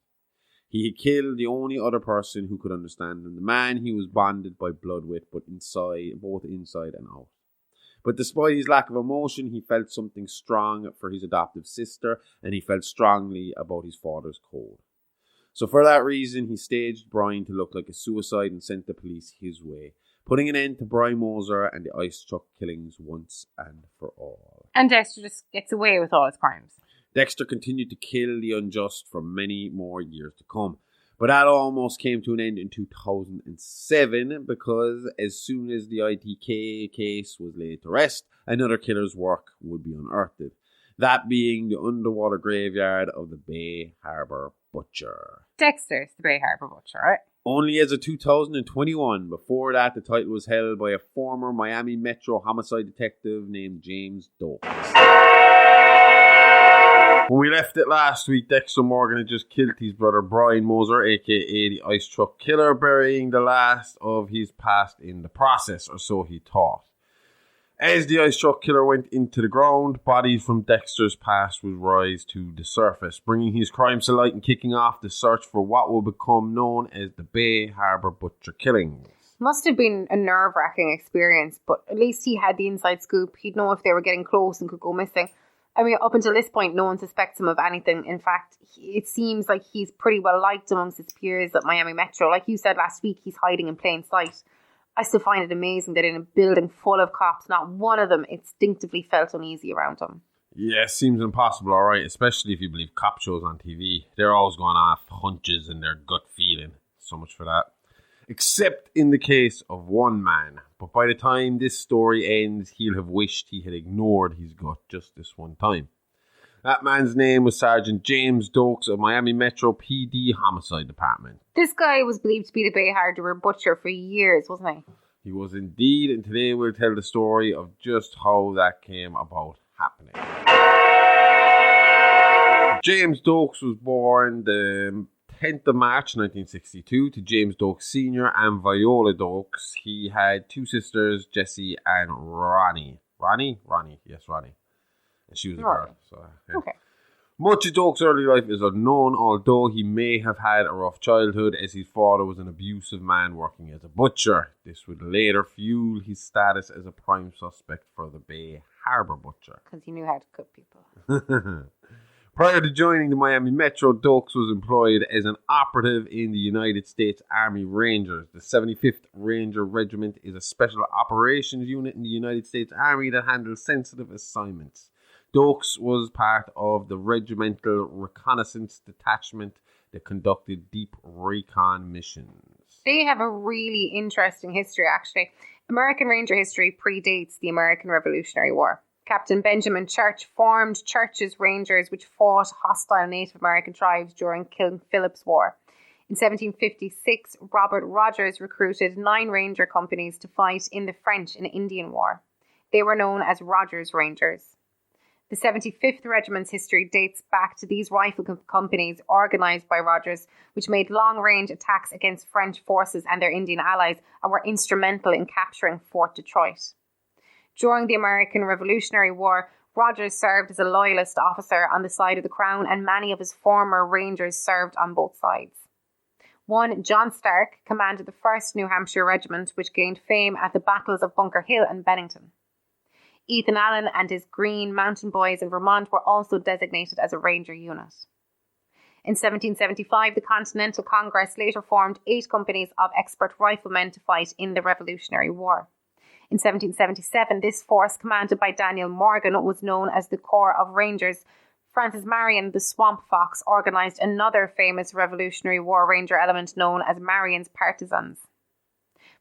He had killed the only other person who could understand him, the man he was bonded by blood with, but both inside and out. But despite his lack of emotion, he felt something strong for his adoptive sister, and he felt strongly about his father's code. So for that reason, he staged Brian to look like a suicide and sent the police his way, putting an end to Brian Moser and the ice truck killings once and for all. And Dexter just gets away with all his crimes. Dexter continued to kill the unjust for many more years to come. But that almost came to an end in 2007 because as soon as the ITK case was laid to rest, another killer's work would be unearthed. That being the underwater graveyard of the Bay Harbor Butcher. Dexter's the Bay Harbor Butcher, right? Only as of 2021. Before that, the title was held by a former Miami Metro homicide detective named James Dokes. When we left it last week, Dexter Morgan had just killed his brother Brian Moser, aka the Ice Truck Killer, burying the last of his past in the process, or so he thought. As the Ice Truck Killer went into the ground, bodies from Dexter's past would rise to the surface, bringing his crimes to light and kicking off the search for what will become known as the Bay Harbor Butcher killings. Must have been a nerve-wracking experience, but at least he had the inside scoop. He'd know if they were getting close and could go missing. I mean, up until this point, no one suspects him of anything. In fact, it seems like he's pretty well liked amongst his peers at Miami Metro. Like you said last week, he's hiding in plain sight. I still find it amazing that in a building full of cops, not one of them instinctively felt uneasy around him. Yeah, it seems impossible, alright, especially if you believe cop shows on TV. They're always going off hunches and their gut feeling. So much for that. Except in the case of one man. But by the time this story ends, he'll have wished he had ignored his gut just this one time. That man's name was Sergeant James Dokes of Miami Metro PD Homicide Department. This guy was believed to be the Bay Harbor Butcher for years, wasn't he? He was indeed, and today we'll tell the story of just how that came about happening. James Dokes was born the 10th of March 1962 to James Dokes Sr. and Viola Dokes. He had 2 sisters, Jessie and Ronnie. Ronnie? Yes, Ronnie. And she was a girl. So, yeah. Okay. Much of Dokes' early life is unknown, although he may have had a rough childhood as his father was an abusive man working as a butcher. This would later fuel his status as a prime suspect for the Bay Harbor butcher. Because he knew how to cook people. Prior to joining the Miami Metro, Dokes was employed as an operative in the United States Army Rangers. The 75th Ranger Regiment is a special operations unit in the United States Army that handles sensitive assignments. Dokes was part of the Regimental Reconnaissance Detachment that conducted deep recon missions. They have a really interesting history, actually. American Ranger history predates the American Revolutionary War. Captain Benjamin Church formed Church's Rangers, which fought hostile Native American tribes during King Philip's War. In 1756, Robert Rogers recruited 9 ranger companies to fight in the French and Indian War. They were known as Rogers Rangers. The 75th Regiment's history dates back to these rifle companies organised by Rogers, which made long-range attacks against French forces and their Indian allies and were instrumental in capturing Fort Detroit. During the American Revolutionary War, Rogers served as a loyalist officer on the side of the Crown, and many of his former Rangers served on both sides. One, John Stark, commanded the 1st New Hampshire Regiment, which gained fame at the battles of Bunker Hill and Bennington. Ethan Allen and his Green Mountain Boys in Vermont were also designated as a Ranger unit. In 1775, the Continental Congress later formed 8 companies of expert riflemen to fight in the Revolutionary War. In 1777, this force, commanded by Daniel Morgan, was known as the Corps of Rangers. Francis Marion, the Swamp Fox, organised another famous Revolutionary War Ranger element known as Marion's Partisans.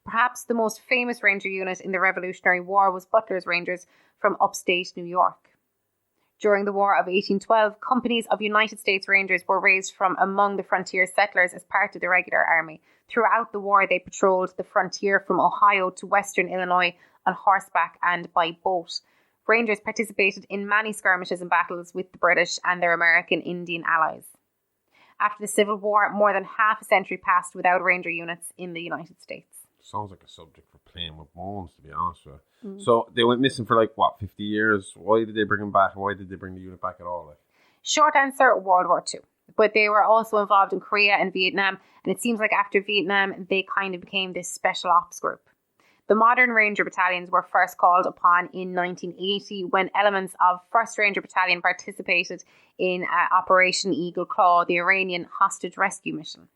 Perhaps the most famous Ranger unit in the Revolutionary War was Butler's Rangers from upstate New York. During the War of 1812, companies of United States Rangers were raised from among the frontier settlers as part of the regular army. Throughout the war, they patrolled the frontier from Ohio to western Illinois on horseback and by boat. Rangers participated in many skirmishes and battles with the British and their American Indian allies. After the Civil War, more than half a century passed without Ranger units in the United States. Sounds like a subject for playing with bones, to be honest with you. So they went missing for 50 years. Why did they bring them back? Why did they bring the unit back at all? Short answer, World War II. But they were also involved in Korea and Vietnam, and it seems like after Vietnam, they kind of became this special ops group. The modern Ranger battalions were first called upon in 1980 when elements of 1st Ranger Battalion participated in Operation Eagle Claw, the Iranian hostage rescue mission.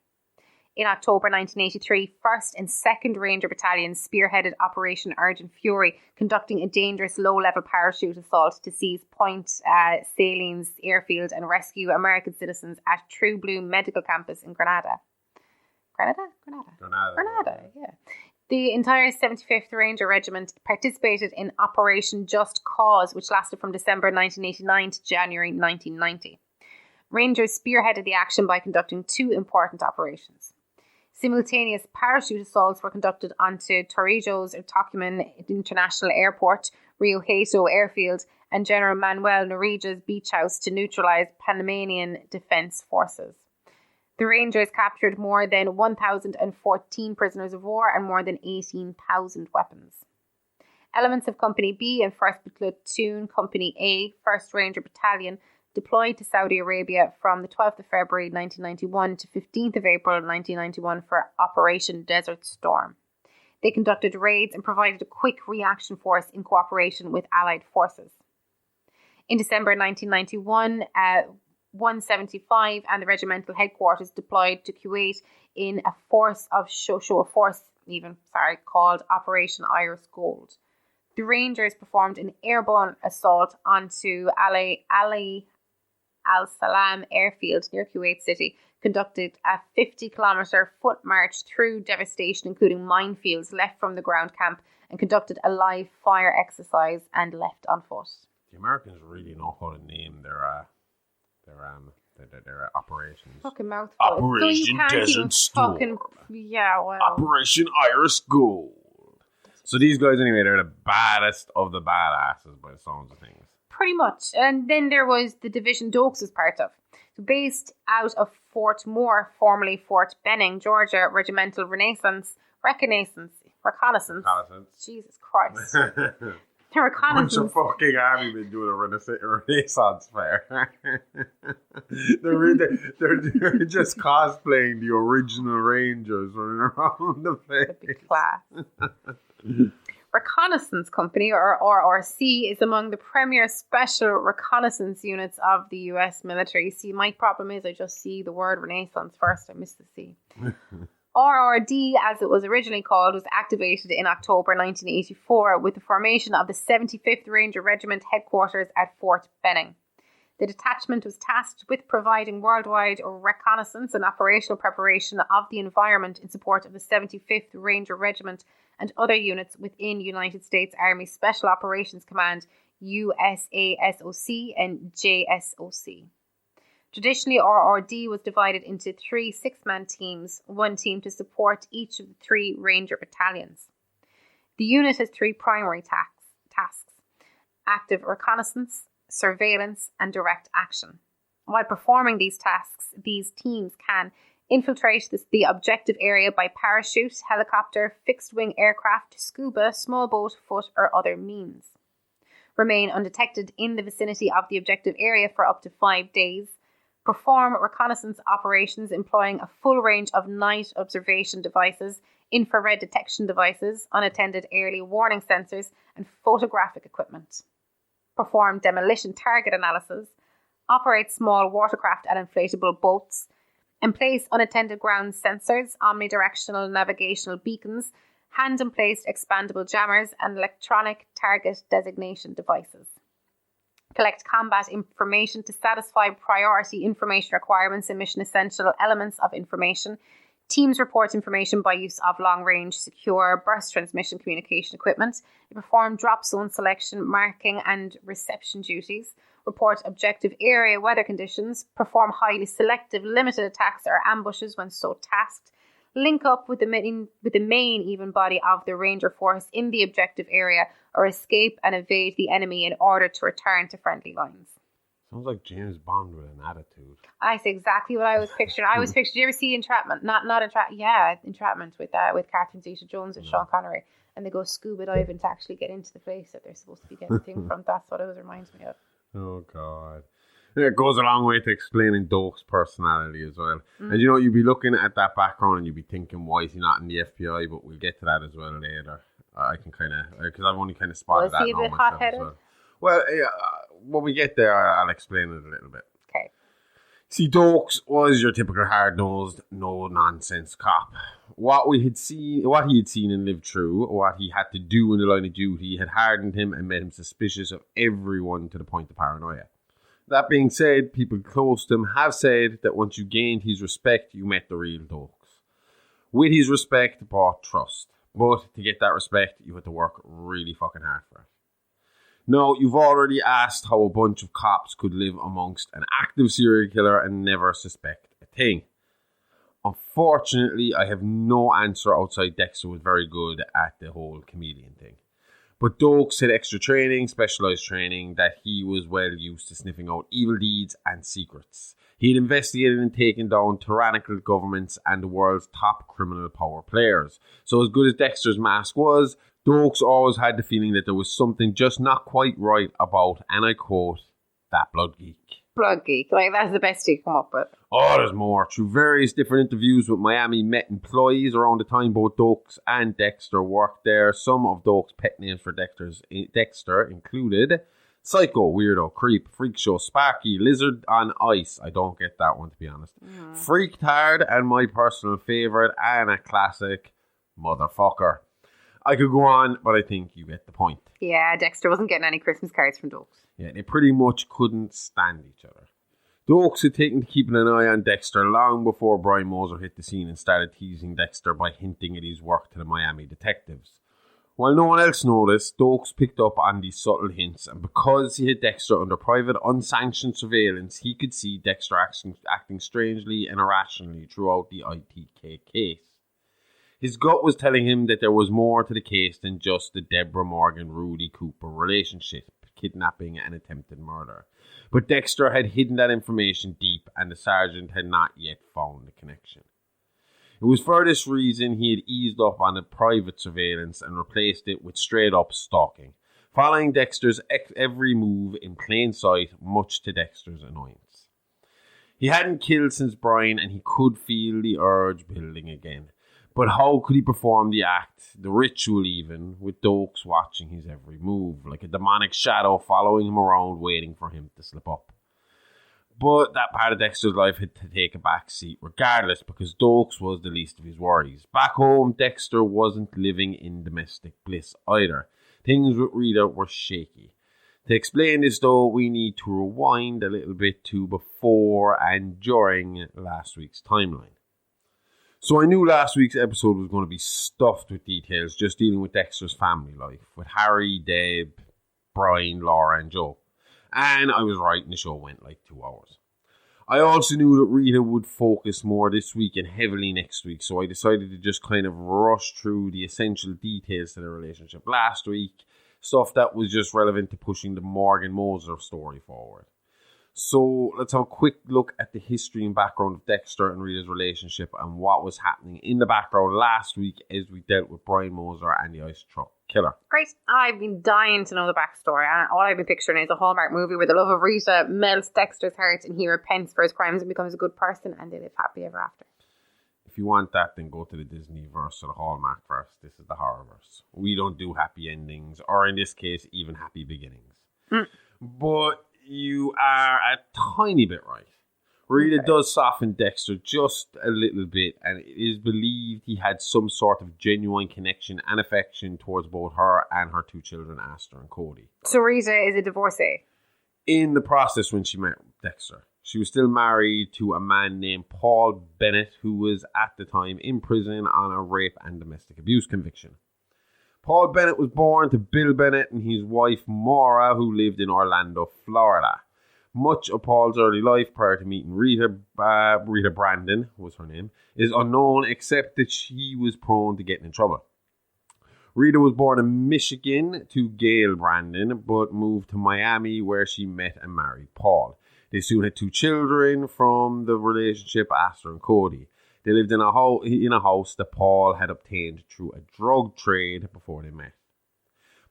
In October 1983, 1st and 2nd Ranger Battalions spearheaded Operation Urgent Fury, conducting a dangerous low-level parachute assault to seize Point Salines airfield and rescue American citizens at True Blue Medical Campus in Grenada. Grenada, yeah. The entire 75th Ranger Regiment participated in Operation Just Cause, which lasted from December 1989 to January 1990. Rangers spearheaded the action by conducting 2 important operations. Simultaneous parachute assaults were conducted onto Torrijos Tocumen International Airport, Rio Hato Airfield, and General Manuel Noriga's beach house to neutralize Panamanian defense forces. The Rangers captured more than 1,014 prisoners of war and more than 18,000 weapons. Elements of Company B and 1st Platoon Company A, 1st Ranger Battalion, deployed to Saudi Arabia from the 12th of February 1991 to 15th of April 1991 for Operation Desert Storm. They conducted raids and provided a quick reaction force in cooperation with Allied forces. In December 1991, 175 and the regimental headquarters deployed to Kuwait in a force of called Operation Iris Gold. The Rangers performed an airborne assault onto Ali Al-Salam airfield near Kuwait City, conducted a 50-kilometre foot march through devastation, including minefields left from the ground camp, and conducted a live fire exercise and left on foot. The Americans really know how to name their operations. Fucking mouthful. Operation Desert Storm. Operation Iris Gold. So these guys, anyway, they're the baddest of the badasses by the sounds of things. Pretty much. And then there was the division Dokes was part of. So based out of Fort Moore, formerly Fort Benning, Georgia, Regimental Reconnaissance. Jesus Christ. The reconnaissance. Bunch of fucking army men doing a Renaissance fair. they're just cosplaying the original Rangers running around the place. Class. Reconnaissance Company, or RRC, is among the premier special reconnaissance units of the US military. See, my problem is I just see the word Renaissance first. I miss the C. RRD, as it was originally called, was activated in October 1984 with the formation of the 75th Ranger Regiment headquarters at Fort Benning. The detachment was tasked with providing worldwide reconnaissance and operational preparation of the environment in support of the 75th Ranger Regiment and other units within United States Army Special Operations Command, USASOC and JSOC. Traditionally, RRD was divided into 3 6-man teams, one team to support each of the 3 Ranger battalions. The unit has 3 primary tasks: active reconnaissance, surveillance, and direct action. While performing these tasks, these teams can infiltrate the objective area by parachute, helicopter, fixed-wing aircraft, scuba, small boat, foot, or other means. Remain undetected in the vicinity of the objective area for up to 5 days. Perform reconnaissance operations employing a full range of night observation devices, infrared detection devices, unattended early warning sensors, and photographic equipment. Perform demolition target analysis, operate small watercraft and inflatable boats, and place unattended ground sensors, omnidirectional navigational beacons, hand-and-placed expandable jammers, and electronic target designation devices. Collect combat information to satisfy priority information requirements and mission essential elements of information. Teams report information by use of long-range, secure, burst transmission communication equipment. They perform drop zone selection, marking and reception duties. Report objective area weather conditions. Perform highly selective, limited attacks or ambushes when so tasked. Link up with the main even body of the Ranger force in the objective area, or escape and evade the enemy in order to return to friendly lines. Sounds like James Bond with an attitude. That's exactly what I was picturing. Did you ever see Entrapment? Not Entrapment. Yeah, Entrapment with Catherine Zeta-Jones and Sean Connery, and they go scuba diving to actually get into the place that they're supposed to be getting thing from. That's what it reminds me of. Oh God. It goes a long way to explaining Doak's personality as well. And you'd be looking at that background and you'd be thinking, why is he not in the FBI? But we'll get to that as well later. I can kind of, because I've only kind of spotted that now myself. Was he a bit hot-headed? Well, when we get there, I'll explain it a little bit. Okay. See, Doakes was your typical hard-nosed, no-nonsense cop. What he had seen and lived through, what he had to do in the line of duty, had hardened him and made him suspicious of everyone to the point of paranoia. That being said, people close to him have said that once you gained his respect, you met the real Doakes. With his respect brought trust. But to get that respect, you had to work really fucking hard for it. Now, you've already asked how a bunch of cops could live amongst an active serial killer and never suspect a thing. Unfortunately, I have no answer outside Dexter was very good at the whole comedian thing. But Doakes had extra training, specialised training, that he was well used to sniffing out evil deeds and secrets. He had investigated and taken down tyrannical governments and the world's top criminal power players. So as good as Dexter's mask was, Doakes always had the feeling that there was something just not quite right about, and I quote, that blood geek. Blood geek, like that's the best you come up with. Oh, there's more. Through various different interviews with Miami Met employees around the time both Doakes and Dexter worked there, some of Doakes' pet names for Dexter included Psycho, Weirdo, Creep, Freak Show, Sparky, Lizard on Ice. I don't get that one, to be honest. Freaked Hard, and my personal favourite, and a classic, Motherfucker. I could go on, but I think you get the point. Yeah, Dexter wasn't getting any Christmas cards from Doakes. Yeah, they pretty much couldn't stand each other. Doakes had taken to keeping an eye on Dexter long before Brian Moser hit the scene and started teasing Dexter by hinting at his work to the Miami detectives. While no one else noticed, Doakes picked up on these subtle hints, and because he had Dexter under private, unsanctioned surveillance, he could see Dexter acting strangely and irrationally throughout the ITK case. His gut was telling him that there was more to the case than just the Deborah Morgan-Rudy Cooper relationship. kidnapping and attempted murder. But Dexter had hidden that information deep, and the sergeant had not yet found the connection. It was for this reason he had eased up on the private surveillance and replaced it with straight-up stalking, following Dexter's every move in plain sight, much to Dexter's annoyance. He hadn't killed since Brian, and he could feel the urge building again. But how could he perform the act, the ritual even, with Dokes watching his every move, like a demonic shadow following him around, waiting for him to slip up? But that part of Dexter's life had to take a back seat regardless, because Dokes was the least of his worries. Back home, Dexter wasn't living in domestic bliss either. Things with Rita were shaky. To explain this though, we need to rewind a little bit to before and during last week's timeline. So I knew last week's episode was going to be stuffed with details just dealing with Dexter's family life, with Harry, Deb, Brian, Laura and Joe. And I was right, and the show went like 2 hours. I also knew that Rita would focus more this week and heavily next week, so I decided to just kind of rush through the essential details to the relationship last week, stuff that was just relevant to pushing the Morgan Moser story forward. So let's have a quick look at the history and background of Dexter and Rita's relationship and what was happening in the background last week as we dealt with Brian Moser and the ice truck killer. Great. I've been dying to know the backstory, and all I've been picturing is a Hallmark movie where the love of Rita melts Dexter's heart and he repents for his crimes and becomes a good person and they live happily ever after. If you want that, then go to the Disney verse or the Hallmark verse. This is the horror verse. We don't do happy endings, or in this case, even happy beginnings. But you are a tiny bit right. Rita does soften Dexter just a little bit, and it is believed he had some sort of genuine connection and affection towards both her and her 2 children, Astor and Cody. So Rita is a divorcee? In the process when she met Dexter. She was still married to a man named Paul Bennett, who was at the time in prison on a rape and domestic abuse conviction. Paul Bennett was born to Bill Bennett and his wife Maura, who lived in Orlando, Florida. Much of Paul's early life prior to meeting Rita, Rita Brandon was her name, is unknown, except that she was prone to getting in trouble. Rita was born in Michigan to Gail Brandon, but moved to Miami where she met and married Paul. They soon had 2 children from the relationship, Astor and Cody. They lived in a house that Paul had obtained through a drug trade before they met.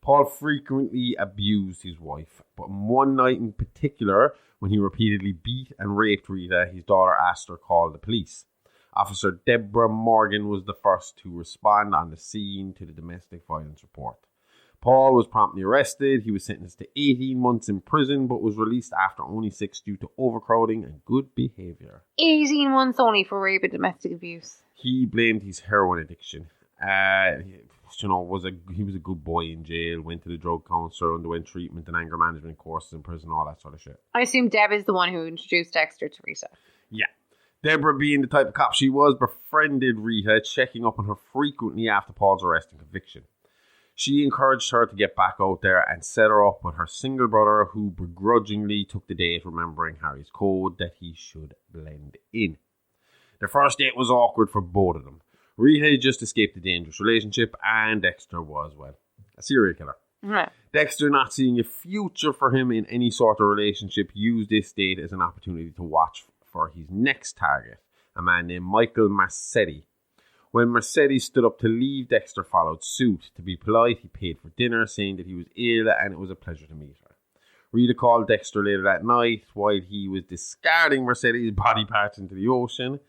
Paul frequently abused his wife, but one night in particular, when he repeatedly beat and raped Rita, his daughter Astor called the police. Officer Dexter Morgan was the first to respond on the scene to the domestic violence report. Paul was promptly arrested. He was sentenced to 18 months in prison, but was released after only 6 due to overcrowding and good behaviour. 18 months only for rape and domestic abuse. He blamed his heroin addiction. He was a good boy in jail, went to the drug counselor, underwent treatment and anger management courses in prison, all that sort of shit. I assume Deb is the one who introduced Dexter to Rita. Yeah. Deborah, being the type of cop she was, befriended Rita, checking up on her frequently after Paul's arrest and conviction. She encouraged her to get back out there and set her up with her single brother, who begrudgingly took the date, remembering Harry's code that he should blend in. Their first date was awkward for both of them. Rita had just escaped a dangerous relationship, and Dexter was, well, a serial killer. Right. Dexter, not seeing a future for him in any sort of relationship, used this date as an opportunity to watch for his next target, a man named Michael Marcetti. When Marcetti stood up to leave, Dexter followed suit. To be polite, he paid for dinner, saying that he was ill and it was a pleasure to meet her. Rita called Dexter later that night while he was discarding Marcetti's body parts into the ocean.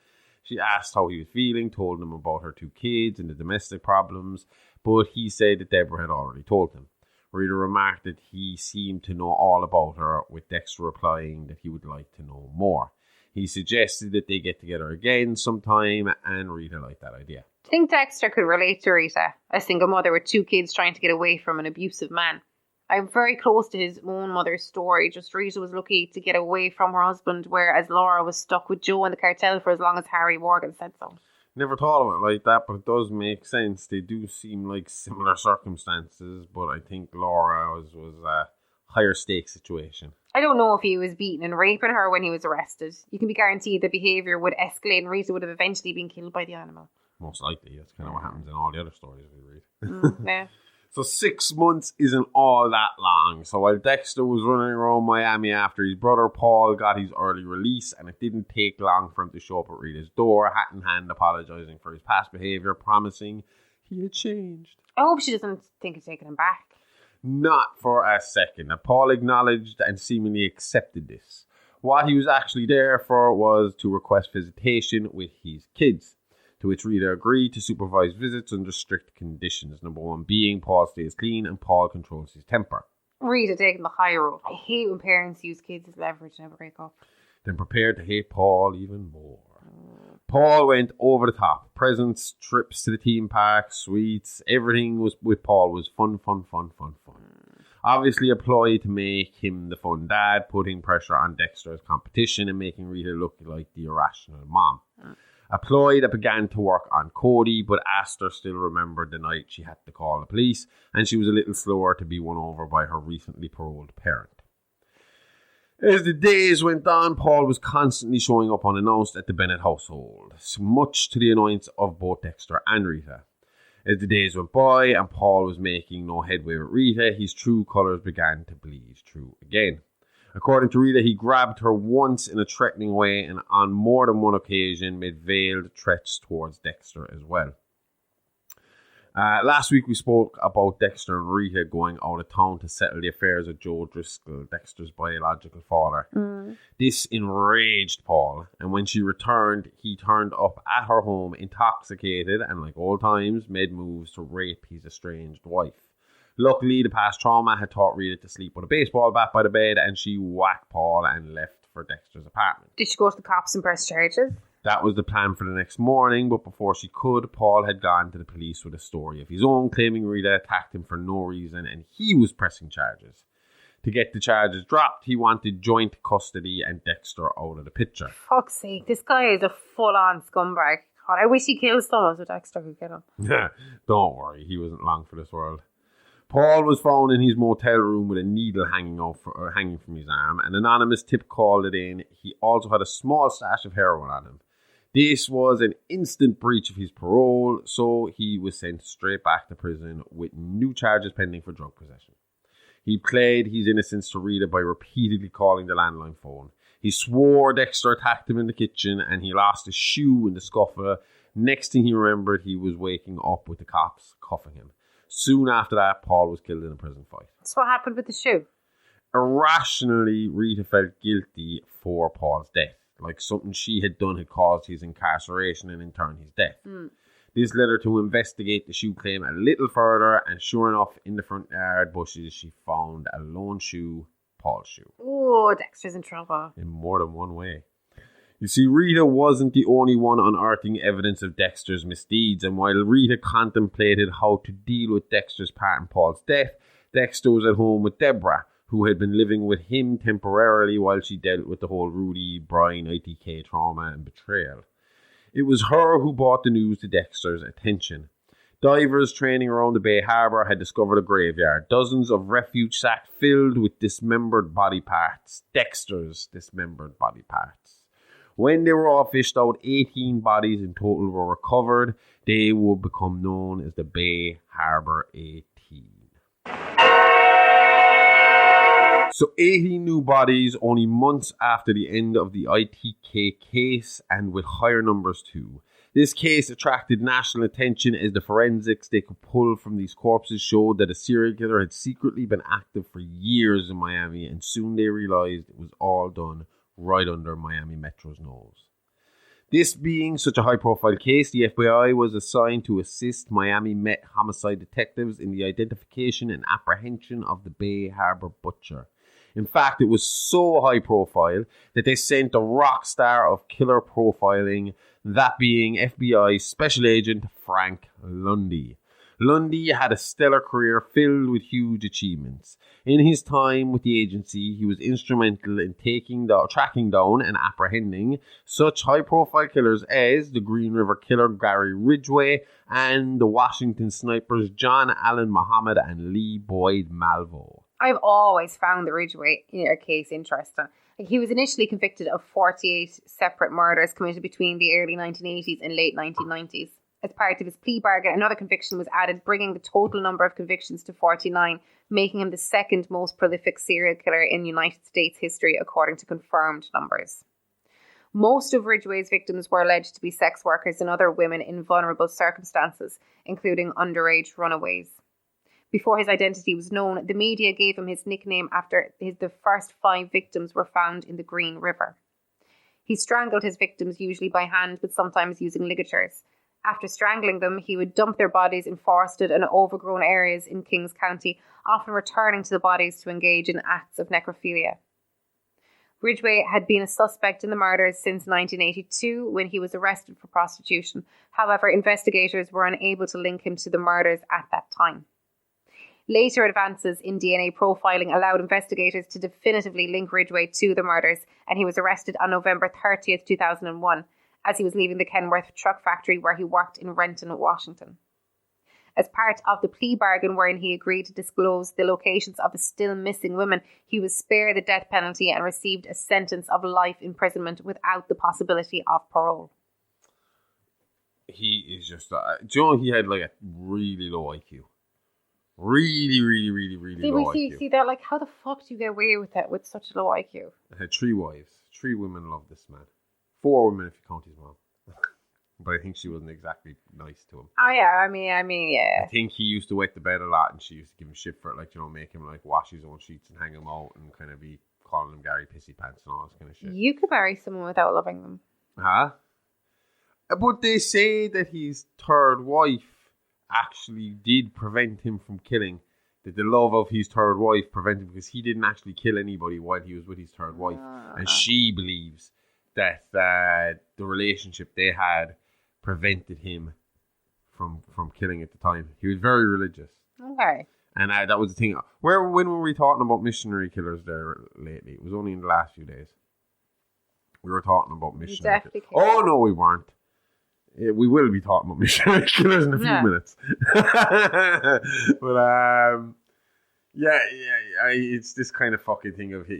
She asked how he was feeling, told him about her 2 kids and the domestic problems, but he said that Deborah had already told him. Rita remarked that he seemed to know all about her, with Dexter replying that he would like to know more. He suggested that they get together again sometime, and Rita liked that idea. I think Dexter could relate to Rita, a single mother with 2 kids trying to get away from an abusive man. I'm very close to his own mother's story, just Rita was lucky to get away from her husband, whereas Laura was stuck with Joe and the cartel for as long as Harry Morgan said so. Never thought of it like that, but it does make sense. They do seem like similar circumstances, but I think Laura was a higher stakes situation. I don't know if he was beating and raping her when he was arrested. You can be guaranteed that behaviour would escalate and Rita would have eventually been killed by the animal. Most likely. That's kind of what happens in all the other stories we read. Yeah. So 6 months isn't all that long. So while Dexter was running around Miami after his brother Paul got his early release, and it didn't take long for him to show up at Rita's door, hat in hand, apologising for his past behaviour, promising he had changed. I hope she doesn't think of taking him back. Not for a second. Now, Paul acknowledged and seemingly accepted this. What he was actually there for was to request visitation with his kids, to which Rita agreed to supervise visits under strict conditions. Number one being Paul stays clean and Paul controls his temper. Rita taking the high road. I hate when parents use kids as leverage and never break up. Then prepared to hate Paul even more. Paul went over the top. Presents, trips to the theme park, sweets, everything was with Paul was fun. Obviously a ploy to make him the fun dad, putting pressure on Dexter's competition and making Rita look like the irrational mom. A ploy that began to work on Cody, but Astor still remembered the night she had to call the police, and she was a little slower to be won over by her recently paroled parent. As the days went on, Paul was constantly showing up unannounced at the Bennett household, much to the annoyance of both Dexter and Rita. As the days went by and Paul was making no headway with Rita, his true colours began to bleed through again. According to Rita, he grabbed her once in a threatening way and on more than one occasion made veiled threats towards Dexter as well. Last week we spoke about Dexter and Rita going out of town to settle the affairs of Joe Driscoll, Dexter's biological father. This enraged Paul, and when she returned, he turned up at her home intoxicated and, like old times, made moves to rape his estranged wife. Luckily, the past trauma had taught Rita to sleep with a baseball bat by the bed, and she whacked Paul and left for Dexter's apartment. Did she go to the cops and press charges? That was the plan for the next morning, but before she could, Paul had gone to the police with a story of his own, claiming Rita attacked him for no reason, and he was pressing charges. To get the charges dropped, he wanted joint custody and Dexter out of the picture. Fuck's sake, this guy is a full-on scumbag. God, I wish he killed someone so Dexter could get him. Don't worry, he wasn't long for this world. Paul was found in his motel room with a needle hanging from his arm. An anonymous tip called it in. He also had a small stash of heroin on him. This was an instant breach of his parole, so he was sent straight back to prison with new charges pending for drug possession. He pled his innocence to Rita by repeatedly calling the landline phone. He swore Dexter attacked him in the kitchen and he lost a shoe in the scuffle. Next thing he remembered, he was waking up with the cops cuffing him. Soon after that, Paul was killed in a prison fight. So what happened with the shoe? Irrationally, Rita felt guilty for Paul's death. Like something she had done had caused his incarceration and in turn his death. This led her to investigate the shoe claim a little further, and sure enough, in the front yard bushes, she found a lone shoe, Paul's shoe. Oh, Dexter's in trouble. In more than one way. You see, Rita wasn't the only one unearthing evidence of Dexter's misdeeds, and while Rita contemplated how to deal with Dexter's part in Paul's death, Dexter was at home with Deborah, who had been living with him temporarily while she dealt with the whole Rudy, Brian, ITK trauma and betrayal. It was her who brought the news to Dexter's attention. Divers training around the Bay Harbour had discovered a graveyard, dozens of refuge sacks filled with dismembered body parts, Dexter's dismembered body parts. When they were all fished out, 18 bodies in total were recovered. They would become known as the Bay Harbour 18. So 18 new bodies only months after the end of the ITK case, and with higher numbers too. This case attracted national attention as the forensics they could pull from these corpses showed that a serial killer had secretly been active for years in Miami, and soon they realised it was all done right under Miami Metro's nose. This being such a high-profile case, the FBI was assigned to assist Miami Met homicide detectives in the identification and apprehension of the Bay Harbour butcher. In fact, it was so high-profile that they sent a rock star of killer profiling, that being FBI Special Agent Frank Lundy. Lundy had a stellar career filled with huge achievements. In his time with the agency, he was instrumental in tracking down and apprehending such high-profile killers as the Green River Killer Gary Ridgway and the Washington snipers John Allen Muhammad and Lee Boyd Malvo. I've always found the Ridgway case interesting. He was initially convicted of 48 separate murders committed between the early 1980s and late 1990s. As part of his plea bargain, another conviction was added, bringing the total number of convictions to 49, making him the second most prolific serial killer in United States history, according to confirmed numbers. Most of Ridgway's victims were alleged to be sex workers and other women in vulnerable circumstances, including underage runaways. Before his identity was known, the media gave him his nickname after the first 5 victims were found in the Green River. He strangled his victims usually by hand, but sometimes using ligatures. After strangling them, he would dump their bodies in forested and overgrown areas in Kings County, often returning to the bodies to engage in acts of necrophilia. Ridgway had been a suspect in the murders since 1982 when he was arrested for prostitution. However, investigators were unable to link him to the murders at that time. Later advances in DNA profiling allowed investigators to definitively link Ridgway to the murders, and he was arrested on November 30th, 2001, as he was leaving the Kenworth truck factory where he worked in Renton, Washington. As part of the plea bargain wherein he agreed to disclose the locations of the still missing women, he was spared the death penalty and received a sentence of life imprisonment without the possibility of parole. He is just... he had like a really low IQ. Really low IQ. See that? Like, how the fuck do you get away with that with such a low IQ? I had 3 wives. 3 women loved this man. 4 women if you count his mom. But I think she wasn't exactly nice to him. Oh yeah, I mean, yeah. I think he used to wet the bed a lot, and she used to give him shit for it, like, make him like wash his own sheets and hang him out, and kind of be calling him Gary Pissy Pants and all this kind of shit. You could marry someone without loving them. Huh? But they say that his third wife actually did prevent him from killing. That the love of his third wife prevented him, because he didn't actually kill anybody while he was with his third wife, and she believes that the relationship they had prevented him from killing at the time. He was very religious. Okay. And that was the thing. When were we talking about missionary killers there lately? It was only in the last few days. We were talking about missionary killers. Oh, no, we weren't. We will be talking about missionary killers in a few minutes. But, it's this kind of fucking thing of,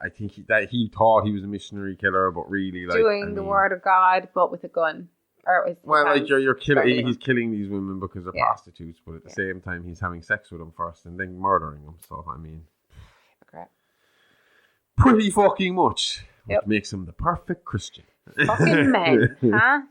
I think he thought he was a missionary killer, but really, like, doing the word of God, but with a gun. You're killing. He's killing these women because they're prostitutes, but at the same time, he's having sex with them first and then murdering them. So I mean, pretty fucking much, which makes him the perfect Christian. Fucking men, huh?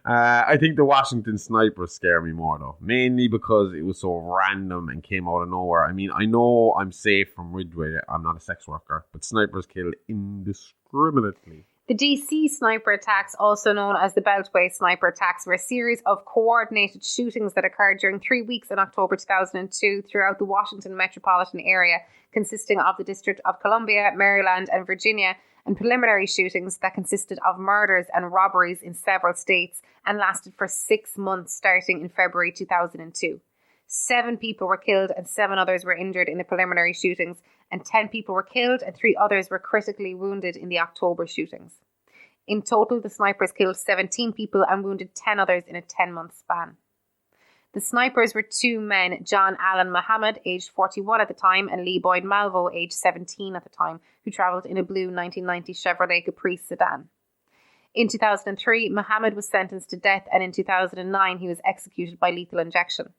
I think the Washington snipers scare me more though, mainly because it was so random and came out of nowhere. I mean, I know I'm safe from Ridgway. I'm not a sex worker, but snipers kill indiscriminately. The DC sniper attacks, also known as the Beltway sniper attacks, were a series of coordinated shootings that occurred during 3 weeks in October 2002 throughout the Washington metropolitan area, consisting of the District of Columbia, Maryland, and Virginia, and preliminary shootings that consisted of murders and robberies in several states and lasted for 6 months starting in February 2002. 7 people were killed and 7 others were injured in the preliminary shootings, and 10 people were killed and 3 others were critically wounded in the October shootings. In total, the snipers killed 17 people and wounded 10 others in a 10-month span. The snipers were 2 men, John Allen Muhammad, aged 41 at the time, and Lee Boyd Malvo, aged 17 at the time, who travelled in a blue 1990 Chevrolet Caprice sedan. In 2003, Muhammad was sentenced to death, and in 2009, he was executed by lethal injection.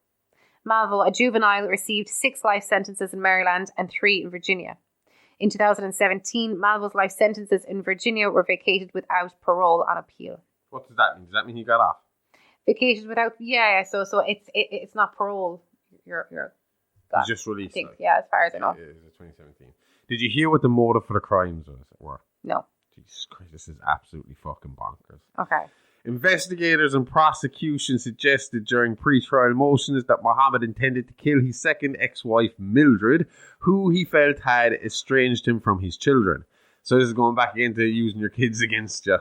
Malvo, a juvenile, received 6 life sentences in Maryland and 3 in Virginia. In 2017, Malvo's life sentences in Virginia were vacated without parole on appeal. What does that mean? Does that mean he got off? Vacated without, so it's not parole. You're he's just released. I think, as far as I know. It was 2017. Did you hear what the motive for the crimes were? No. Jesus Christ, this is absolutely fucking bonkers. Okay. Investigators and prosecution suggested during pre-trial motions that Muhammad intended to kill his second ex-wife, Mildred, who he felt had estranged him from his children. So this is going back again to using your kids against you.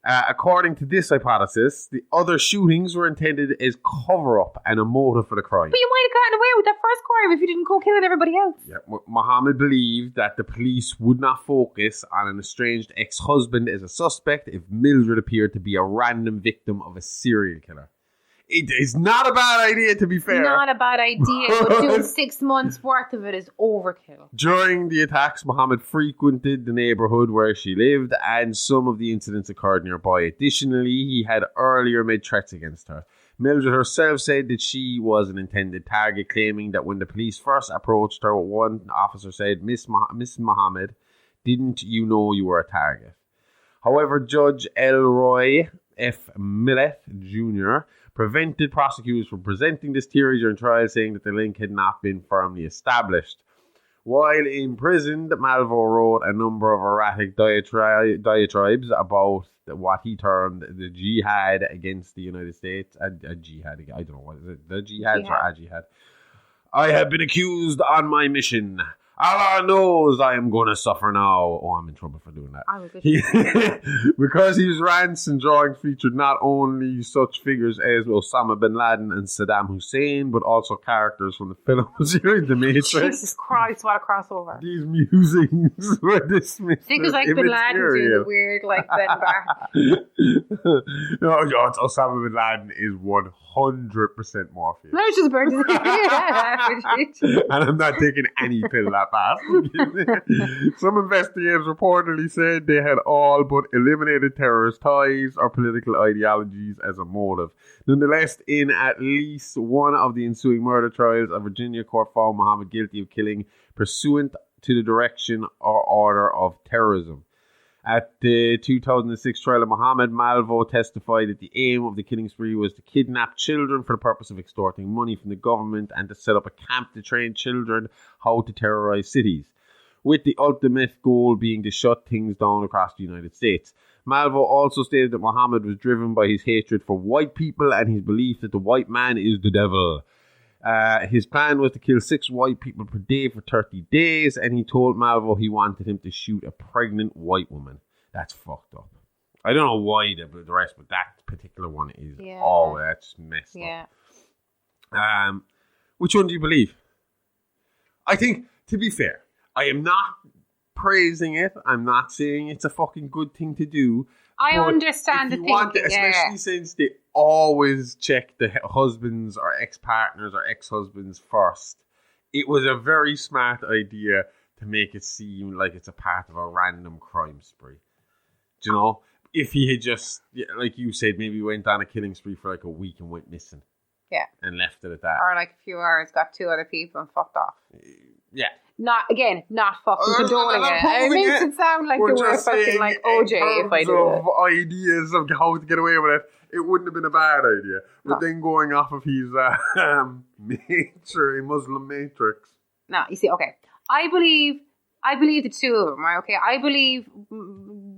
According to this hypothesis, the other shootings were intended as cover-up and a motive for the crime. But you might have gotten away with that first crime if you didn't go killing everybody else. Yeah, Muhammad believed that the police would not focus on an estranged ex-husband as a suspect if Mildred appeared to be a random victim of a serial killer. It is not a bad idea, to be fair. Not a bad idea, but doing 6 months worth of it is overkill. During the attacks, Muhammad frequented the neighborhood where she lived, and some of the incidents occurred nearby. Additionally, he had earlier made threats against her. Mildred herself said that she was an intended target, claiming that when the police first approached her, one officer said, Miss Muhammad, didn't you know you were a target? However, Judge Elroy F. Millett Jr. prevented prosecutors from presenting this theory during trial, saying that the link had not been firmly established. While imprisoned, Malvo wrote a number of erratic diatribes about what he termed the jihad against the United States. A jihad, I don't know, what is it? The jihad or a jihad? I have been accused on my mission. Allah knows I am going to suffer now. Oh, I'm in trouble for doing that. Because his rants and drawings featured not only such figures as Osama bin Laden and Saddam Hussein, but also characters from the film series The Matrix. Jesus Christ, what a crossover. These musings were dismissed. Figures like Bin Laden doing the weird, like, Ben back. No, Osama bin Laden is 100% morphine. No, it's just burnt his And I'm not taking any pill that fast. Some investigators reportedly said they had all but eliminated terrorist ties or political ideologies as a motive. Nonetheless, in at least one of the ensuing murder trials, a Virginia court found Muhammad guilty of killing pursuant to the direction or order of terrorism. At the 2006 trial of Muhammad, Malvo testified that the aim of the killing spree was to kidnap children for the purpose of extorting money from the government and to set up a camp to train children how to terrorize cities, with the ultimate goal being to shut things down across the United States. Malvo also stated that Muhammad was driven by his hatred for white people and his belief that the white man is the devil. His plan was to kill 6 white people per day for 30 days, and he told Malvo he wanted him to shoot a pregnant white woman. That's fucked up. I don't know why the rest, but that particular one is that's messed up. Which one do you believe? I think, to be fair, I am not praising it. I'm not saying it's a fucking good thing to do. I understand the thinking, especially since they always check the husbands or ex-partners or ex-husbands first. It was a very smart idea to make it seem like it's a part of a random crime spree. Do you know? If he had just, like you said, maybe went on a killing spree for like a week and went missing. Yeah. And left it at that. Or like a few hours, got 2 other people and fucked off. Yeah. Not fucking condoning it. It makes it sound like they were fucking like OJ if I do it. Ideas of how to get away with it, it wouldn't have been a bad idea. But then going off of his Muslim matrix. No, you see, okay. I believe the 2 of them, right? Okay, I believe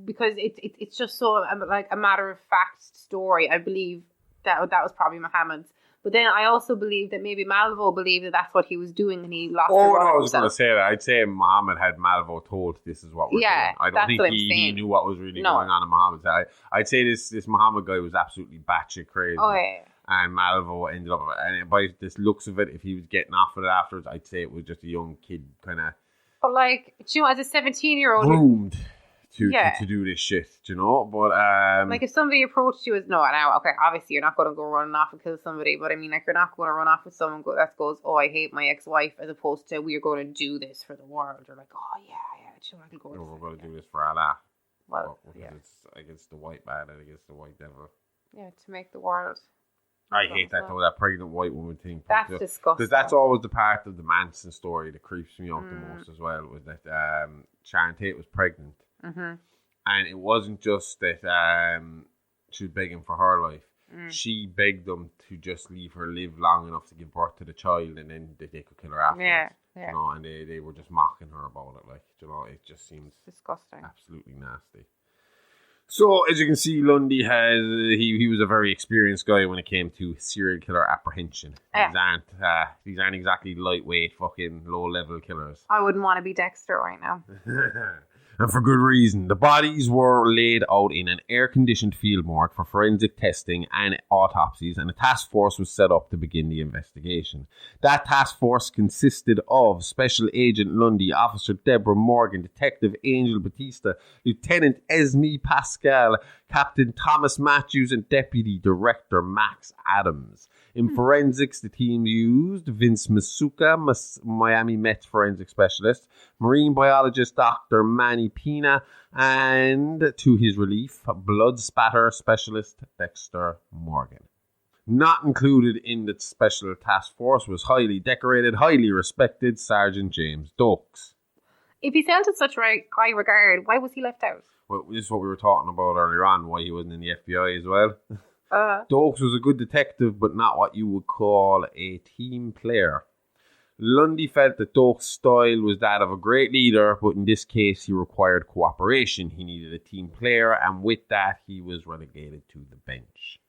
because it's just so like a matter of fact story. I believe that was probably Muhammad's. But then I also believe that maybe Malvo believed that that's what he was doing and he lost I was going to say that. I'd say Muhammad had Malvo told this is what we're doing. I don't think he knew what was really going on in Muhammad's head. I'd say this Muhammad guy was absolutely batshit crazy. Oh, yeah. And Malvo ended up, and by the looks of it, if he was getting off of it afterwards, I'd say it was just a young kid kind of... But like, you know, as a 17-year-old... groomed to do this shit, you know? But like if somebody approached you as okay, obviously you're not going to go running off and kill somebody, but I mean, like, you're not going to run off with someone that goes, oh, I hate my ex-wife, as opposed to we're going to do this for the world. Or like, oh yeah, you know, I can go. We're going to do this for Allah. Well, it's against the white man and against the white devil. Yeah, to make the world. I hate that though, that pregnant white woman thing. That's disgusting. Because that's always the part of the Manson story that creeps me out the most as well, was that Sharon Tate was pregnant. Mm-hmm. And it wasn't just that she was begging for her life. She begged them to just leave her live long enough to give birth to the child, and then they could kill her afterwards. Yeah. You know, and they were just mocking her about it. Like, you know, it just seems disgusting, absolutely nasty. So, as you can see, Lundy he was a very experienced guy when it came to serial killer apprehension. These aren't exactly lightweight, fucking low-level killers. I wouldn't want to be Dexter right now. And for good reason. The bodies were laid out in an air-conditioned field morgue for forensic testing and autopsies, and a task force was set up to begin the investigation. That task force consisted of Special Agent Lundy, Officer Deborah Morgan, Detective Angel Batista, Lieutenant Esme Pascal, Captain Thomas Matthews, and Deputy Director Max Adams. In forensics, the team used Vince Masuka, Miami Met forensic specialist, marine biologist Dr. Manny Pina, and, to his relief, blood spatter specialist Dexter Morgan. Not included in the special task force was highly decorated, highly respected Sergeant James Dokes. If he held in such high regard, why was he left out? Well, this is what we were talking about earlier on, why he wasn't in the FBI as well. Dokes was a good detective, but not what you would call a team player. Lundy felt that Dokes' style was that of a great leader, but in this case he required cooperation. He needed a team player, and with that he was relegated to the bench.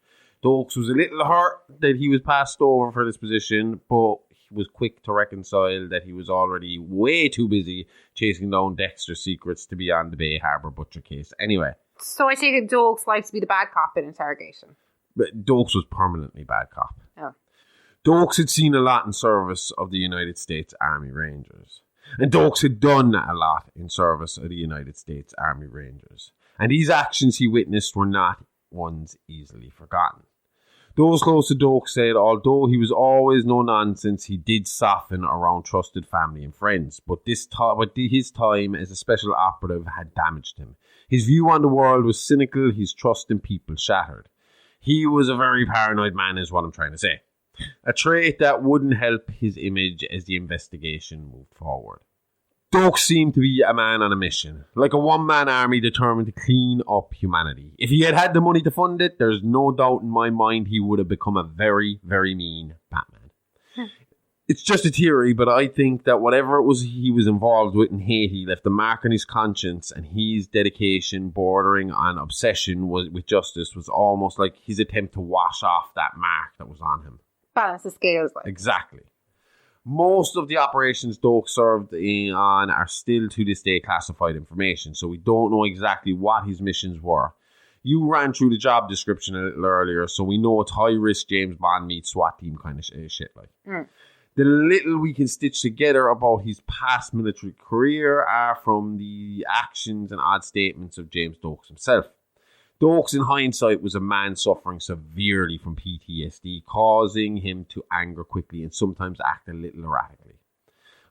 Dokes was a little hurt that he was passed over for this position, but he was quick to reconcile that he was already way too busy chasing down Dexter's secrets to be on the Bay Harbour butcher case anyway. So I take it Dokes likes to be the bad cop in interrogation. But Dokes was permanently bad cop. Oh. Dokes had seen a lot in service of the United States Army Rangers. And Dokes had done a lot in service of the United States Army Rangers. And these actions he witnessed were not ones easily forgotten. Those close to Dokes said although he was always no nonsense, he did soften around trusted family and friends. But his time as a special operative had damaged him. His view on the world was cynical, his trust in people shattered. He was a very paranoid man is what I'm trying to say. A trait that wouldn't help his image as the investigation moved forward. Dokes seemed to be a man on a mission, like a one-man army determined to clean up humanity. If he had had the money to fund it, there's no doubt in my mind he would have become a very, very mean Batman. It's just a theory, but I think that whatever it was he was involved with in Haiti left a mark on his conscience, and his dedication bordering on obsession with justice was almost like his attempt to wash off that mark that was on him. Balance the scales. Exactly. Most of the operations Dokes served on are still to this day classified information, so we don't know exactly what his missions were. You ran through the job description a little earlier, so we know it's high-risk James Bond meets SWAT team kind of shit like. The little we can stitch together about his past military career are from the actions and odd statements of James Dokes himself. Dokes, in hindsight, was a man suffering severely from PTSD, causing him to anger quickly and sometimes act a little erratically.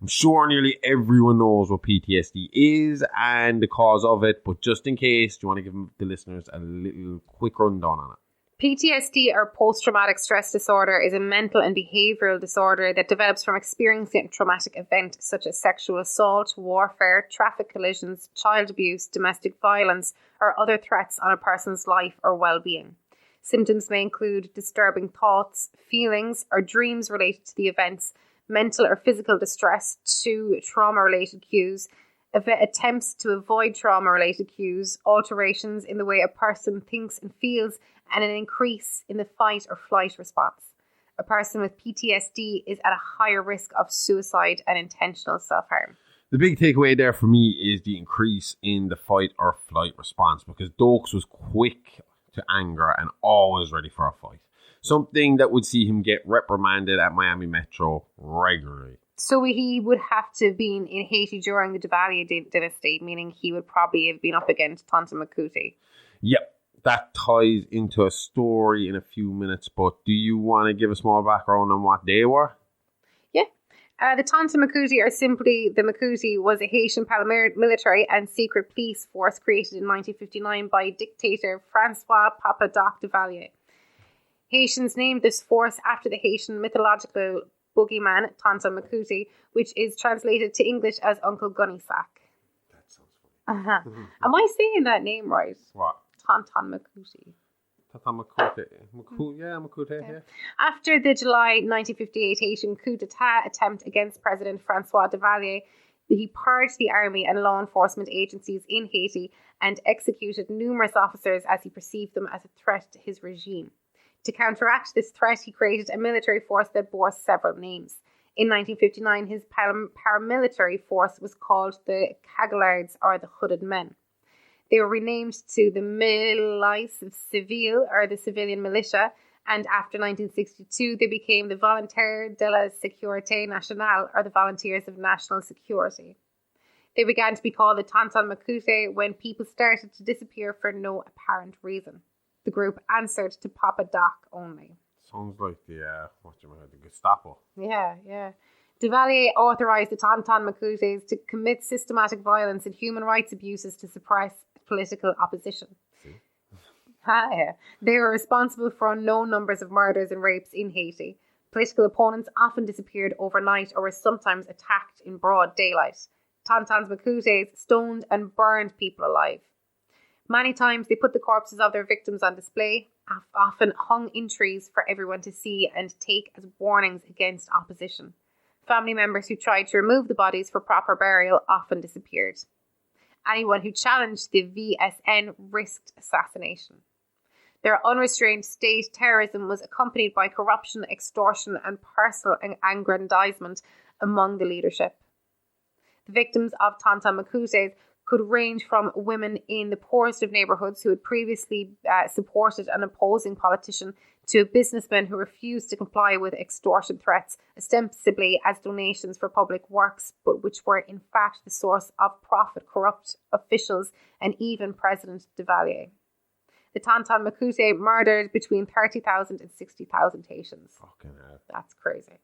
I'm sure nearly everyone knows what PTSD is and the cause of it, but just in case, do you want to give the listeners a little quick rundown on it? PTSD, or post-traumatic stress disorder, is a mental and behavioural disorder that develops from experiencing a traumatic event such as sexual assault, warfare, traffic collisions, child abuse, domestic violence, or other threats on a person's life or well-being. Symptoms may include disturbing thoughts, feelings, or dreams related to the events, mental or physical distress to trauma-related cues, attempts to avoid trauma-related cues, alterations in the way a person thinks and feels, and an increase in the fight or flight response. A person with PTSD is at a higher risk of suicide and intentional self-harm. The big takeaway there for me is the increase in the fight or flight response, because Dokes was quick to anger and always ready for a fight. Something that would see him get reprimanded at Miami Metro regularly. So he would have to have been in Haiti during the Duvalier dynasty, meaning he would probably have been up against Tonton Macoute. Yep. That ties into a story in a few minutes, but do you want to give a small background on what they were? Yeah. The Tonton Macoute, or simply the Macoute, was a Haitian paramilitary and secret police force created in 1959 by dictator Francois Papa Doc Duvalier. Haitians named this force after the Haitian mythological boogeyman, Tonton Macoute, which is translated to English as Uncle Gunnysack. That sounds funny. Am I saying that name right? What? Tonton Macoute. Tonton Macoute. Macoute, yeah. After the July 1958 Haitian coup d'etat attempt against President Francois Duvalier, he purged the army and law enforcement agencies in Haiti and executed numerous officers as he perceived them as a threat to his regime. To counteract this threat, he created a military force that bore several names. In 1959, his paramilitary force was called the Cagalards, or the Hooded Men. They were renamed to the Milice Civile, or the Civilian Militia, and after 1962 they became the Volontaires de la Sécurité Nationale, or the Volunteers of National Security. They began to be called the Tantan Makute when people started to disappear for no apparent reason. The group answered to Papa Doc only. Sounds like the Gestapo. Yeah. Duvalier authorised the Tantan Makutes to commit systematic violence and human rights abuses to suppress political opposition. They were responsible for unknown numbers of murders and rapes in Haiti. Political opponents often disappeared overnight or were sometimes attacked in broad daylight. Tantan's Makutes stoned and burned people alive. Many times they put the corpses of their victims on display, often hung in trees for everyone to see and take as warnings against opposition. Family members who tried to remove the bodies for proper burial often disappeared. Anyone who challenged the VSN risked assassination. Their unrestrained state terrorism was accompanied by corruption, extortion, and personal aggrandizement among the leadership. The victims of Tantan Makutes could range from women in the poorest of neighbourhoods who had previously supported an opposing politician to businessmen who refused to comply with extortion threats, ostensibly as donations for public works, but which were in fact the source of profit, corrupt officials, and even President Duvalier. The Tantan Makute murdered between 30,000 and 60,000 Haitians. Fucking hell. That's crazy.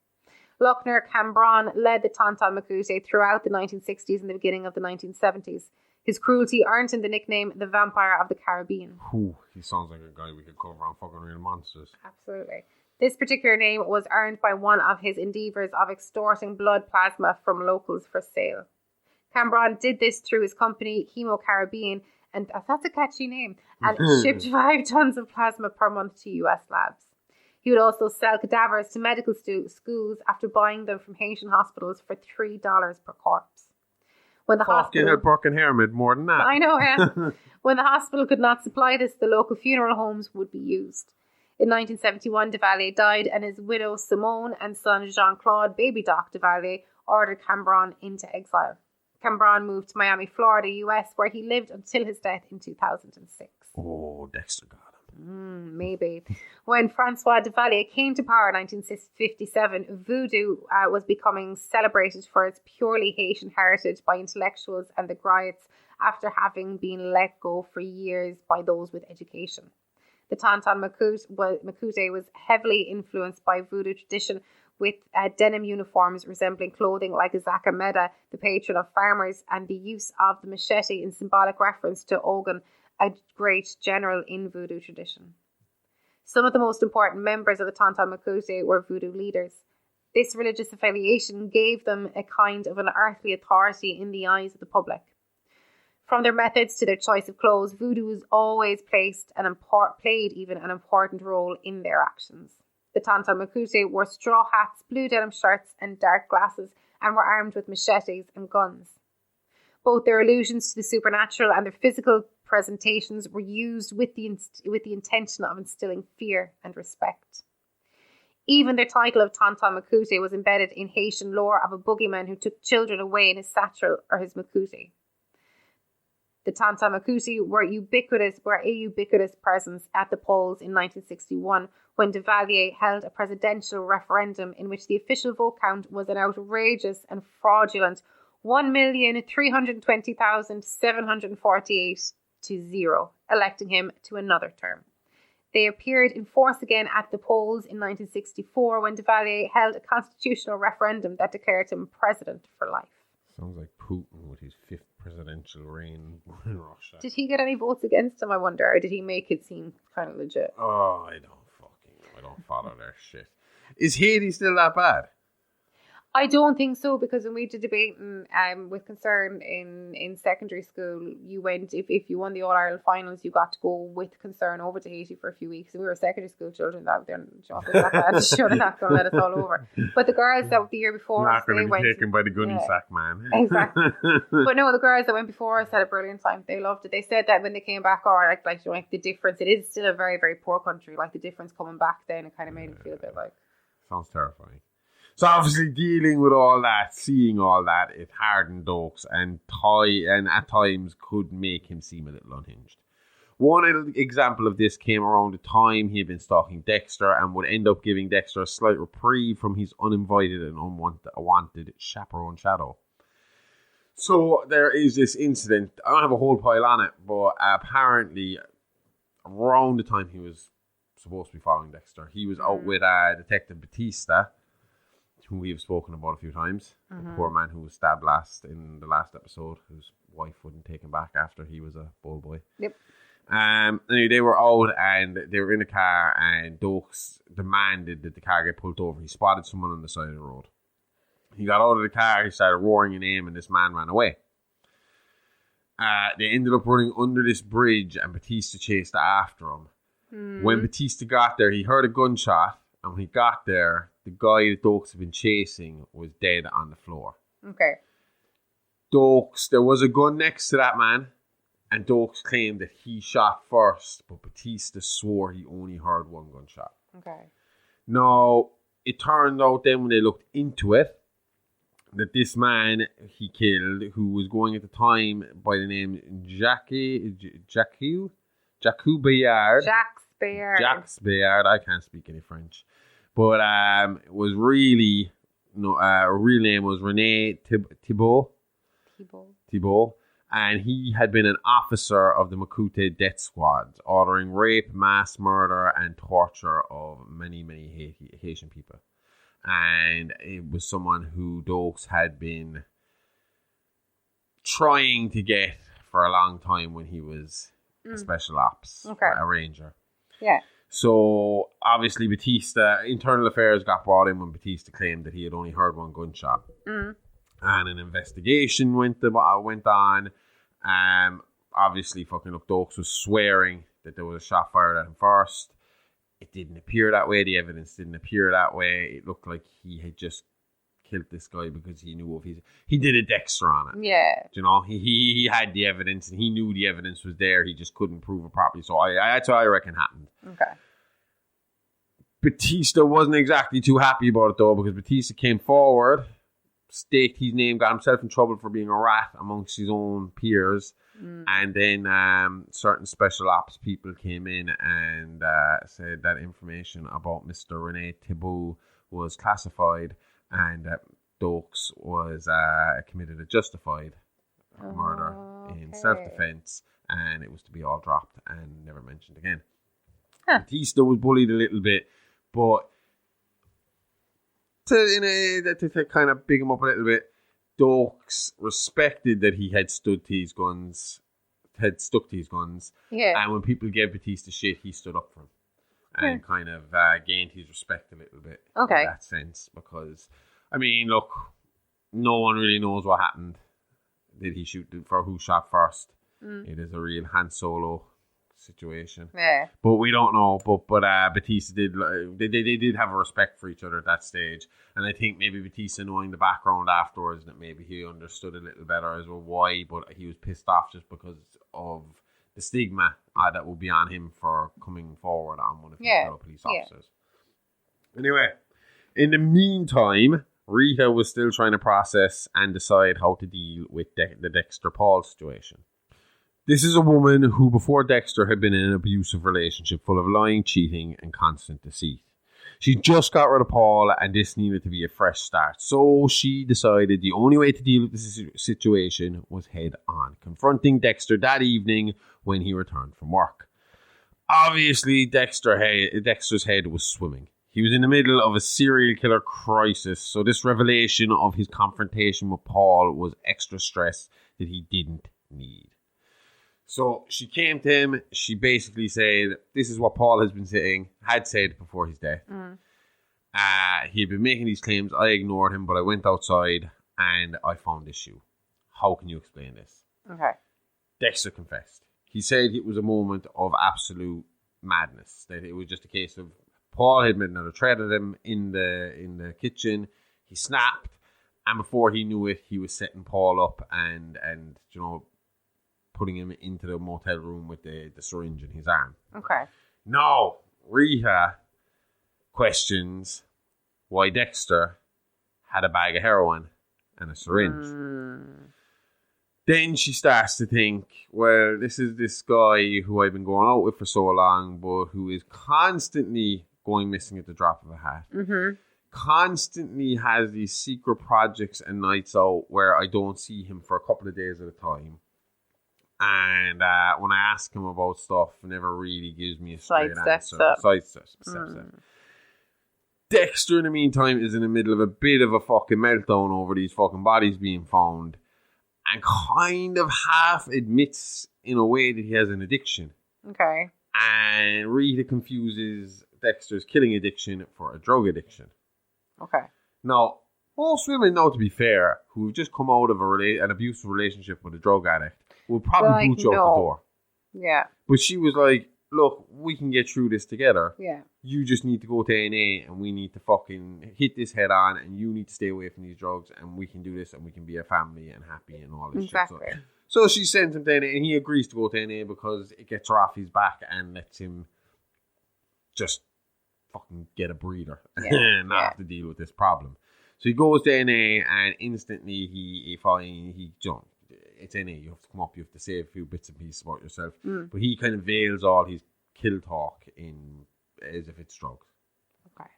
Lochner Cambron led the Tantan Makute throughout the 1960s and the beginning of the 1970s. His cruelty earned him the nickname the Vampire of the Caribbean. Ooh, he sounds like a guy we could cover on fucking Real Monsters. Absolutely. This particular name was earned by one of his endeavours of extorting blood plasma from locals for sale. Cambron did this through his company, Hemo Caribbean, and that's a catchy name, and shipped 5 tons of plasma per month to US labs. He would also sell cadavers to medical schools after buying them from Haitian hospitals for $3 per corpse. When the hospital, Broken hair made more than that. I know, yeah. When the hospital could not supply this, the local funeral homes would be used. In 1971, Duvalier died, and his widow Simone and son Jean-Claude Baby Doc Duvalier ordered Cambron into exile. Cambron moved to Miami, Florida, US, where he lived until his death in 2006. Oh, Dexter got him. Maybe. When Francois Duvalier came to power in 1957, voodoo was becoming celebrated for its purely Haitian heritage by intellectuals and the griots after having been let go for years by those with education. The Tantan Makute was heavily influenced by voodoo tradition, with denim uniforms resembling clothing like Azaka Meda, the patron of farmers, and the use of the machete in symbolic reference to Ogun, a great general in voodoo tradition. Some of the most important members of the Tantan Makute were voodoo leaders. This religious affiliation gave them a kind of an earthly authority in the eyes of the public. From their methods to their choice of clothes, voodoo was always played an important role in their actions. The Tantan Makute wore straw hats, blue denim shirts, and dark glasses, and were armed with machetes and guns. Both their allusions to the supernatural and their physical presentations were used with the intention of instilling fear and respect. Even their title of Tantan Makute was embedded in Haitian lore of a boogeyman who took children away in his satchel or his makute. The Tantan Makute were a ubiquitous presence at the polls in 1961 when Duvalier held a presidential referendum in which the official vote count was an outrageous and fraudulent 1,320,748 to 0, electing him to another term. They appeared in force again at the polls in 1964 when Duvalier held a constitutional referendum that declared him president for life. Sounds like Putin with his 5th presidential reign in Russia. Did he get any votes against him, I wonder, or did he make it seem kind of legit? Oh, I don't follow their shit. Is Haiti still that bad? I don't think so, because when we did debating with Concern in secondary school, you went, if you won the All-Ireland finals, you got to go with Concern over to Haiti for a few weeks. And we were secondary school children, they're not going to let us all over. But the girls that the year before not going to be taken by the gunny sack, man. Exactly. But no, the girls that went before us had a brilliant time. They loved it. They said that when they came back, like the difference, it is still a very, very poor country. Like the difference coming back then, it kind of made them feel a bit like... Sounds terrifying. So obviously dealing with all that, seeing all that, it hardened Oakes and at times could make him seem a little unhinged. One example of this came around the time he had been stalking Dexter and would end up giving Dexter a slight reprieve from his uninvited and unwanted chaperone shadow. So there is this incident. I don't have a whole pile on it, but apparently around the time he was supposed to be following Dexter, he was out with Detective Batista, who we have spoken about a few times. The poor man who was stabbed in the last episode, whose wife wouldn't take him back after he was a ball boy. Yep. Anyway, they were out and they were in the car, and Dokes demanded that the car get pulled over. He spotted someone on the side of the road. He got out of the car, he started roaring a name, and this man ran away. They ended up running under this bridge, and Batista chased after him. When Batista got there, he heard a gunshot, and when he got there, the guy that Dokes had been chasing was dead on the floor. Okay. Dokes, there was a gun next to that man, and Dokes claimed that he shot first, but Batista swore he only heard one gunshot. Okay. Now, it turned out then when they looked into it, that this man he killed, who was going at the time by the name Jacques Bayard. Jacques Bayard. I can't speak any French. But was really, her real name was René Thibault. And he had been an officer of the Makute death squad, ordering rape, mass murder, and torture of many, many Haitian people. And it was someone who Dokes had been trying to get for a long time when he was a special ops, a ranger. Yeah. So, obviously, Batista, internal affairs got brought in when Batista claimed that he had only heard one gunshot. And an investigation went on. Obviously, Dokes was swearing that there was a shot fired at him first. It didn't appear that way. The evidence didn't appear that way. It looked like he had just killed this guy because he knew of he did a Dexter on it. Yeah. You know, he had the evidence and he knew the evidence was there. He just couldn't prove it properly. So that's what I reckon happened. Okay. Batista wasn't exactly too happy about it though, because Batista came forward, staked his name, got himself in trouble for being a rat amongst his own peers. And then certain special ops people came in and said that information about Mr. René Thibault was classified, and that Dokes was committed a justified murder in self-defense, and it was to be all dropped and never mentioned again. Batista was bullied a little bit, but to kind of big him up a little bit, Dokes respected that he had stuck to his guns. Yeah. And when people gave Batista shit, he stood up for him. And kind of gained his respect a little bit. Okay. In that sense. Because, I mean, look, no one really knows what happened. Did he shoot for who shot first? It is a real Han Solo situation. Yeah. But we don't know. But Batista did. They did have a respect for each other at that stage, and I think maybe Batista, knowing the background afterwards, that maybe he understood a little better as well why. But he was pissed off just because of the stigma that would be on him for coming forward on one of his fellow police officers. Anyway, in the meantime, Rita was still trying to process and decide how to deal with the Dexter Paul situation. This is a woman who, before Dexter, had been in an abusive relationship full of lying, cheating, and constant deceit. She just got rid of Paul, and this needed to be a fresh start. So she decided the only way to deal with this situation was head on, confronting Dexter that evening when he returned from work. Obviously, Dexter's head was swimming. He was in the middle of a serial killer crisis, so this revelation of his confrontation with Paul was extra stress that he didn't need. So she came to him. She basically said, this is what Paul had said before his death. He had been making these claims. I ignored him, but I went outside and I found this shoe. How can you explain this? Okay. Dexter confessed. He said it was a moment of absolute madness. That it was just a case of Paul had made another threat at him in the kitchen. He snapped, and before he knew it, he was setting Paul up and putting him into the motel room with the syringe in his arm. Okay. Now, Rita questions why Dexter had a bag of heroin and a syringe. Then she starts to think, well, this is this guy who I've been going out with for so long, but who is constantly going missing at the drop of a hat. constantly has these secret projects and nights out where I don't see him for a couple of days at a time. And when I ask him about stuff, never really gives me a straight answer. Sidesteps. Dexter, in the meantime, is in the middle of a bit of a fucking meltdown over these fucking bodies being found. And kind of half admits in a way that he has an addiction. Okay. And Rita confuses Dexter's killing addiction for a drug addiction. Okay. Now, most women, now to be fair, who have just come out of an abusive relationship with a drug addict, will probably boot you out the door. Yeah. But she was like, look, we can get through this together. Yeah. You just need to go to A&A and we need to fucking hit this head on and you need to stay away from these drugs and we can do this and we can be a family and happy and all this shit. So she sends him to A&A and he agrees to go to A&A because it gets her off his back and lets him just fucking get a breather and not have to deal with this problem. So he goes to A&A and instantly he jumps. It's NA, you have to come up, you have to say a few bits and pieces about yourself. But he kind of veils all his kill talk in as if it's drugs. Okay.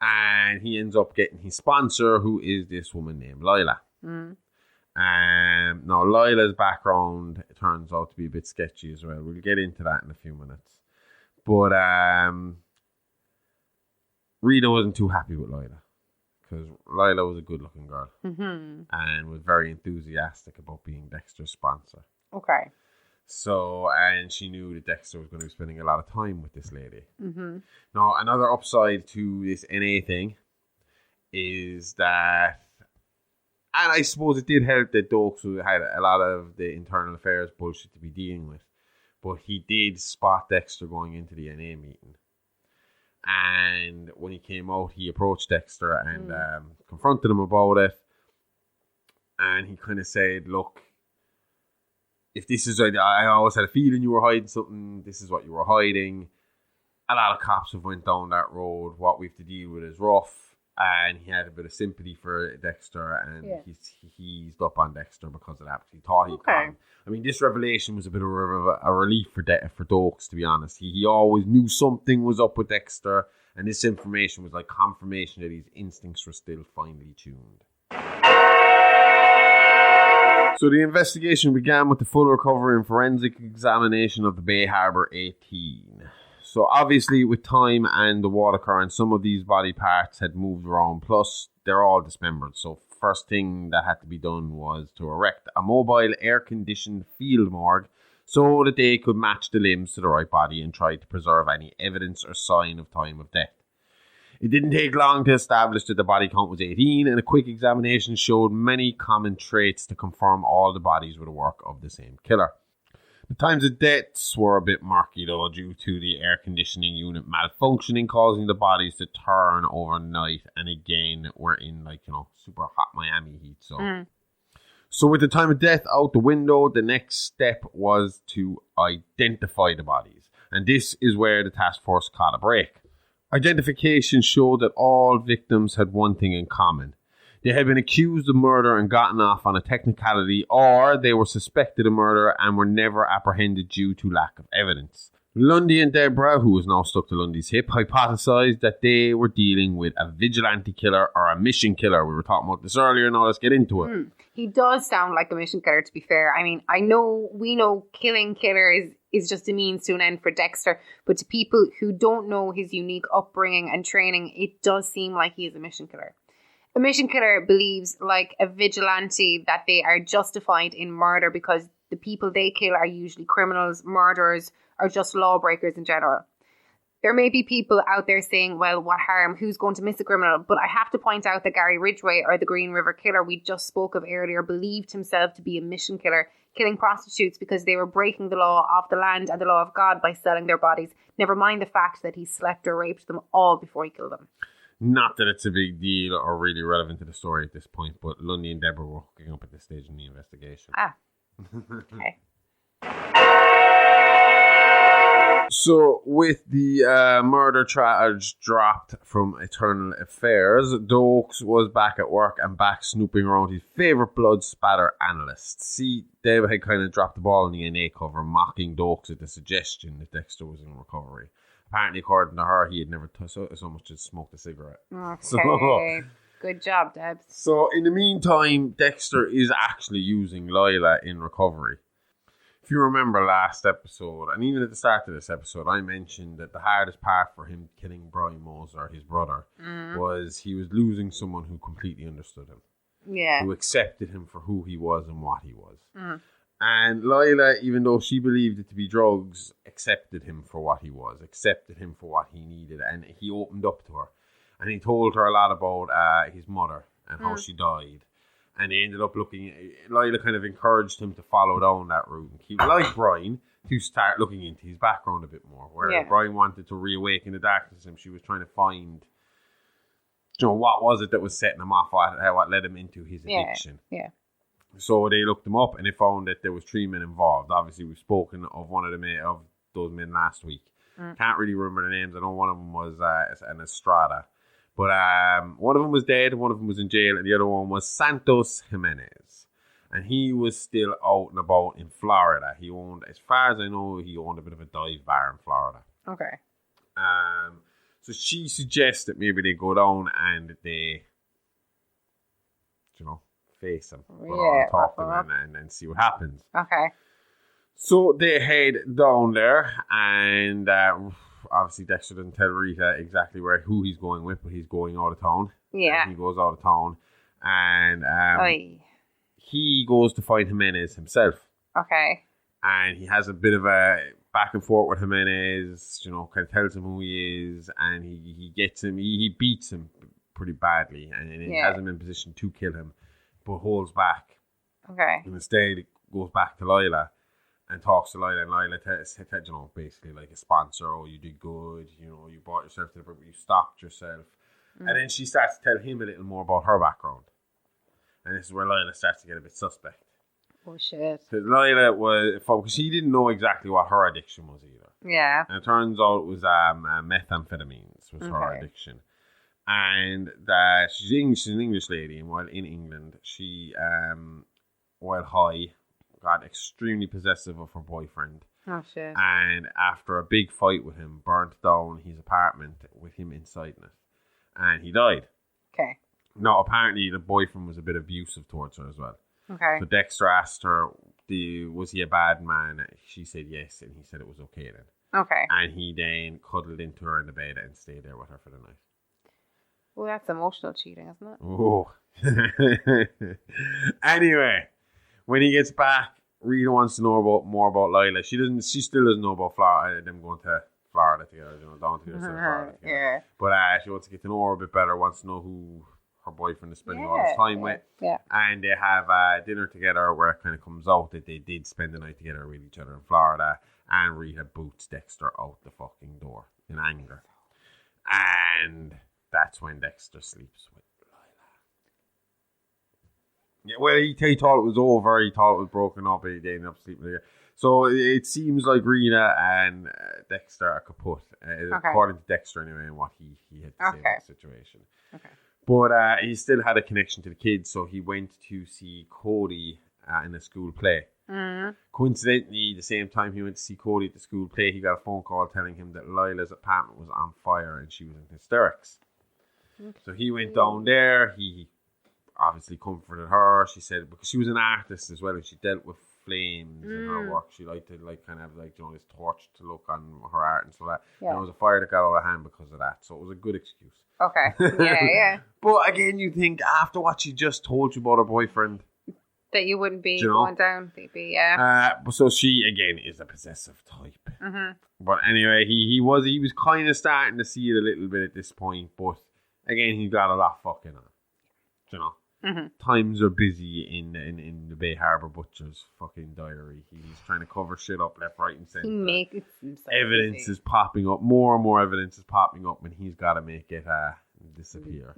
And he ends up getting his sponsor, who is this woman named Lila. Now, Lila's background turns out to be a bit sketchy as well. We'll get into that in a few minutes. But Rita wasn't too happy with Lila. Because Lila was a good-looking girl and was very enthusiastic about being Dexter's sponsor. Okay. So, and she knew that Dexter was going to be spending a lot of time with this lady. Now, another upside to this NA thing is that, and I suppose it did help that Dokes had a lot of the internal affairs bullshit to be dealing with, but he did spot Dexter going into the NA meeting. And when he came out, he approached Dexter and confronted him about it. And he kind of said, look, if this is, I always had a feeling you were hiding something. This is what you were hiding. A lot of cops have went down that road. What we have to deal with is rough. And he had a bit of sympathy for Dexter. And he's eased up on Dexter because of that. He thought he'd come. I mean, this revelation was a bit of a relief for Dokes, to be honest. He always knew something was up with Dexter, and this information was like confirmation that his instincts were still finely tuned. So the investigation began with the full recovery and forensic examination of the Bay Harbor 18. So obviously, with time and the water current, some of these body parts had moved around, plus they're all dismembered. So first thing that had to be done was to erect a mobile air-conditioned field morgue so that they could match the limbs to the right body and try to preserve any evidence or sign of time of death. It didn't take long to establish that the body count was 18, and a quick examination showed many common traits to confirm all the bodies were the work of the same killer. The times of deaths were a bit murky though, due to the air conditioning unit malfunctioning, causing the bodies to turn overnight. And again, we're in super hot Miami heat. So with the time of death out the window, the next step was to identify the bodies. And this is where the task force caught a break. Identification showed that all victims had one thing in common. They had been accused of murder and gotten off on a technicality, or they were suspected of murder and were never apprehended due to lack of evidence. Lundy and Deborah, who was now stuck to Lundy's hip, hypothesized that they were dealing with a vigilante killer or a mission killer. We were talking about this earlier, now let's get into it. He does sound like a mission killer, to be fair. I mean, we know killing killer is just a means to an end for Dexter, but to people who don't know his unique upbringing and training, it does seem like he is a mission killer. A mission killer believes, like a vigilante, that they are justified in murder because the people they kill are usually criminals, murderers, or just lawbreakers in general. There may be people out there saying, well, what harm? Who's going to miss a criminal? But I have to point out that Gary Ridgway, or the Green River Killer we just spoke of earlier, believed himself to be a mission killer, killing prostitutes because they were breaking the law of the land and the law of God by selling their bodies. Never mind the fact that he slept or raped them all before he killed them. Not that it's a big deal or really relevant to the story at this point, but Lundy and Deborah were hooking up at this stage in the investigation. Okay. So, with the murder charge dropped from Eternal Affairs, Dokes was back at work and back snooping around his favourite blood spatter analyst. See, Dave had kind of dropped the ball in the NA cover, mocking Dokes at the suggestion that Dexter was in recovery. Apparently, according to her, he had never so much as smoked a cigarette. Okay. So, good job, Debs. So, in the meantime, Dexter is actually using Lila in recovery. If you remember last episode, and even at the start of this episode, I mentioned that the hardest part for him killing Brian Moser, his brother, was he was losing someone who completely understood him. Yeah. Who accepted him for who he was and what he was. And Lila, even though she believed it to be drugs, accepted him for what he was, accepted him for what he needed, and he opened up to her. And he told her a lot about his mother and how she died. And they ended up Lila kind of encouraged him to follow down that route and keep, like Brian, to start looking into his background a bit more. Where Brian wanted to reawaken the darkness in him, she was trying to find, what was it that was setting him off, what led him into his addiction. Yeah. So they looked him up and they found that there was 3 men involved. Obviously, we've spoken of one of those men last week. Can't really remember the names. I know one of them was an Estrada. But one of them was dead, one of them was in jail, and the other one was Santos Jimenez. And he was still out and about in Florida. He owned, as far as I know, a bit of a dive bar in Florida. Okay. So she suggests that maybe they go down and they, face him. Talk to him and see what happens. Okay. So they head down there, and obviously Dexter doesn't tell Rita exactly who he's going with, but he's going out of town. Yeah. And he goes out of town, and he goes to find Jimenez himself. Okay. And he has a bit of a back and forth with Jimenez, kind of tells him who he is, and he gets him, he beats him pretty badly, and he has him in position to kill him, but holds back. Okay. And instead goes back to Lila and talks to Lila, and Lila says, basically like a sponsor, you did good, you brought yourself to the point where you stopped yourself. And then she starts to tell him a little more about her background. And this is where Lila starts to get a bit suspect. Oh, shit. Because Lila because she didn't know exactly what her addiction was either. Yeah. And it turns out it was methamphetamines was her addiction. And she's an English lady, and while in England, she, while high, got extremely possessive of her boyfriend. Oh, shit. And after a big fight with him, burnt down his apartment with him inside it. And he died. Okay. Now, apparently, the boyfriend was a bit abusive towards her as well. Okay. So Dexter asked her, was he a bad man? She said yes, and he said it was okay then. Okay. And he then cuddled into her in the bed and stayed there with her for the night. Well, that's emotional cheating, isn't it? Oh. Anyway, when he gets back, Rita wants to know more about Lila. She still doesn't know about Florida, them going to Florida together, down to Florida together. Yeah. But she wants to get to know her a bit better, wants to know who her boyfriend is spending all his time with. Yeah. And they have dinner together where it kind of comes out that they did spend the night together with each other in Florida. And Rita boots Dexter out the fucking door in anger. And that's when Dexter sleeps with Lila. Yeah, well, he thought it was over. He thought it was broken up. They ended up sleeping together. So it seems like Rita and Dexter are kaput. According to Dexter, anyway, and what he had to say about the situation. Okay. But he still had a connection to the kids, so he went to see Cody in a school play. Mm-hmm. Coincidentally, the same time he went to see Cody at the school play, he got a phone call telling him that Lila's apartment was on fire and she was in hysterics. Okay. So he went down there. He obviously comforted her. She said, because she was an artist as well, and she dealt with flames in her work. She liked to this torch to look on her art and stuff like that. Yeah. And there was a fire that got out of hand because of that. So it was a good excuse. Okay. Yeah. But again, you think after what she just told you about her boyfriend, that you wouldn't be going down, maybe, yeah. So she again is a possessive type. Mm-hmm. But anyway, he was kind of starting to see it a little bit at this point. But again, he got a lot fucking on. Mm-hmm. Times are busy in the Bay Harbor Butcher's fucking diary. He's trying to cover shit up left, right, and centre. Evidence is popping up. More and more evidence is popping up, and he's got to make it disappear.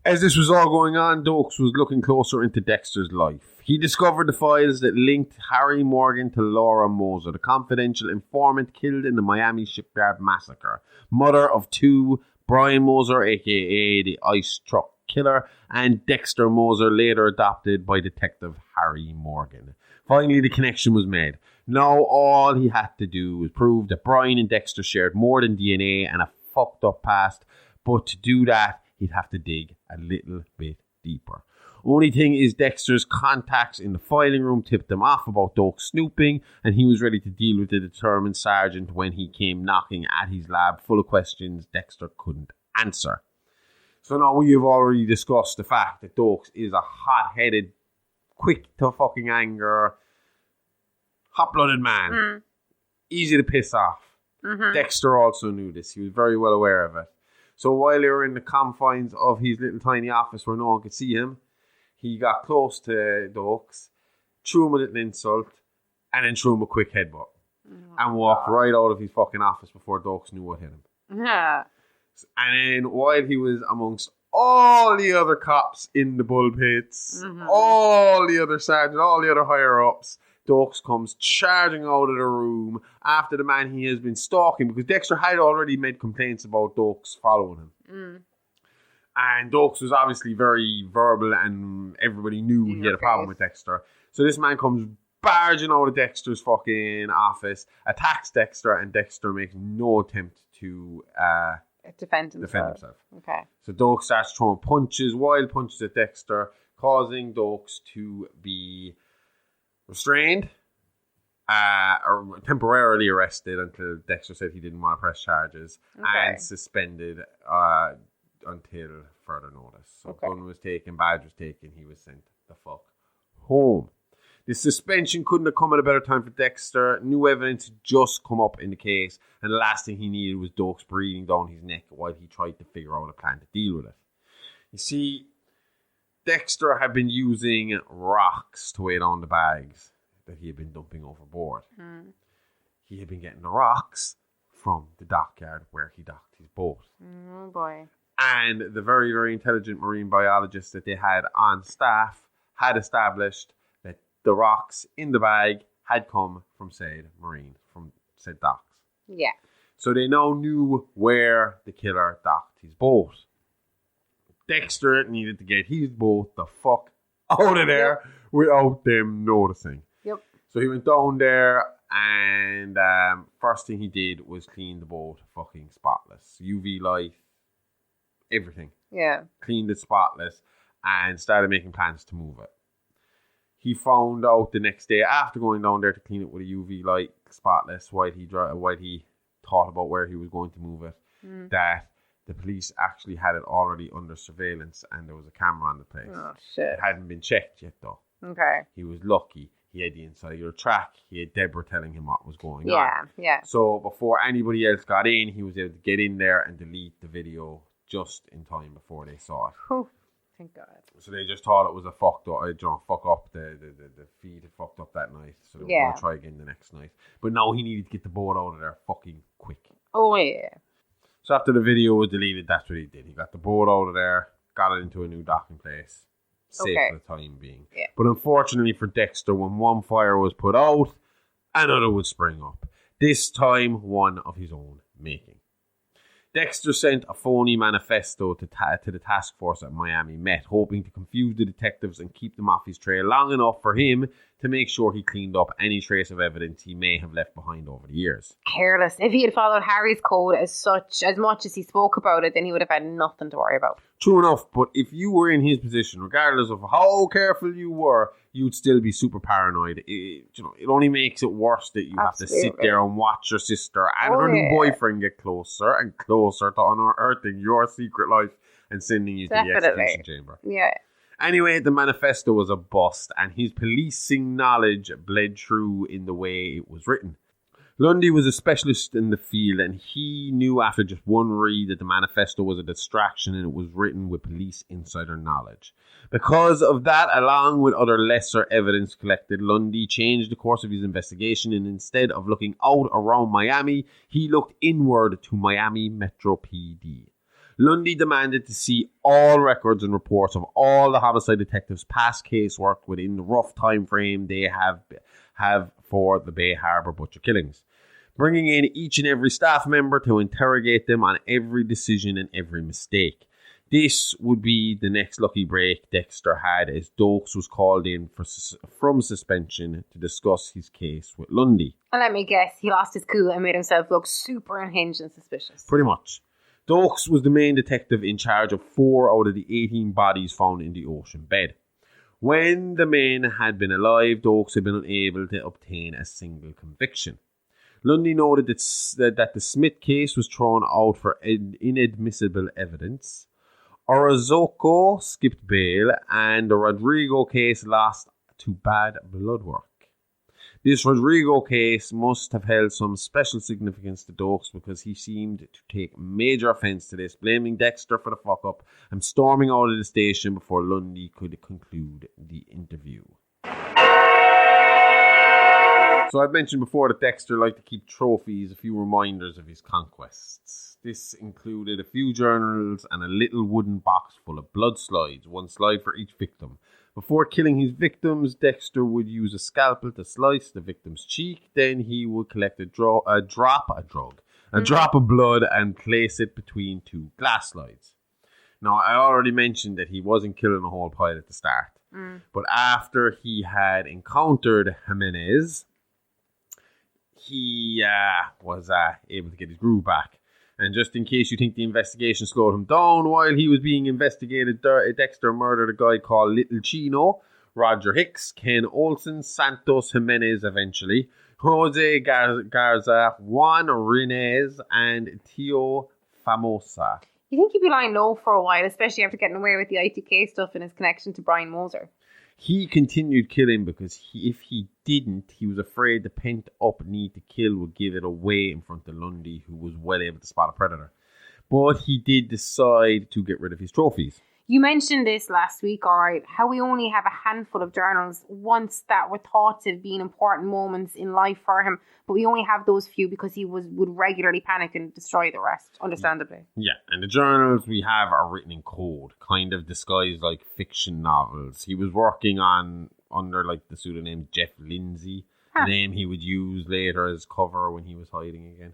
As this was all going on, Dokes was looking closer into Dexter's life. He discovered the files that linked Harry Morgan to Laura Moser, the confidential informant killed in the Miami Shipyard massacre. Mother of 2, Brian Moser, a.k.a. the Ice Truck killer, and Dexter Moser, later adopted by Detective Harry Morgan. Finally, the connection was made. Now all he had to do was prove that Brian and Dexter shared more than DNA and a fucked up past, but to do that, he'd have to dig a little bit deeper. Only thing is, Dexter's contacts in the filing room tipped him off about Doak snooping, and he was ready to deal with the determined sergeant when he came knocking at his lab full of questions Dexter couldn't answer. So now we have already discussed the fact that Doak is a hot-headed, quick to fucking anger, hot-blooded man. Easy to piss off. Dexter also knew this. He was very well aware of it. So while they were in the confines of his little tiny office where no one could see him, he got close to Dokes, threw him a little insult, and then threw him a quick headbutt. And walked right out of his fucking office before Dokes knew what hit him. Yeah. And then while he was amongst all the other cops in the bull pits, all the other sergeants, all the other higher-ups, Dokes comes charging out of the room after the man he has been stalking, because Dexter had already made complaints about Dokes following him. And Dokes was obviously very verbal, and everybody knew he had a problem with Dexter. So this man comes barging out of Dexter's fucking office, attacks Dexter, and Dexter makes no attempt to defend himself. Okay. So Dokes starts throwing punches, wild punches at Dexter, causing Dokes to be restrained or temporarily arrested until Dexter said he didn't want to press charges, and suspended until further notice. So gun was taken, badge was taken, he was sent the fuck home. This suspension couldn't have come at a better time for Dexter. New evidence had just come up in the case, and the last thing he needed was Dokes breathing down his neck while he tried to figure out a plan to deal with it. You see, Dexter had been using rocks to weigh down the bags that he had been dumping overboard. He had been getting the rocks from the dockyard where he docked his boat. Oh boy. And the very, very intelligent marine biologist that they had on staff had established that the rocks in the bag had come from said docks. Yeah. So they now knew where the killer docked his boat. Dexter needed to get his boat the fuck out of there without them noticing. Yep. So he went down there, and first thing he did was clean the boat fucking spotless. UV light, everything. Yeah. Cleaned it spotless and started making plans to move it. He found out the next day after going down there to clean it with a UV light spotless while he thought about where he was going to move it, that the police actually had it already under surveillance and there was a camera on the place. Oh, shit. It hadn't been checked yet, though. Okay. He was lucky. He had the insider track. He had Deborah telling him what was going on. Yeah. So before anybody else got in, he was able to get in there and delete the video just in time before they saw it. Whew. Thank God. So they just thought it was a fuck up. The feed had fucked up that night. So they were going to try again the next night. But no, he needed to get the boat out of there fucking quick. Oh, yeah. So after the video was deleted, that's what he did. He got the boat out of there, got it into a new docking place. Safe for the time being. Yeah. But unfortunately for Dexter, when one fire was put out, another would spring up. This time, one of his own making. Dexter sent a phony manifesto to the task force at Miami Met, hoping to confuse the detectives and keep them off his trail long enough for him to make sure he cleaned up any trace of evidence he may have left behind over the years. Careless. If he had followed Harry's code as much as he spoke about it, then he would have had nothing to worry about. True enough, but if you were in his position, regardless of how careful you were, you'd still be super paranoid. It only makes it worse that you have to sit there and watch your sister and her new boyfriend get closer and closer to unearthing your secret life and sending you to the execution chamber. Yeah. Anyway, the manifesto was a bust, and his policing knowledge bled through in the way it was written. Lundy was a specialist in the field, and he knew after just one read that the manifesto was a distraction and it was written with police insider knowledge. Because of that, along with other lesser evidence collected, Lundy changed the course of his investigation, and instead of looking out around Miami, he looked inward to Miami Metro PD. Lundy demanded to see all records and reports of all the homicide detectives' past casework within the rough time frame they have for the Bay Harbor butcher killings, bringing in each and every staff member to interrogate them on every decision and every mistake. This would be the next lucky break Dexter had, as Dokes was called in from suspension to discuss his case with Lundy. And let me guess, he lost his cool and made himself look super unhinged and suspicious. Pretty much. Dokes was the main detective in charge of 4 out of the 18 bodies found in the ocean bed. When the men had been alive, Dokes had been unable to obtain a single conviction. Lundy noted that the Smith case was thrown out for inadmissible evidence. Orozco skipped bail, and the Rodrigo case lost to bad blood work. This Rodrigo case must have held some special significance to Dokes because he seemed to take major offence to this, blaming Dexter for the fuck-up and storming out of the station before Lundy could conclude the interview. So I've mentioned before that Dexter liked to keep trophies, a few reminders of his conquests. This included a few journals and a little wooden box full of blood slides, 1 slide for each victim. Before killing his victims, Dexter would use a scalpel to slice the victim's cheek. Then he would collect a drop of blood and place it between 2 glass slides. Now, I already mentioned that he wasn't killing a whole pile at the start. But after he had encountered Jimenez, he was able to get his groove back. And just in case you think the investigation slowed him down, while he was being investigated, Dexter murdered a guy called Little Chino, Roger Hicks, Ken Olson, Santos Jimenez eventually, Jose Garza, Juan Renez, and Tio Famosa. You think he'd be lying low for a while, especially after getting away with the ITK stuff and his connection to Brian Moser? He continued killing because if he didn't, he was afraid the pent-up need to kill would give it away in front of Lundy, who was well able to spot a predator. But he did decide to get rid of his trophies. You mentioned this last week, alright, how we only have a handful of journals once that were thought to have been important moments in life for him, but we only have those few because he would regularly panic and destroy the rest, understandably. Yeah, and the journals we have are written in code, kind of disguised like fiction novels. He was working under like the pseudonym Jeff Lindsay, the name he would use later as cover when he was hiding again.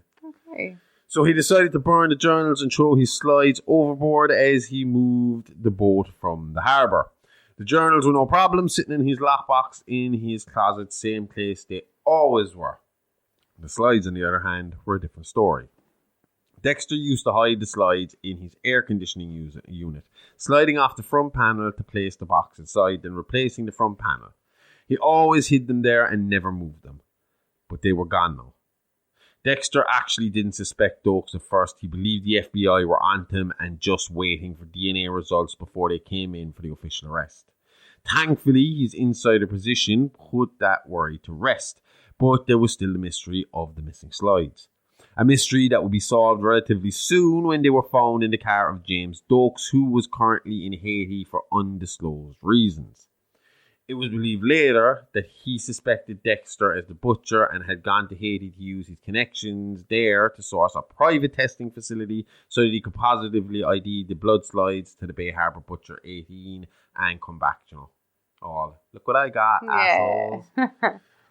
Okay. So he decided to burn the journals and throw his slides overboard as he moved the boat from the harbour. The journals were no problem, sitting in his lockbox in his closet, same place they always were. The slides, on the other hand, were a different story. Dexter used to hide the slides in his air conditioning unit, sliding off the front panel to place the box inside, then replacing the front panel. He always hid them there and never moved them. But they were gone now. Dexter actually didn't suspect Dokes at first. He believed the FBI were onto him and just waiting for DNA results before they came in for the official arrest. Thankfully, his insider position put that worry to rest, but there was still the mystery of the missing slides. A mystery that would be solved relatively soon when they were found in the car of James Dokes, who was currently in Haiti for undisclosed reasons. It was believed later that he suspected Dexter as the butcher and had gone to Haiti to use his connections there to source a private testing facility so that he could positively ID the blood slides to the Bay Harbor Butcher 18 and come back, Oh, look what I got, assholes.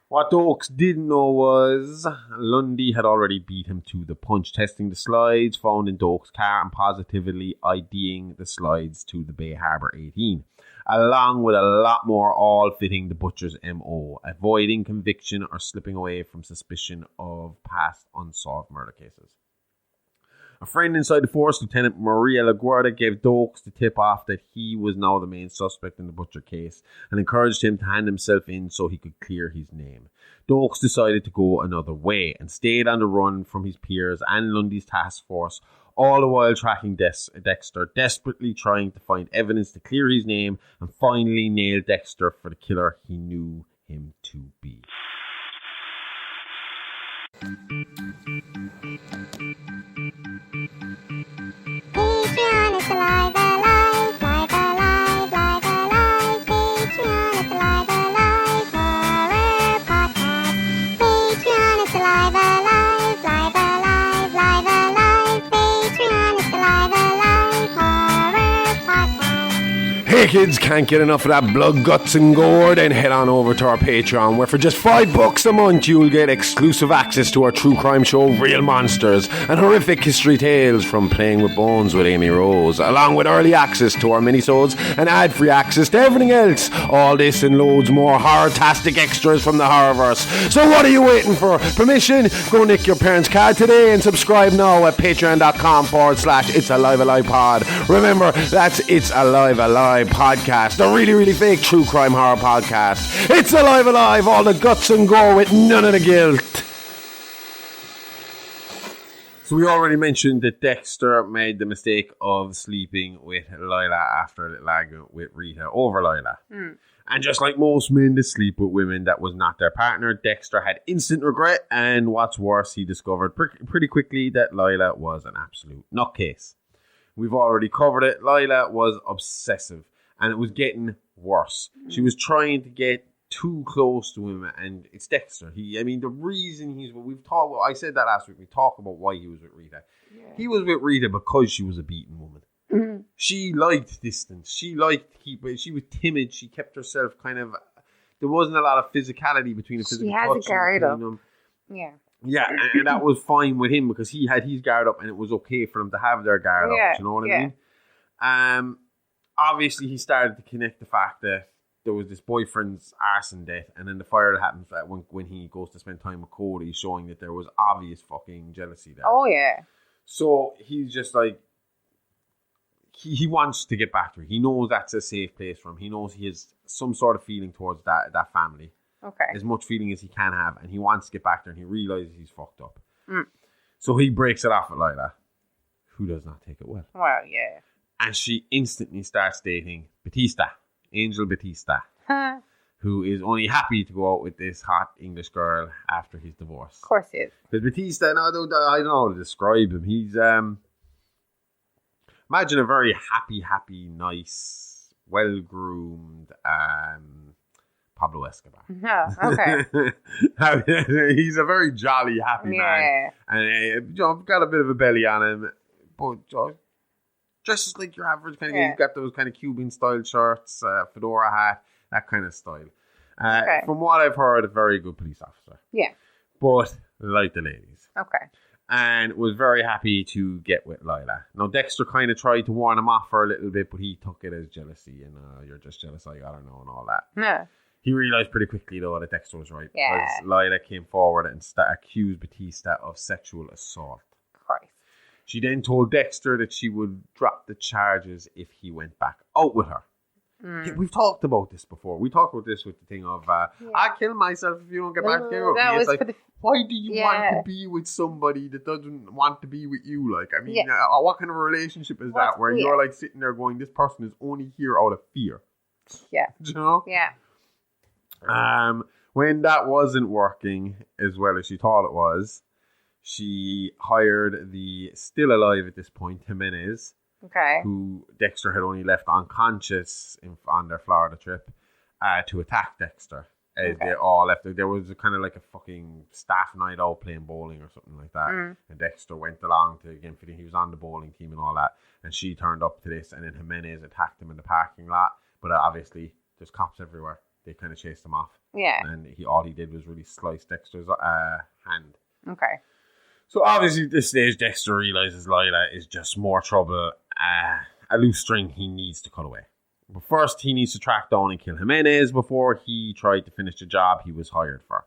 What Dokes didn't know was Lundy had already beat him to the punch, testing the slides found in Dokes' car and positively IDing the slides to the Bay Harbor 18, along with a lot more, all fitting the butcher's MO, avoiding conviction or slipping away from suspicion of past unsolved murder cases. A friend inside the force, Lieutenant Maria LaGuardia, gave Dokes the tip-off that he was now the main suspect in the butcher case and encouraged him to hand himself in so he could clear his name. Dokes decided to go another way and stayed on the run from his peers and Lundy's task force, all the while tracking Dexter, desperately trying to find evidence to clear his name and finally nail Dexter for the killer he knew him to be. Patreon is alive, alive, live, alive, live, alive. Patreon is alive, alive, horror podcast. Patreon is alive, alive, live, alive, live, alive. Patreon is alive, alive, horror podcast. Hey kids, can't get enough of that blood, guts and gore? Then head on over to our Patreon, where for just $5 a month you'll get exclusive access to our true crime show Real Monsters and horrific history tales from Playing with Bones with Aimee Rose, along with early access to our minisodes and ad-free access to everything else. All this and loads more horror-tastic extras from the Horrorverse. So what are you waiting for? Permission? Go nick your parents' card today and subscribe now at patreon.com/It's Alive Alive Pod. Remember, that's It's Alive Alive Podcast, a really, really fake true crime horror podcast. It's Alive Alive, all the guts and gore with none of the guilt. So we already mentioned that Dexter made the mistake of sleeping with Lila after a little argument with Rita over Lila. And just like most men that sleep with women that was not their partner, Dexter had instant regret, and what's worse, he discovered pretty quickly that Lila was an absolute nutcase. We've already covered it. Lila was obsessive, and it was getting worse. She was trying to get too close to him, and it's Dexter. The reason I said that last week, we talked about why he was with Rita. Yeah. He was with Rita because she was a beaten woman. Mm-hmm. She liked distance. She liked she was timid. She kept herself there wasn't a lot of physicality between the physical touch. She has a guard up. Yeah. Yeah, and that was fine with him because he had his guard up and it was okay for them to have their guard up. Do you know what I mean? Obviously, he started to connect the fact that there was this boyfriend's arson death, and then the fire that happens when he goes to spend time with Cody, showing that there was obvious fucking jealousy there. Oh, yeah. So he's just like, he wants to get back to her. He knows that's a safe place for him. He knows he has some sort of feeling towards that family. Okay. As much feeling as he can have, and he wants to get back there, and he realizes he's fucked up. So he breaks it off with Lila, who does not take it well. Well, yeah. And she instantly starts dating Angel Batista, who is only happy to go out with this hot English girl after his divorce. Of course he is. But Batista, I don't know how to describe him. He's, imagine a very happy, nice, well-groomed, Pablo Escobar. Oh, okay. He's a very jolly, happy man. And got a bit of a belly on him, but dresses like your average kind of guy. He's got those kind of Cuban style shirts, fedora hat, that kind of style. From what I've heard, a very good police officer. Yeah. But like the ladies. Okay. And was very happy to get with Lila. Now, Dexter kind of tried to warn him off for a little bit, but he took it as jealousy and you're just jealous, I don't know, and all that. No. He realised pretty quickly, though, that Dexter was right. Yeah. Because Lila came forward and accused Batista of sexual assault. Christ. She then told Dexter that she would drop the charges if he went back out with her. Yeah, we've talked about this before. We talked about this with the thing of, I'll kill myself if you don't get back together with me. It's like, why do you want to be with somebody that doesn't want to be with you? Like, what kind of relationship is that where you're like sitting there going, this person is only here out of fear? Yeah. Do you know? Yeah. When that wasn't working as well as she thought it was, she hired the still alive at this point Jimenez, who Dexter had only left unconscious on their Florida trip, to attack Dexter as they all left. There was kind of like a fucking staff night out playing bowling or something like that, and Dexter went along to he was on the bowling team and all that, and she turned up to this, and then Jimenez attacked him in the parking lot, but obviously there's cops everywhere. They kind of chased him off. Yeah. And all he did was really slice Dexter's hand. Okay. So obviously at this stage, Dexter realizes Lila is just more trouble. A loose string he needs to cut away. But first, he needs to track down and kill Jimenez before he tried to finish the job he was hired for.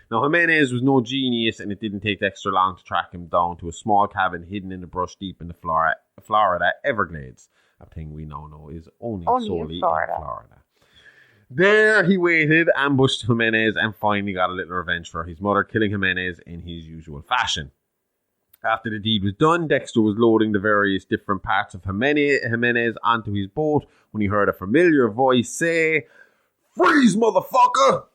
Now, Jimenez was no genius, and it didn't take Dexter long to track him down to a small cabin hidden in the brush deep in the Florida Everglades. A thing we now know is only solely in Florida. There he waited, ambushed Jimenez, and finally got a little revenge for his mother, killing Jimenez in his usual fashion. After the deed was done, Dexter was loading the various different parts of Jimenez onto his boat when he heard a familiar voice say, "Freeze, motherfucker!"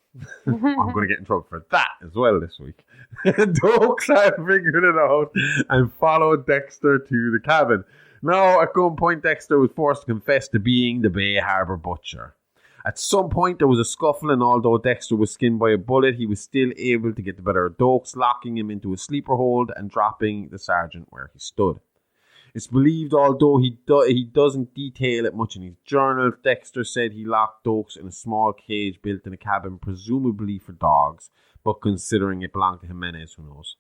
I'm going to get in trouble for that as well this week. Dokes had figured it out and followed Dexter to the cabin. Now, at gunpoint, Dexter was forced to confess to being the Bay Harbor Butcher. At some point, there was a scuffle, and although Dexter was skinned by a bullet, he was still able to get the better of Dokes, locking him into a sleeper hold and dropping the sergeant where he stood. It's believed, although he doesn't detail it much in his journal, Dexter said he locked Dokes in a small cage built in a cabin, presumably for dogs, but considering it belonged to Jimenez, who knows.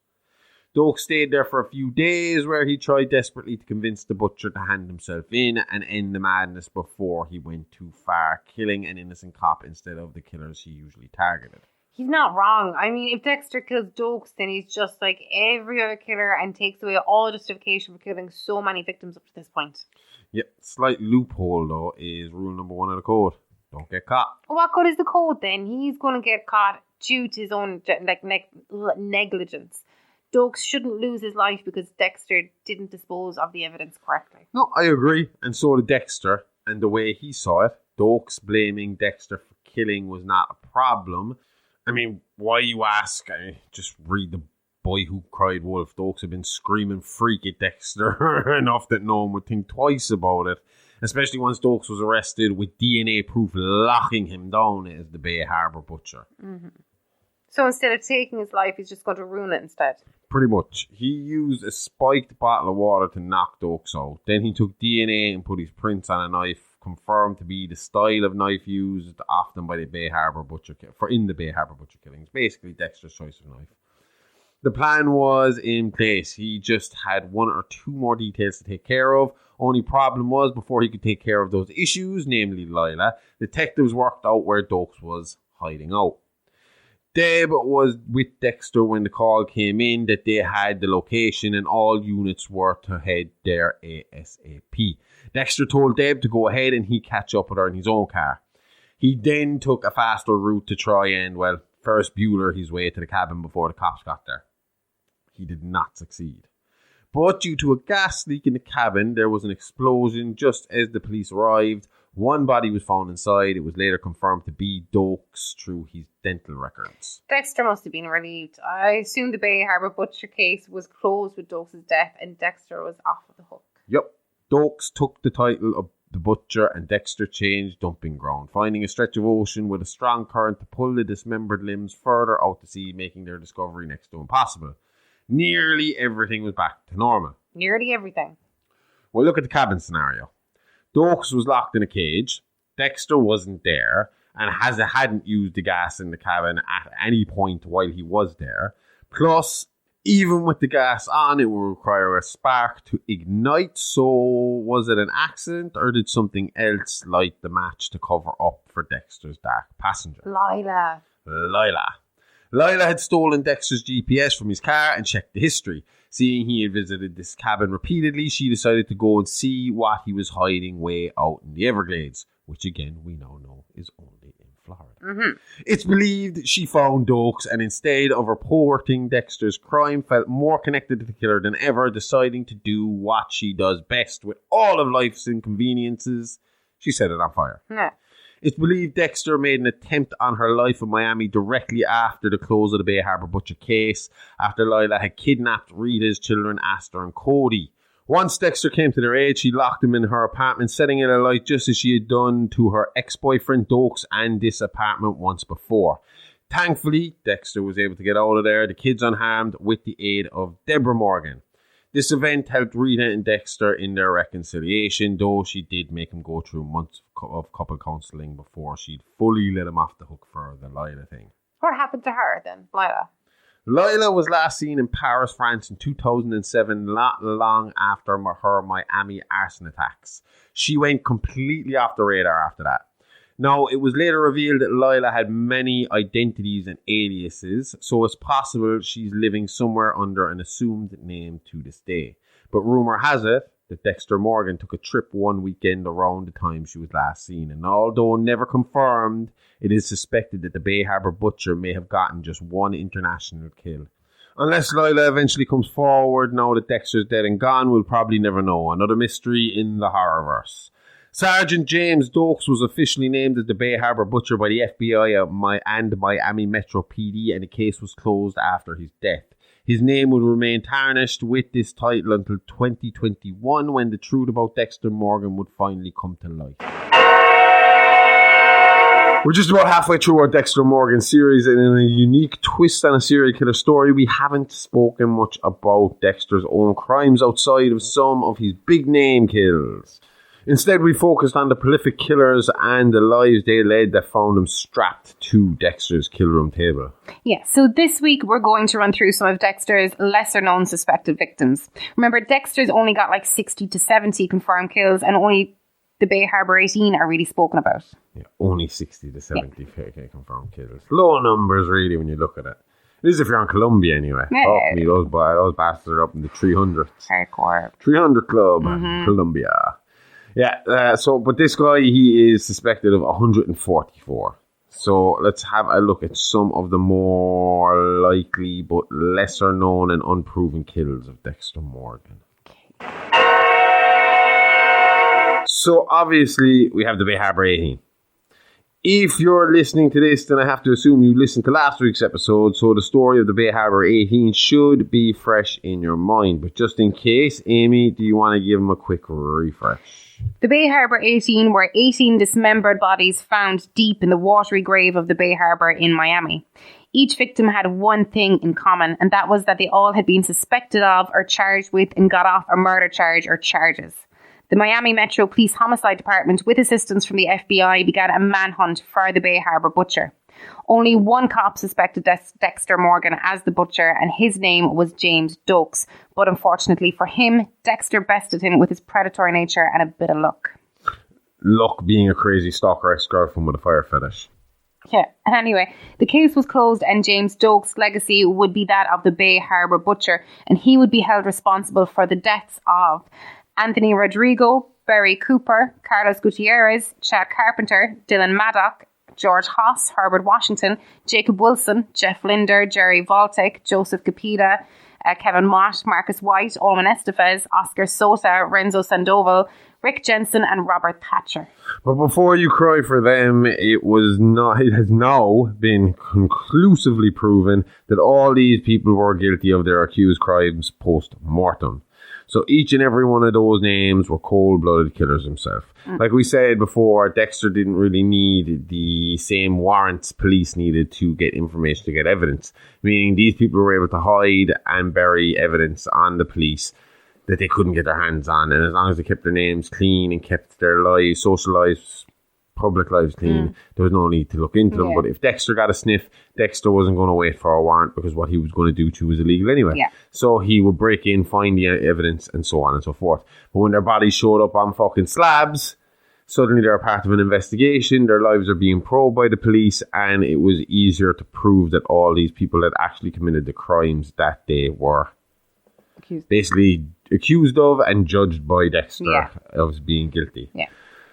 Dokes stayed there for a few days, where he tried desperately to convince the butcher to hand himself in and end the madness before he went too far, killing an innocent cop instead of the killers he usually targeted. He's not wrong. I mean, if Dexter kills Dokes, then he's just like every other killer and takes away all justification for killing so many victims up to this point. Yep, slight loophole though is rule number 1 of the code. Don't get caught. What good is the code then? He's going to get caught due to his own negligence. Dokes shouldn't lose his life because Dexter didn't dispose of the evidence correctly. No, I agree. And so did Dexter. And the way he saw it, Dokes blaming Dexter for killing was not a problem. I mean, why you ask? I just read The Boy Who Cried Wolf. Dokes had been screaming freak at Dexter enough that no one would think twice about it. Especially once Dokes was arrested with DNA proof locking him down as the Bay Harbour Butcher. Mm-hmm. So instead of taking his life, he's just going to ruin it instead. Pretty much. He used a spiked bottle of water to knock Dokes out. Then he took DNA and put his prints on a knife, confirmed to be the style of knife used often by the Bay Harbour Butcher in the Bay Harbour Butcher killings. Basically, Dexter's choice of knife. The plan was in place. He just had 1 or 2 more details to take care of. Only problem was, before he could take care of those issues, namely Lila, detectives worked out where Dokes was hiding out. Deb was with Dexter when the call came in that they had the location and all units were to head there ASAP. Dexter told Deb to go ahead and he'd catch up with her in his own car. He then took a faster route to try and, Ferris Bueller his way to the cabin before the cops got there. He did not succeed. But due to a gas leak in the cabin, there was an explosion just as the police arrived. 1 body was found inside. It was later confirmed to be Dokes through his dental records. Dexter must have been relieved. I assume the Bay Harbour Butcher case was closed with Dokes' death and Dexter was off the hook. Yep. Dokes took the title of the Butcher and Dexter changed dumping ground, finding a stretch of ocean with a strong current to pull the dismembered limbs further out to sea, making their discovery next to impossible. Nearly everything was back to normal. Nearly everything. Well, look at the cabin scenario. Dokes was locked in a cage. Dexter wasn't there and hadn't used the gas in the cabin at any point while he was there. Plus, even with the gas on, it would require a spark to ignite. So, was it an accident or did something else light the match to cover up for Dexter's dark passenger? Lila had stolen Dexter's GPS from his car and checked the history. Seeing he had visited this cabin repeatedly, she decided to go and see what he was hiding way out in the Everglades, which again we now know is only in Florida. Mm-hmm. It's believed she found Dokes and instead of reporting Dexter's crime, felt more connected to the killer than ever, deciding to do what she does best with all of life's inconveniences. She set it on fire. Yeah. It's believed Dexter made an attempt on her life in Miami directly after the close of the Bay Harbour Butcher case, after Lila had kidnapped Rita's children, Astor and Cody. Once Dexter came to their aid, she locked him in her apartment, setting it alight just as she had done to her ex-boyfriend Dokes and this apartment once before. Thankfully, Dexter was able to get out of there, the kids unharmed, with the aid of Deborah Morgan. This event helped Rita and Dexter in their reconciliation, though she did make him go through months of couple counselling before she'd fully let him off the hook for the Lila thing. What happened to her then, Lila? Lila was last seen in Paris, France in 2007, not long after her Miami arson attacks. She went completely off the radar after that. Now, it was later revealed that Lila had many identities and aliases, so it's possible she's living somewhere under an assumed name to this day. But rumour has it that Dexter Morgan took a trip one weekend around the time she was last seen, and although never confirmed, it is suspected that the Bay Harbour Butcher may have gotten just one international kill. Unless Lila eventually comes forward now that Dexter's dead and gone, we'll probably never know. Another mystery in the horrorverse. Sergeant James Dokes was officially named as the Bay Harbour Butcher by the FBI and Miami Metro PD, and the case was closed after his death. His name would remain tarnished with this title until 2021, when the truth about Dexter Morgan would finally come to light. We're just about halfway through our Dexter Morgan series, and in a unique twist on a serial killer story, we haven't spoken much about Dexter's own crimes outside of some of his big name kills. Instead, we focused on the prolific killers and the lives they led that found them strapped to Dexter's kill room table. Yeah, so this week we're going to run through some of Dexter's lesser known suspected victims. Remember, Dexter's only got like 60 to 70 confirmed kills, and only the Bay Harbor 18 are really spoken about. Yeah, only 60 to 70 confirmed kills. Low numbers, really, when you look at it. It is if you're on Columbia, anyway. Yeah. Fuck me, those bastards are up in the 300s. Hardcore. 300 Club, Columbia. Yeah, but this guy, he is suspected of 144. So let's have a look at some of the more likely but lesser known and unproven kills of Dexter Morgan. So obviously, we have the Bay Harbor 18. If you're listening to this, then I have to assume you listened to last week's episode, so the story of the Bay Harbor 18 should be fresh in your mind. But just in case, Amy, do you want to give them a quick refresh? The Bay Harbor 18 were 18 dismembered bodies found deep in the watery grave of the Bay Harbor in Miami. Each victim had one thing in common, and that was that they all had been suspected of or charged with and got off a murder charge or charges. The Miami Metro Police Homicide Department, with assistance from the FBI, began a manhunt for the Bay Harbor butcher. Only one cop suspected Dexter Morgan as the butcher, and his name was James Dokes. But unfortunately for him, Dexter bested him with his predatory nature and a bit of luck. Luck being a crazy stalker ex-girlfriend with a fire fetish. Yeah, and anyway, the case was closed, and James Dokes' legacy would be that of the Bay Harbor butcher, and he would be held responsible for the deaths of Anthony Rodrigo, Barry Cooper, Carlos Gutierrez, Chad Carpenter, Dylan Maddock, George Haas, Herbert Washington, Jacob Wilson, Jeff Linder, Jerry Voltek, Joseph Capita, Kevin Mott, Marcus White, Olman Estevez, Oscar Sosa, Renzo Sandoval, Rick Jensen, and Robert Thatcher. But before you cry for them, it has now been conclusively proven that all these people were guilty of their accused crimes post-mortem. So each and every one of those names were cold-blooded killers himself. Like we said before, Dexter didn't really need the same warrants police needed to get information, to get evidence. Meaning these people were able to hide and bury evidence on the police that they couldn't get their hands on. And as long as they kept their names clean and kept their lives, social lives, public lives clean, there was no need to look into them. Yeah. But if Dexter got a sniff, Dexter wasn't going to wait for a warrant, because what he was going to do to was illegal anyway. Yeah. So he would break in, find the evidence, and so on and so forth. But when their bodies showed up on fucking slabs, suddenly they're a part of an investigation, their lives are being probed by the police, and it was easier to prove that all these people had actually committed the crimes that they were basically accused of and judged by Dexter of being guilty. Yeah.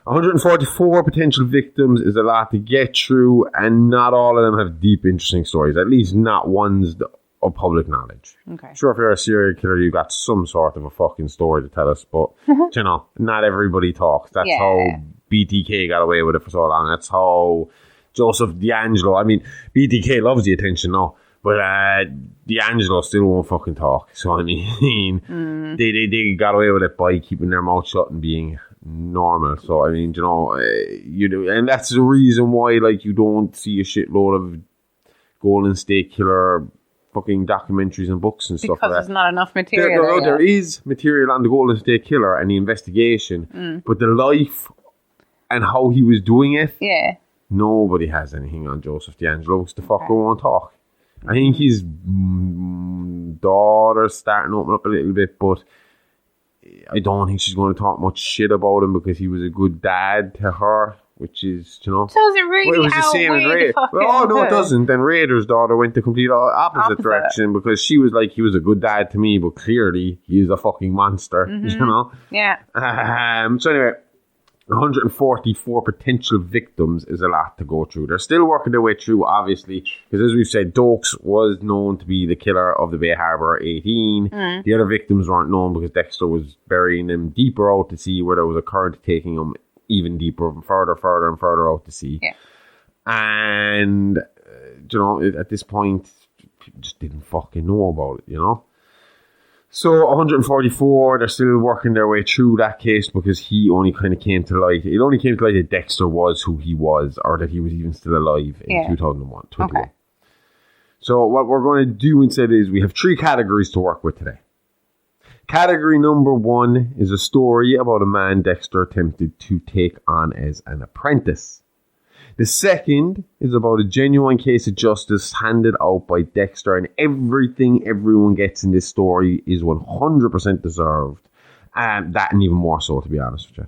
144 potential victims is a lot to get through, and not all of them have deep, interesting stories. At least not ones of public knowledge. Okay. Sure, if you're a serial killer, you got some sort of a fucking story to tell us, but, you know, not everybody talks. That's how BTK got away with it for so long. That's how Joseph D'Angelo, I mean, BTK loves the attention now, but D'Angelo still won't fucking talk. So, I mean, they got away with it by keeping their mouth shut and being normal. So, I mean, you know, and that's the reason why, like, you don't see a shitload of Golden State Killer fucking documentaries and books and stuff like that. Because there's not enough material. There is material on the Golden State Killer and the investigation, but the life and how he was doing it, nobody has anything on Joseph D'Angelo, because the fucker won't talk. I think his daughter's starting to open up a little bit, but I don't think she's going to talk much shit about him, because he was a good dad to her, which is, you know. Does it really? Well, it was the same in Raider. Oh, no, it doesn't. Then Raider's daughter went the complete opposite direction, because she was like, he was a good dad to me, but clearly he's a fucking monster, you know. Yeah. So anyway, 144 potential victims is a lot to go through. They're still working their way through, obviously, because as we've said, Dokes was known to be the killer of the Bay Harbor 18. The other victims weren't known because Dexter was burying them deeper out to sea, where there was a current taking them even deeper and further and further out to sea. Yeah. And, you know, at this point, people just didn't fucking know about it, you know? So 144, they're still working their way through that case because he only kind of came to light. It only came to light that Dexter was who he was, or that he was even still alive in 2001. Okay. So what we're going to do instead is we have 3 categories to work with today. Category number 1 is a story about a man Dexter attempted to take on as an apprentice. The second is about a genuine case of justice handed out by Dexter, and everything everyone gets in this story is 100% deserved. That and even more so, to be honest with you.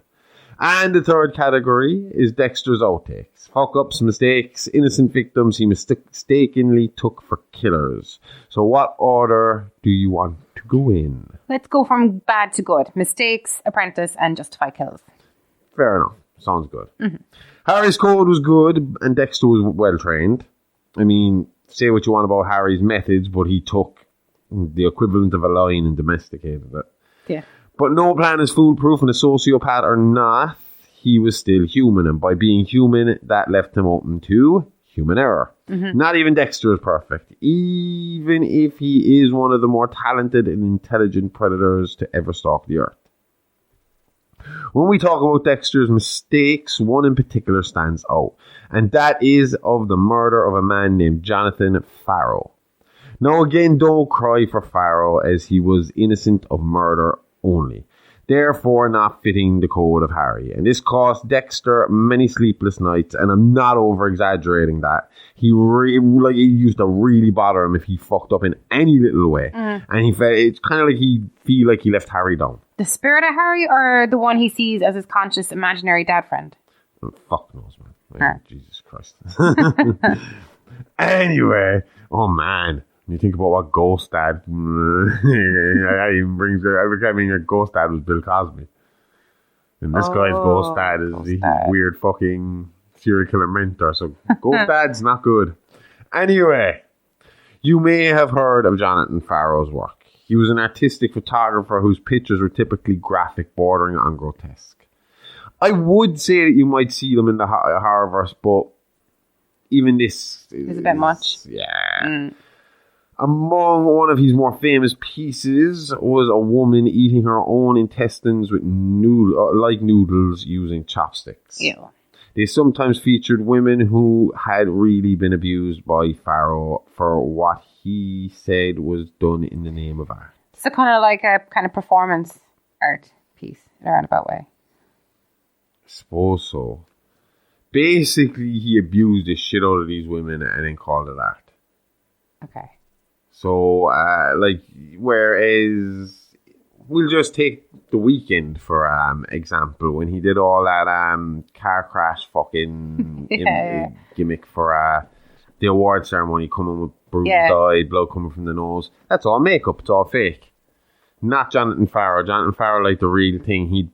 And the third category is Dexter's outtakes. Fuck-ups, mistakes, innocent victims he mistakenly took for killers. So what order do you want to go in? Let's go from bad to good. Mistakes, apprentice, and justified kills. Fair enough. Sounds good. Mm-hmm. Harry's code was good and Dexter was well trained. I mean, say what you want about Harry's methods, but he took the equivalent of a lion and domesticated it. Yeah. But no plan is foolproof, and a sociopath or not, he was still human. And by being human, that left him open to human error. Mm-hmm. Not even Dexter is perfect, even if he is one of the more talented and intelligent predators to ever stalk the earth. When we talk about Dexter's mistakes, one in particular stands out, and that is of the murder of a man named Jonathan Farrow. Now again, don't cry for Farrow, as he was innocent of murder only, therefore not fitting the code of Harry. And this cost Dexter many sleepless nights, and I'm not over-exaggerating that. It used to really bother him if he fucked up in any little way. And it's kind of like he feel like he left Harry down. The spirit of Harry, or the one he sees as his conscious imaginary dad friend? Oh, fuck knows, man. Jesus Christ. Anyway, oh man. When you think about what Ghost Dad, I mean, a Ghost Dad was Bill Cosby. And this guy's Ghost Dad is his weird fucking serial killer mentor. So Ghost Dad's not good. Anyway, you may have heard of Jonathan Farrow's work. He was an artistic photographer whose pictures were typically graphic, bordering on grotesque. I would say that you might see them in the horrorverse, but even this is a bit much. Yeah. Among one of his more famous pieces was a woman eating her own intestines with noodles using chopsticks. Ew. They sometimes featured women who had really been abused by Farrow for what he said was done in the name of art. It's kind of like a kind of performance art piece in a roundabout way. I suppose so. Basically, he abused the shit out of these women and then called it art. Okay. So, whereas we'll just take The Weeknd for example, when he did all that car crash fucking gimmick for the award ceremony, coming with bruised eye, blood coming from the nose. That's all makeup. It's all fake. Not Jonathan Farrow. Jonathan Farrow, like the real thing, he'd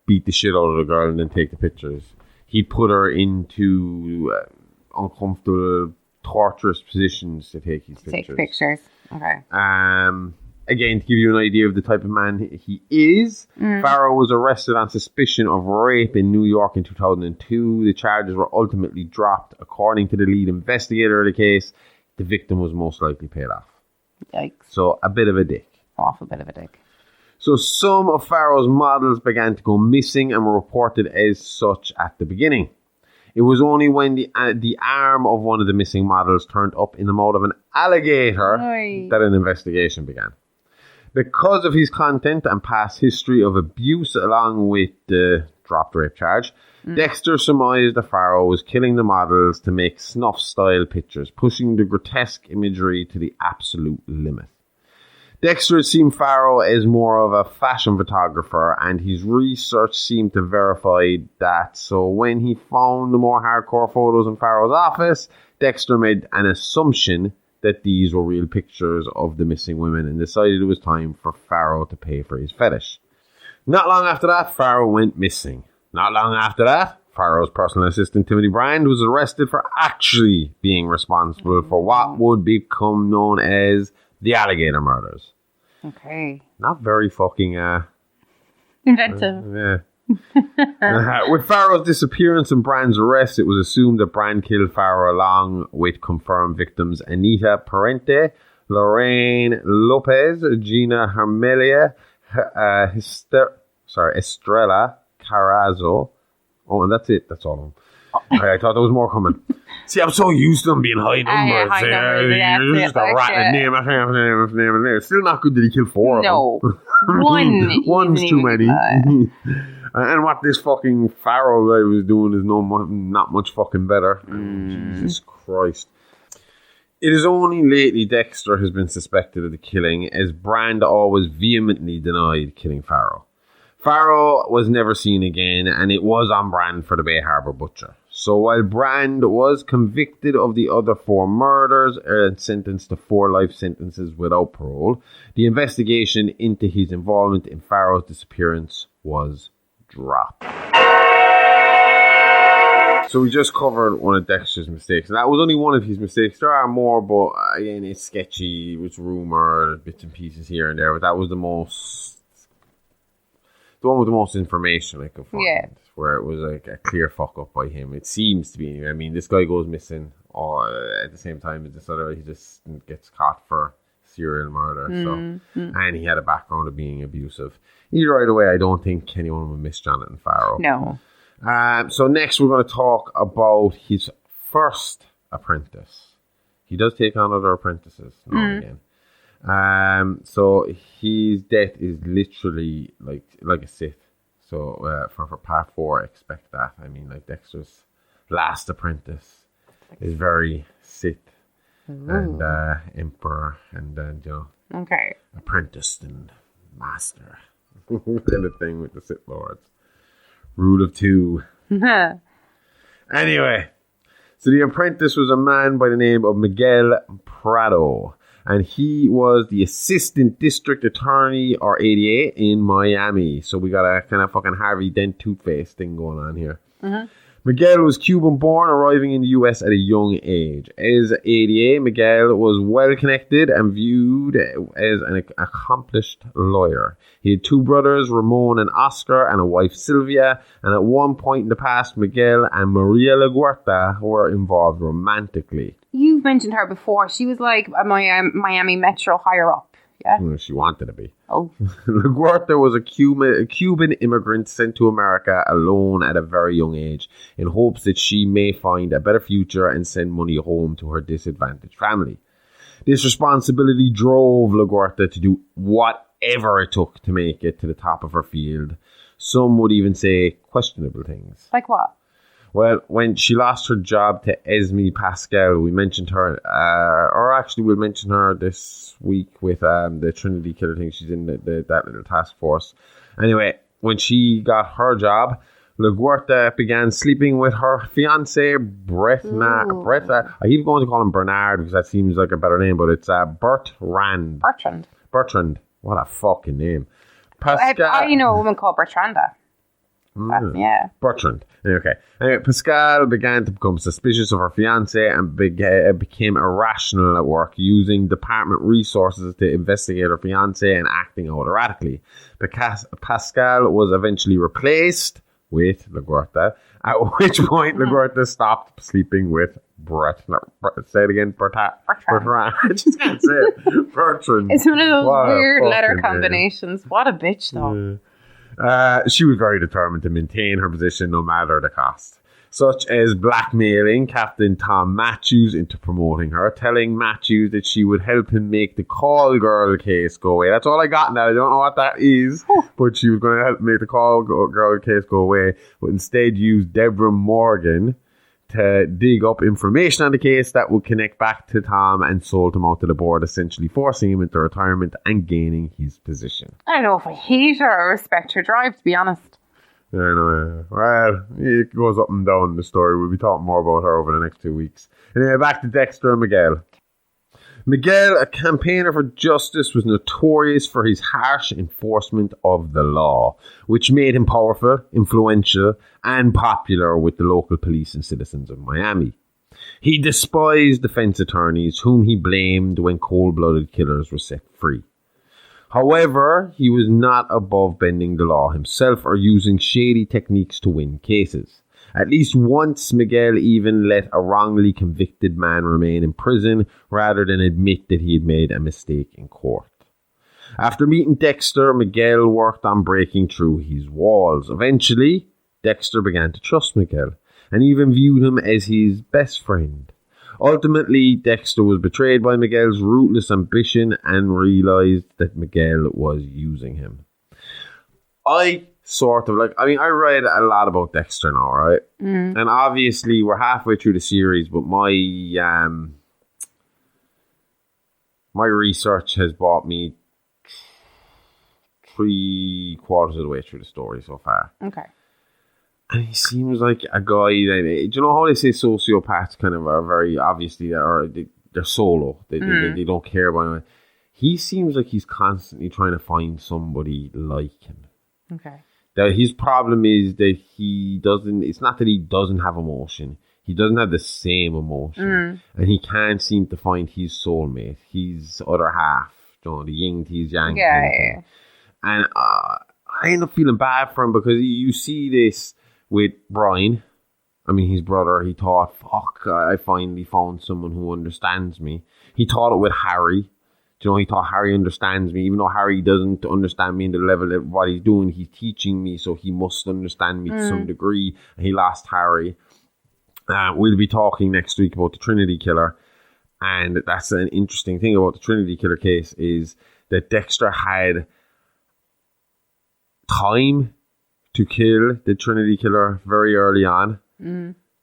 beat the shit out of the girl and then take the pictures. He'd put her into uncomfortable, torturous positions to take his pictures. Take pictures. Okay. Again, to give you an idea of the type of man he is, Farrow was arrested on suspicion of rape in New York in 2002. The charges were ultimately dropped. According to the lead investigator of the case, the victim was most likely paid off. Yikes. So, a bit of a dick. Awful bit of a dick. So, some of Farrow's models began to go missing and were reported as such at the beginning. It was only when the arm of one of the missing models turned up in the mouth of an alligator that an investigation began. Because of his content and past history of abuse, along with the dropped rape charge, Dexter surmised that Farrow was killing the models to make snuff-style pictures, pushing the grotesque imagery to the absolute limit. Dexter had seen Farrow as more of a fashion photographer, and his research seemed to verify that. So when he found the more hardcore photos in Farrow's office, Dexter made an assumption that these were real pictures of the missing women and decided it was time for Farrow to pay for his fetish. Not long after that, Farrow went missing. Not long after that, Farrow's personal assistant Timothy Brand was arrested for actually being responsible for what would become known as the alligator murders. Okay. Not very fucking inventive. Yeah. With Farrow's disappearance and Brand's arrest, it was assumed that Brand killed Farrow along with confirmed victims Anita Parente, Lorraine Lopez, Gina Hermelia, Estrella Carrazzo. Oh, and that's it. That's all of them. I thought there was more coming. See, I'm so used to them being high numbers. High numbers, yeah, Just a rattling name after name after name after name. It's still not good that he killed 4 of them. No. One's too many. And what this fucking Pharaoh guy was doing is not much fucking better. Jesus Christ. It is only lately Dexter has been suspected of the killing, as Brand always vehemently denied killing Pharaoh. Pharaoh was never seen again, and it was on Brand for the Bay Harbor butcher. So while Brand was convicted of the other 4 murders and sentenced to 4 life sentences without parole, the investigation into his involvement in Pharaoh's disappearance was dropped. So we just covered one of Dexter's mistakes, and that was only one of his mistakes. There are more, but again, it's sketchy, it's rumored, bits and pieces here and there, but that was the one with the most information I could find. Yeah. Where it was like a clear fuck up by him. It seems to be anyway. I mean, this guy goes missing at the same time as this other. He just gets caught for serial murder. And he had a background of being abusive. Either way, I don't think anyone would miss Jonathan Pharaoh. No. So next we're going to talk about his first apprentice. He does take on other apprentices now and again. So his death is literally like a Sith. So for part 4, expect that. I mean, like Dexter's last apprentice is very Sith and Emperor and apprentice and master kind of thing with the Sith Lords. Rule of 2. Anyway, so the apprentice was a man by the name of Miguel Prado. And he was the assistant district attorney, or ADA, in Miami. So we got a kind of fucking Harvey Dent Two-Face thing going on here. Miguel was Cuban-born, arriving in the US at a young age. As ADA, Miguel was well-connected and viewed as an accomplished lawyer. He had 2 brothers, Ramon and Oscar, and a wife, Sylvia. And at one point in the past, Miguel and Maria LaGuarta were involved romantically. You've mentioned her before. She was like a Miami Metro higher up. Yeah. Well, she wanted to be. Oh. LaGuarta was a Cuban immigrant sent to America alone at a very young age in hopes that she may find a better future and send money home to her disadvantaged family. This responsibility drove LaGuarta to do whatever it took to make it to the top of her field. Some would even say questionable things. Like what? Well, when she lost her job to Aimee Pascal, we mentioned her, or actually we'll mention her this week with the Trinity Killer thing. She's in that little task force. Anyway, when she got her job, LaGuarta began sleeping with her fiancé, Brett. I keep going to call him Bernard because that seems like a better name, but it's Bertrand. Bertrand. What a fucking name. Pascal. I know a woman called Bertranda. Yeah. Bertrand. Okay. Anyway, Pascal began to become suspicious of her fiancé and became irrational at work, using department resources to investigate her fiancé and acting out erratically. Pascal was eventually replaced with LaGuarta, at which point LaGuarta stopped sleeping with Brett. Say it again, Bertrand. I just can't say it. Bertrand. It's one of those weird letter combinations. What a bitch, though. She was very determined to maintain her position no matter the cost, such as blackmailing Captain Tom Matthews into promoting her, telling Matthews that she would help him make the call girl case go away. That's all I got now. I don't know what that is, but she was going to help make the call girl case go away, but instead used Deborah Morgan to dig up information on the case that would connect back to Tom and sold him out to the board, essentially forcing him into retirement and gaining his position. I don't know if I hate her or respect her drive, to be honest. I know. Well, it goes up and down in the story. We'll be talking more about her over the next 2 weeks. Anyway, back to Dexter and Miguel. Miguel, a campaigner for justice, was notorious for his harsh enforcement of the law, which made him powerful, influential, and popular with the local police and citizens of Miami. He despised defense attorneys, whom he blamed when cold-blooded killers were set free. However, he was not above bending the law himself or using shady techniques to win cases. At least once, Miguel even let a wrongly convicted man remain in prison rather than admit that he had made a mistake in court. After meeting Dexter, Miguel worked on breaking through his walls. Eventually, Dexter began to trust Miguel and even viewed him as his best friend. Ultimately, Dexter was betrayed by Miguel's ruthless ambition and realized that Miguel was using him. I read a lot about Dexter now, right? And obviously, we're halfway through the series, but my research has brought me 3/4 of the way through the story so far. Okay. And he seems like a guy that, do you know how they say sociopaths kind of are very, obviously, they're solo. They don't care about him. He seems like he's constantly trying to find somebody like him. Okay. That his problem is that it's not that he doesn't have emotion. He doesn't have the same emotion. And he can't seem to find his soulmate, his other half, you know, the yin to his yang. Yeah. And I end up feeling bad for him because you see this with Brian. I mean, his brother, he thought, fuck, I finally found someone who understands me. He thought it with Harry. You know, he thought Harry understands me, even though Harry doesn't understand me in the level of what he's doing. He's teaching me, so he must understand me to some degree. And he lost Harry. We'll be talking next week about the Trinity Killer. And that's an interesting thing about the Trinity Killer case is that Dexter had time to kill the Trinity Killer very early on,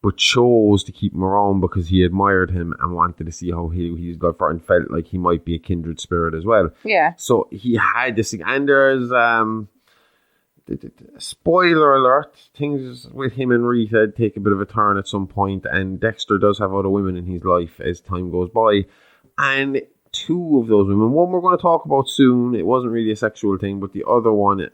but chose to keep him around because he admired him and wanted to see how he's got for and felt like he might be a kindred spirit as well. Yeah. So he had this thing, and there's spoiler alert, things with him and Rita take a bit of a turn at some point, and Dexter does have other women in his life as time goes by, and two of those women, one we're going to talk about soon, it wasn't really a sexual thing, but the other one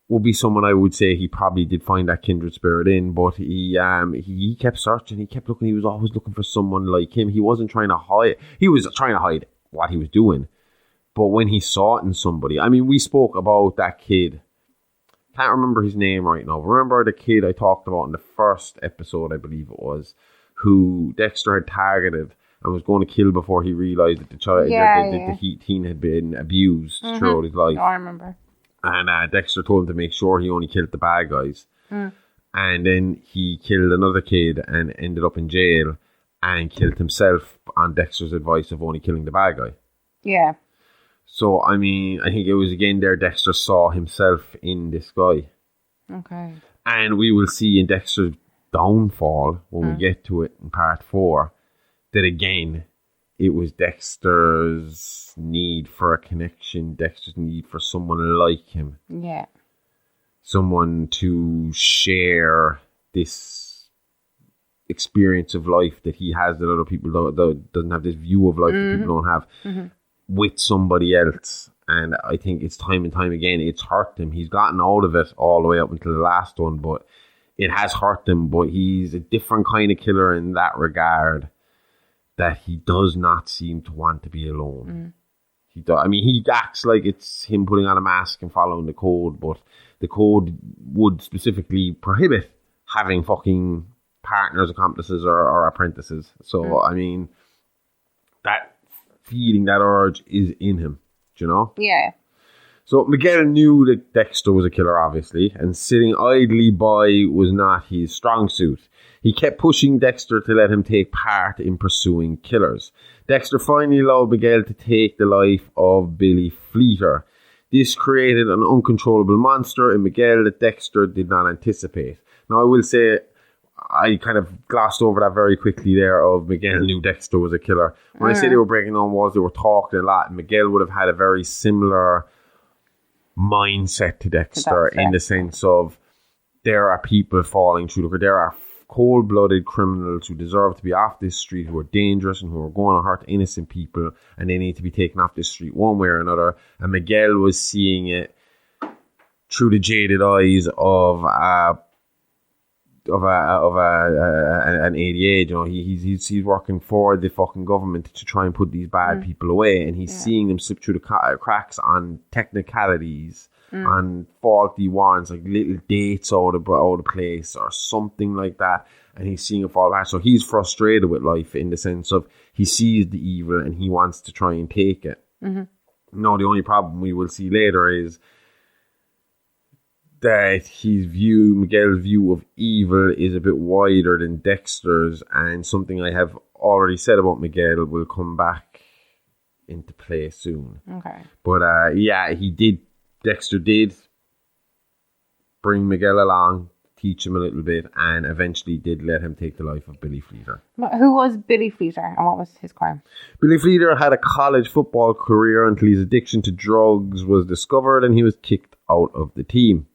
will be someone I would say he probably did find that kindred spirit in, but he kept searching, he kept looking, he was always looking for someone like him. He wasn't trying to hide, he was trying to hide what he was doing, but when he saw it in somebody, I mean, we spoke about that kid, can't remember his name right now, remember the kid I talked about in the first episode, I believe it was, who Dexter had targeted and was going to kill before he realised that the child, the teen had been abused throughout his life. Oh, I remember. And Dexter told him to make sure he only killed the bad guys. And then he killed another kid and ended up in jail and killed himself on Dexter's advice of only killing the bad guy. Yeah. So, I mean, I think it was again there Dexter saw himself in this guy. Okay. And we will see in Dexter's downfall, when we get to it in part 4, that again, it was Dexter's need for a connection, Dexter's need for someone like him. Yeah. Someone to share this experience of life that he has that other people doesn't have, this view of life that people don't have, with somebody else. And I think it's time and time again, it's hurt him. He's gotten out of it all the way up until the last one, but it has hurt him. But he's a different kind of killer in that regard, that he does not seem to want to be alone. He acts like it's him putting on a mask and following the code, but the code would specifically prohibit having fucking partners, accomplices, or apprentices. So, I mean, that feeling, that urge is in him, do you know? Yeah. So Miguel knew that Dexter was a killer, obviously, and sitting idly by was not his strong suit. He kept pushing Dexter to let him take part in pursuing killers. Dexter finally allowed Miguel to take the life of Billy Fleeter. This created an uncontrollable monster in Miguel that Dexter did not anticipate. Now, I will say, I kind of glossed over that very quickly there of Miguel knew Dexter was a killer. When I say they were breaking down walls, they were talking a lot. Miguel would have had a very similar mindset to Dexter in the sense of there are people falling through the, there are cold-blooded criminals who deserve to be off this street, who are dangerous and who are going to hurt innocent people, and they need to be taken off this street one way or another. And Miguel was seeing it through the jaded eyes of an ADA. You know, he's working for the fucking government to try and put these bad people away, and he's seeing them slip through the cracks on technicalities on faulty warrants, like little dates out of place or something like that, and he's seeing it fall apart. So he's frustrated with life in the sense of he sees the evil and he wants to try and take it. No, the only problem we will see later is that Miguel's view of evil is a bit wider than Dexter's, and something I have already said about Miguel will come back into play soon. Okay. But Dexter did bring Miguel along, teach him a little bit, and eventually did let him take the life of Billy Fleeter. Who was Billy Fleeter and what was his crime? Billy Fleeter had a college football career until his addiction to drugs was discovered and he was kicked out of the team.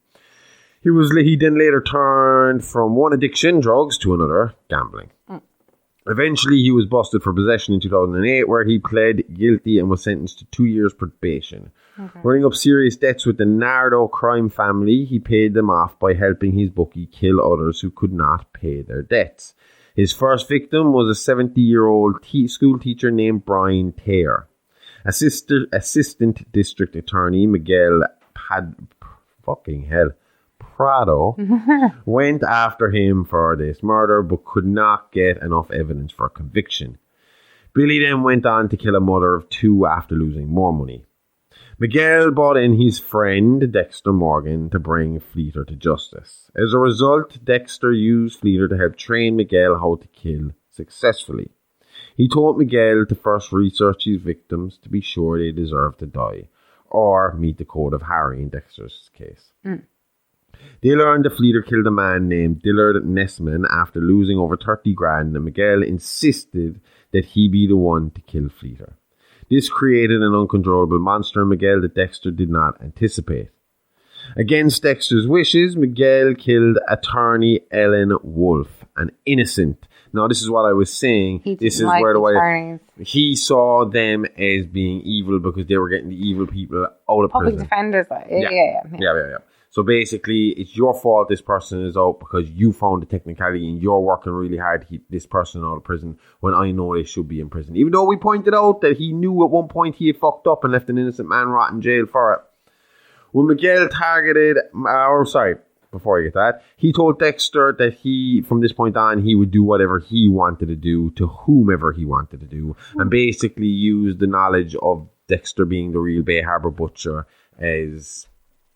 He then later turned from one addiction, drugs, to another, gambling. Eventually, he was busted for possession in 2008, where he pled guilty and was sentenced to 2 years probation. Running up serious debts with the Nardo crime family, he paid them off by helping his bookie kill others who could not pay their debts. His first victim was a 70-year-old school teacher named Brian Taylor. Assistant District Attorney Miguel Prado went after him for this murder but could not get enough evidence for conviction. Billy then went on to kill a mother of 2 after losing more money. Miguel brought in his friend Dexter Morgan to bring Fleeter to justice. As a result, Dexter used Fleeter to help train Miguel how to kill successfully. He taught Miguel to first research his victims to be sure they deserve to die, or meet the code of Harry in Dexter's case. They learned that Fleeter killed a man named Dillard Nessman after losing over 30 grand, and Miguel insisted that he be the one to kill Fleeter. This created an uncontrollable monster in Miguel that Dexter did not anticipate. Against Dexter's wishes, Miguel killed attorney Ellen Wolf, an innocent. Now, this is what I was saying. He saw them as being evil because they were getting the evil people out of Public prison. defenders. Yeah. So basically, it's your fault this person is out because you found the technicality and you're working really hard to keep this person out of prison when I know they should be in prison. Even though we pointed out that he knew at one point he had fucked up and left an innocent man rot in jail for it. When Miguel before I get that, he told Dexter that from this point on, he would do whatever he wanted to do to whomever he wanted to do, and basically use the knowledge of Dexter being the real Bay Harbor Butcher as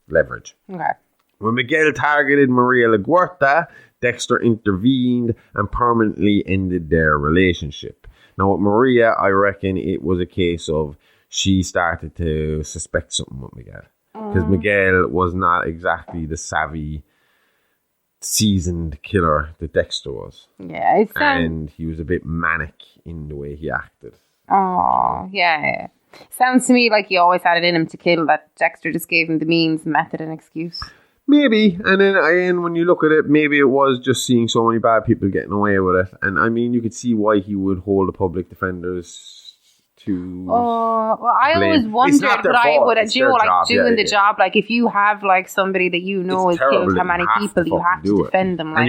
leverage. Okay. When Miguel targeted Maria LaGuerta, Dexter intervened and permanently ended their relationship. Now with Maria, I reckon it was a case of she started to suspect something with Miguel. Because Miguel was not exactly the savvy, seasoned killer that Dexter was. Yeah, and he was a bit manic in the way he acted. Oh, yeah. Sounds to me like he always had it in him to kill, that Dexter just gave him the means, method and excuse. Maybe. And then when you look at it, maybe it was just seeing so many bad people getting away with it. And I mean, you could see why he would hold the public defenders to I blame. always wondered, but I would doing the job. Like if you have like somebody that you know has killed how many people, you have to defend them. Like and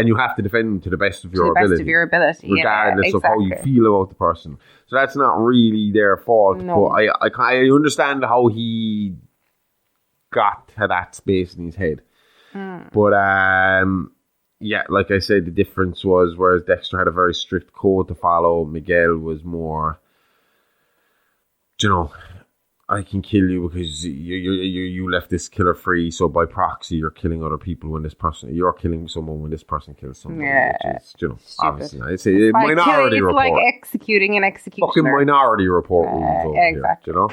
you have to defend them to the best of your ability. Regardless of how you feel about the person. So that's not really their fault. No. But I understand how he got to that space in his head. But like I said, the difference was whereas Dexter had a very strict code to follow, Miguel was more, I can kill you because you left this killer free, so by proxy you're killing other people you're killing someone when this person kills someone. Yeah, which is, obviously, I'd say minority report. It's like executing an executioner. Fucking minority report rules over exactly. here,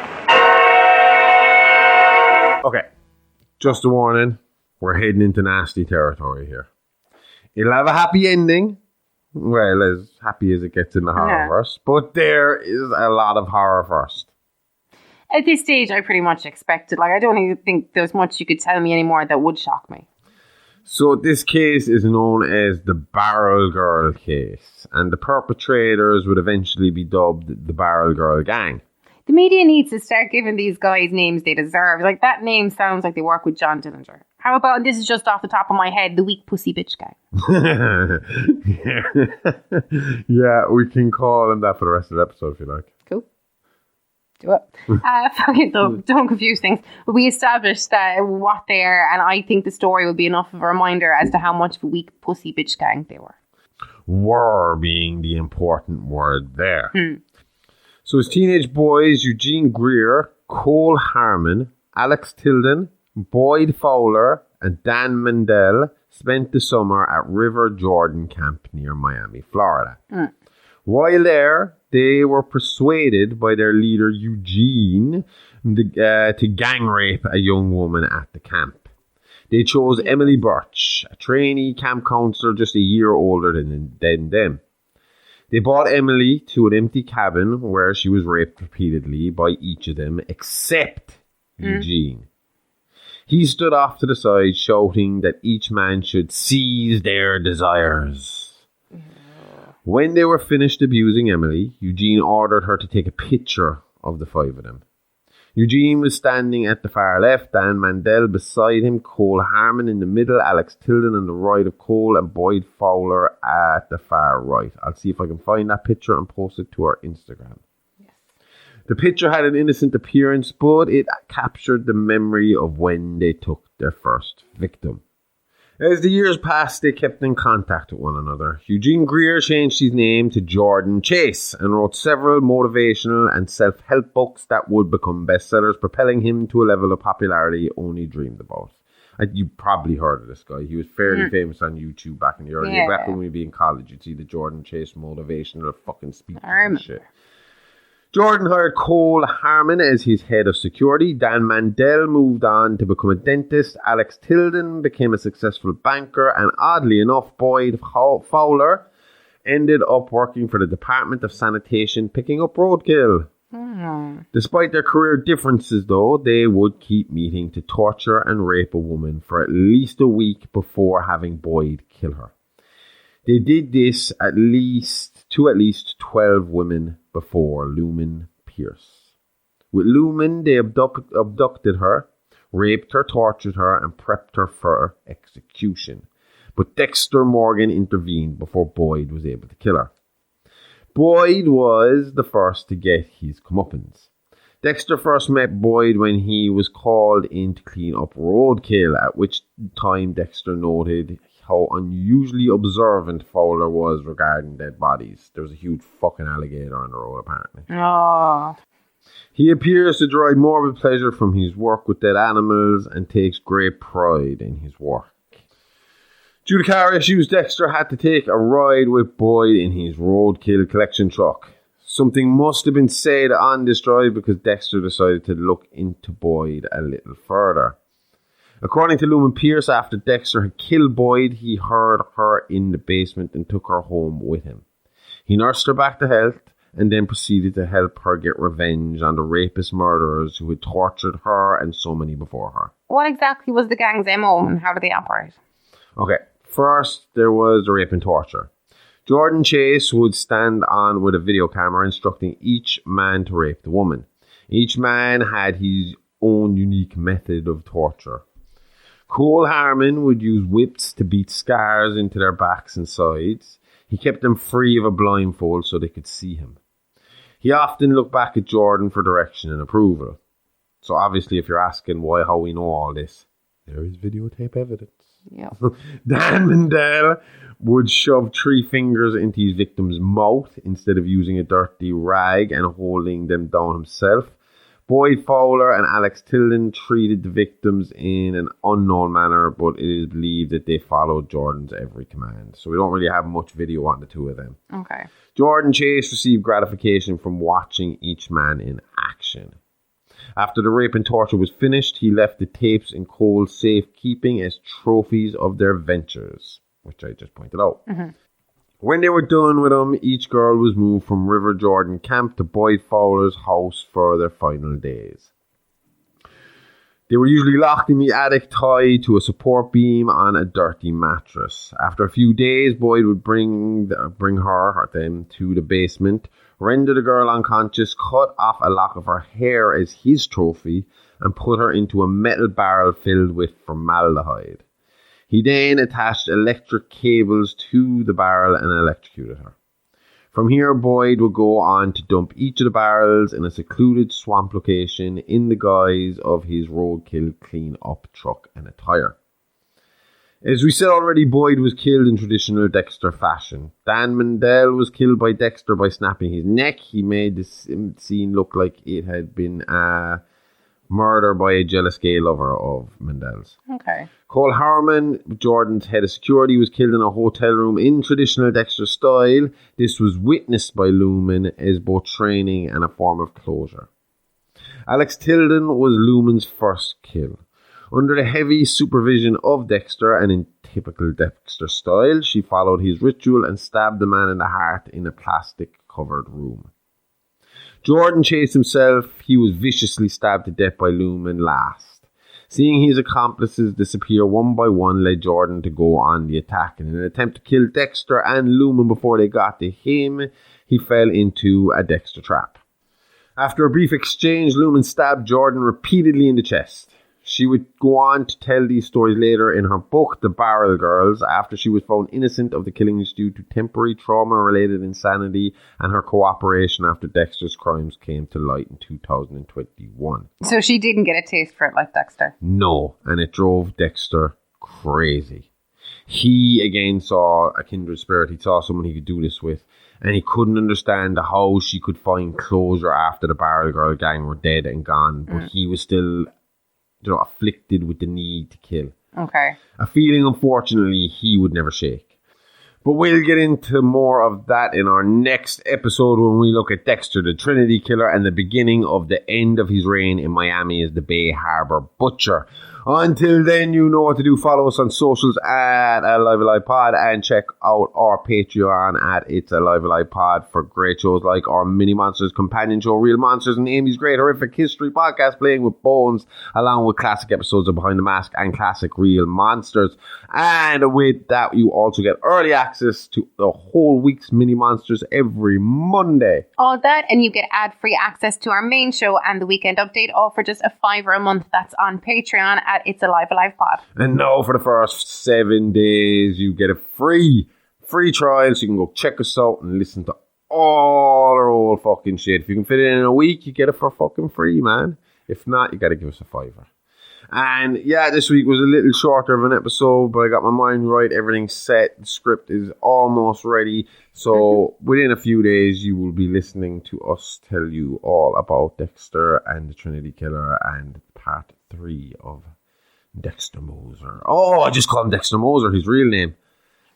Okay, just a warning, we're heading into nasty territory here. It'll have a happy ending. Well, as happy as it gets in the horrorverse, but there is a lot of horror first. At this stage, I pretty much expected. Like, I don't even think there's much you could tell me anymore that would shock me. So this case is known as the Barrel Girl case, and the perpetrators would eventually be dubbed the Barrel Girl Gang. The media needs to start giving these guys names they deserve. Like, that name sounds like they work with John Dillinger. How about, and this is just off the top of my head, the Weak Pussy Bitch Gang? Yeah, we can call them that for the rest of the episode if you like. Cool. do it. Fucking don't confuse things. But we established that what they are, and I think the story will be enough of a reminder as to how much of a weak pussy bitch gang they were. Were being the important word there. So as teenage boys, Eugene Greer, Cole Harmon, Alex Tilden, Boyd Fowler, and Dan Mandel spent the summer at River Jordan Camp near Miami, Florida. While there, they were persuaded by their leader Eugene to gang rape a young woman at the camp. They chose Emily Birch, a trainee camp counselor just a year older than them. They brought Emily to an empty cabin where she was raped repeatedly by each of them except Eugene. He stood off to the side shouting that each man should seize their desires. When they were finished abusing Emily, Eugene ordered her to take a picture of the 5 of them. Eugene was standing at the far left, Dan Mandel beside him, Cole Harmon in the middle, Alex Tilden on the right of Cole, and Boyd Fowler at the far right. I'll see if I can find that picture and post it to our Instagram. Yes. The picture had an innocent appearance, but it captured the memory of when they took their first victim. As the years passed, they kept in contact with one another. Eugene Greer changed his name to Jordan Chase and wrote several motivational and self-help books that would become bestsellers, propelling him to a level of popularity only dreamed about. You probably heard of this guy. He was fairly famous on YouTube back in the early days. Back when we'd be in college, you'd see the Jordan Chase motivational fucking speeches and shit. Jordan hired Cole Harmon as his head of security. Dan Mandel moved on to become a dentist. Alex Tilden became a successful banker. And oddly enough, Boyd Fowler ended up working for the Department of Sanitation, picking up roadkill. Despite their career differences, though, they would keep meeting to torture and rape a woman for at least a week before having Boyd kill her. They did this to at least 12 women before Lumen Pierce. With Lumen, they abducted her, raped her, tortured her, and prepped her for execution. But Dexter Morgan intervened before Boyd was able to kill her. Boyd was the first to get his comeuppance. Dexter first met Boyd when he was called in to clean up roadkill, at which time Dexter noted how unusually observant Fowler was regarding dead bodies. There was a huge fucking alligator on the road, apparently. He appears to derive morbid pleasure from his work with dead animals and takes great pride in his work. Due to car issues, Dexter had to take a ride with Boyd in his roadkill collection truck. Something must have been said on this drive because Dexter decided to look into Boyd a little further. According to Lumen Pierce, after Dexter had killed Boyd, he heard her in the basement and took her home with him. He nursed her back to health and then proceeded to help her get revenge on the rapist murderers who had tortured her and so many before her. What exactly was the gang's MO and how did they operate? Okay, first there was the rape and torture. Jordan Chase would stand on with a video camera instructing each man to rape the woman. Each man had his own unique method of torture. Cole Harmon would use whips to beat scars into their backs and sides. He kept them free of a blindfold so they could see him. He often looked back at Jordan for direction and approval. So obviously, if you're asking how we know all this, there is videotape evidence. Yeah. Dan Mandel would shove 3 fingers into his victim's mouth instead of using a dirty rag and holding them down himself. Boyd Fowler and Alex Tilden treated the victims in an unknown manner, but it is believed that they followed Jordan's every command. So we don't really have much video on the 2 of them. Okay. Jordan Chase received gratification from watching each man in action. After the rape and torture was finished, he left the tapes in Cole's safekeeping as trophies of their ventures, which I just pointed out. Mm-hmm. When they were done with them, each girl was moved from River Jordan Camp to Boyd Fowler's house for their final days. They were usually locked in the attic, tied to a support beam on a dirty mattress. After a few days, Boyd would bring them to the basement, render the girl unconscious, cut off a lock of her hair as his trophy, and put her into a metal barrel filled with formaldehyde. He then attached electric cables to the barrel and electrocuted her. From here, Boyd would go on to dump each of the barrels in a secluded swamp location in the guise of his roadkill clean-up truck and a tire. As we said already, Boyd was killed in traditional Dexter fashion. Dan Mandel was killed by Dexter by snapping his neck. He made the scene look like it had been a murder by a jealous gay lover of Mandel's. Okay. Cole Harmon, Jordan's head of security, was killed in a hotel room in traditional Dexter style. This was witnessed by Lumen as both training and a form of closure. Alex Tilden was Lumen's first kill. Under the heavy supervision of Dexter, and in typical Dexter style, she followed his ritual and stabbed the man in the heart in a plastic-covered room. Jordan chased himself. He was viciously stabbed to death by Lumen last. Seeing his accomplices disappear one by one led Jordan to go on the attack. In an attempt to kill Dexter and Lumen before they got to him, he fell into a Dexter trap. After a brief exchange, Lumen stabbed Jordan repeatedly in the chest. She would go on to tell these stories later in her book, The Barrel Girls, after she was found innocent of the killings due to temporary trauma-related insanity and her cooperation after Dexter's crimes came to light in 2021. So she didn't get a taste for it like Dexter? No, and it drove Dexter crazy. He, again, saw a kindred spirit. He saw someone he could do this with, and he couldn't understand how she could find closure after the Barrel Girl gang were dead and gone, but he was still afflicted with the need to kill. Okay. A feeling, unfortunately, he would never shake. But we'll get into more of that in our next episode when we look at Dexter, the Trinity Killer, and the beginning of the end of his reign in Miami as the Bay Harbor Butcher. Until then, you know what to do. Follow us on socials at Alive Alive Pod and check out our Patreon at It's Alive Alive Pod for great shows like our Mini Monsters companion show, Real Monsters, and Amy's Great Horrific History podcast, Playing with Bones, along with classic episodes of Behind the Mask and classic Real Monsters. And with that, you also get early access to the whole week's Mini Monsters every Monday. All that, and you get ad-free access to our main show and the weekend update, all for just $5 a month. That's on Patreon at It's Alive Alive Pod. And now for the first 7 days, you get a free trial, so you can go check us out and listen to all our old fucking shit. If you can fit it in a week, you get it for fucking free, man. If not, you got to give us a $5. And yeah, this week was a little shorter of an episode, but I got my mind right. Everything's set. The script is almost ready. So within a few days, you will be listening to us tell you all about Dexter and the Trinity Killer and part 3 of Dexter Moser. Oh, I just call him Dexter Moser, his real name.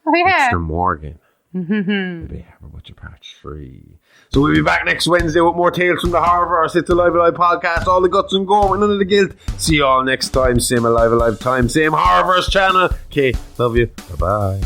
Oh, yeah. Dexter Morgan. The Bay Harbor Butcher part 3. So we'll be back next Wednesday with more tales from the Horrorverse. It's Alive Alive podcast. All the guts and gore with none of the guilt. See you all next time. Same Alive Alive time. Same Horrorverse channel. Okay, love you. Bye-bye.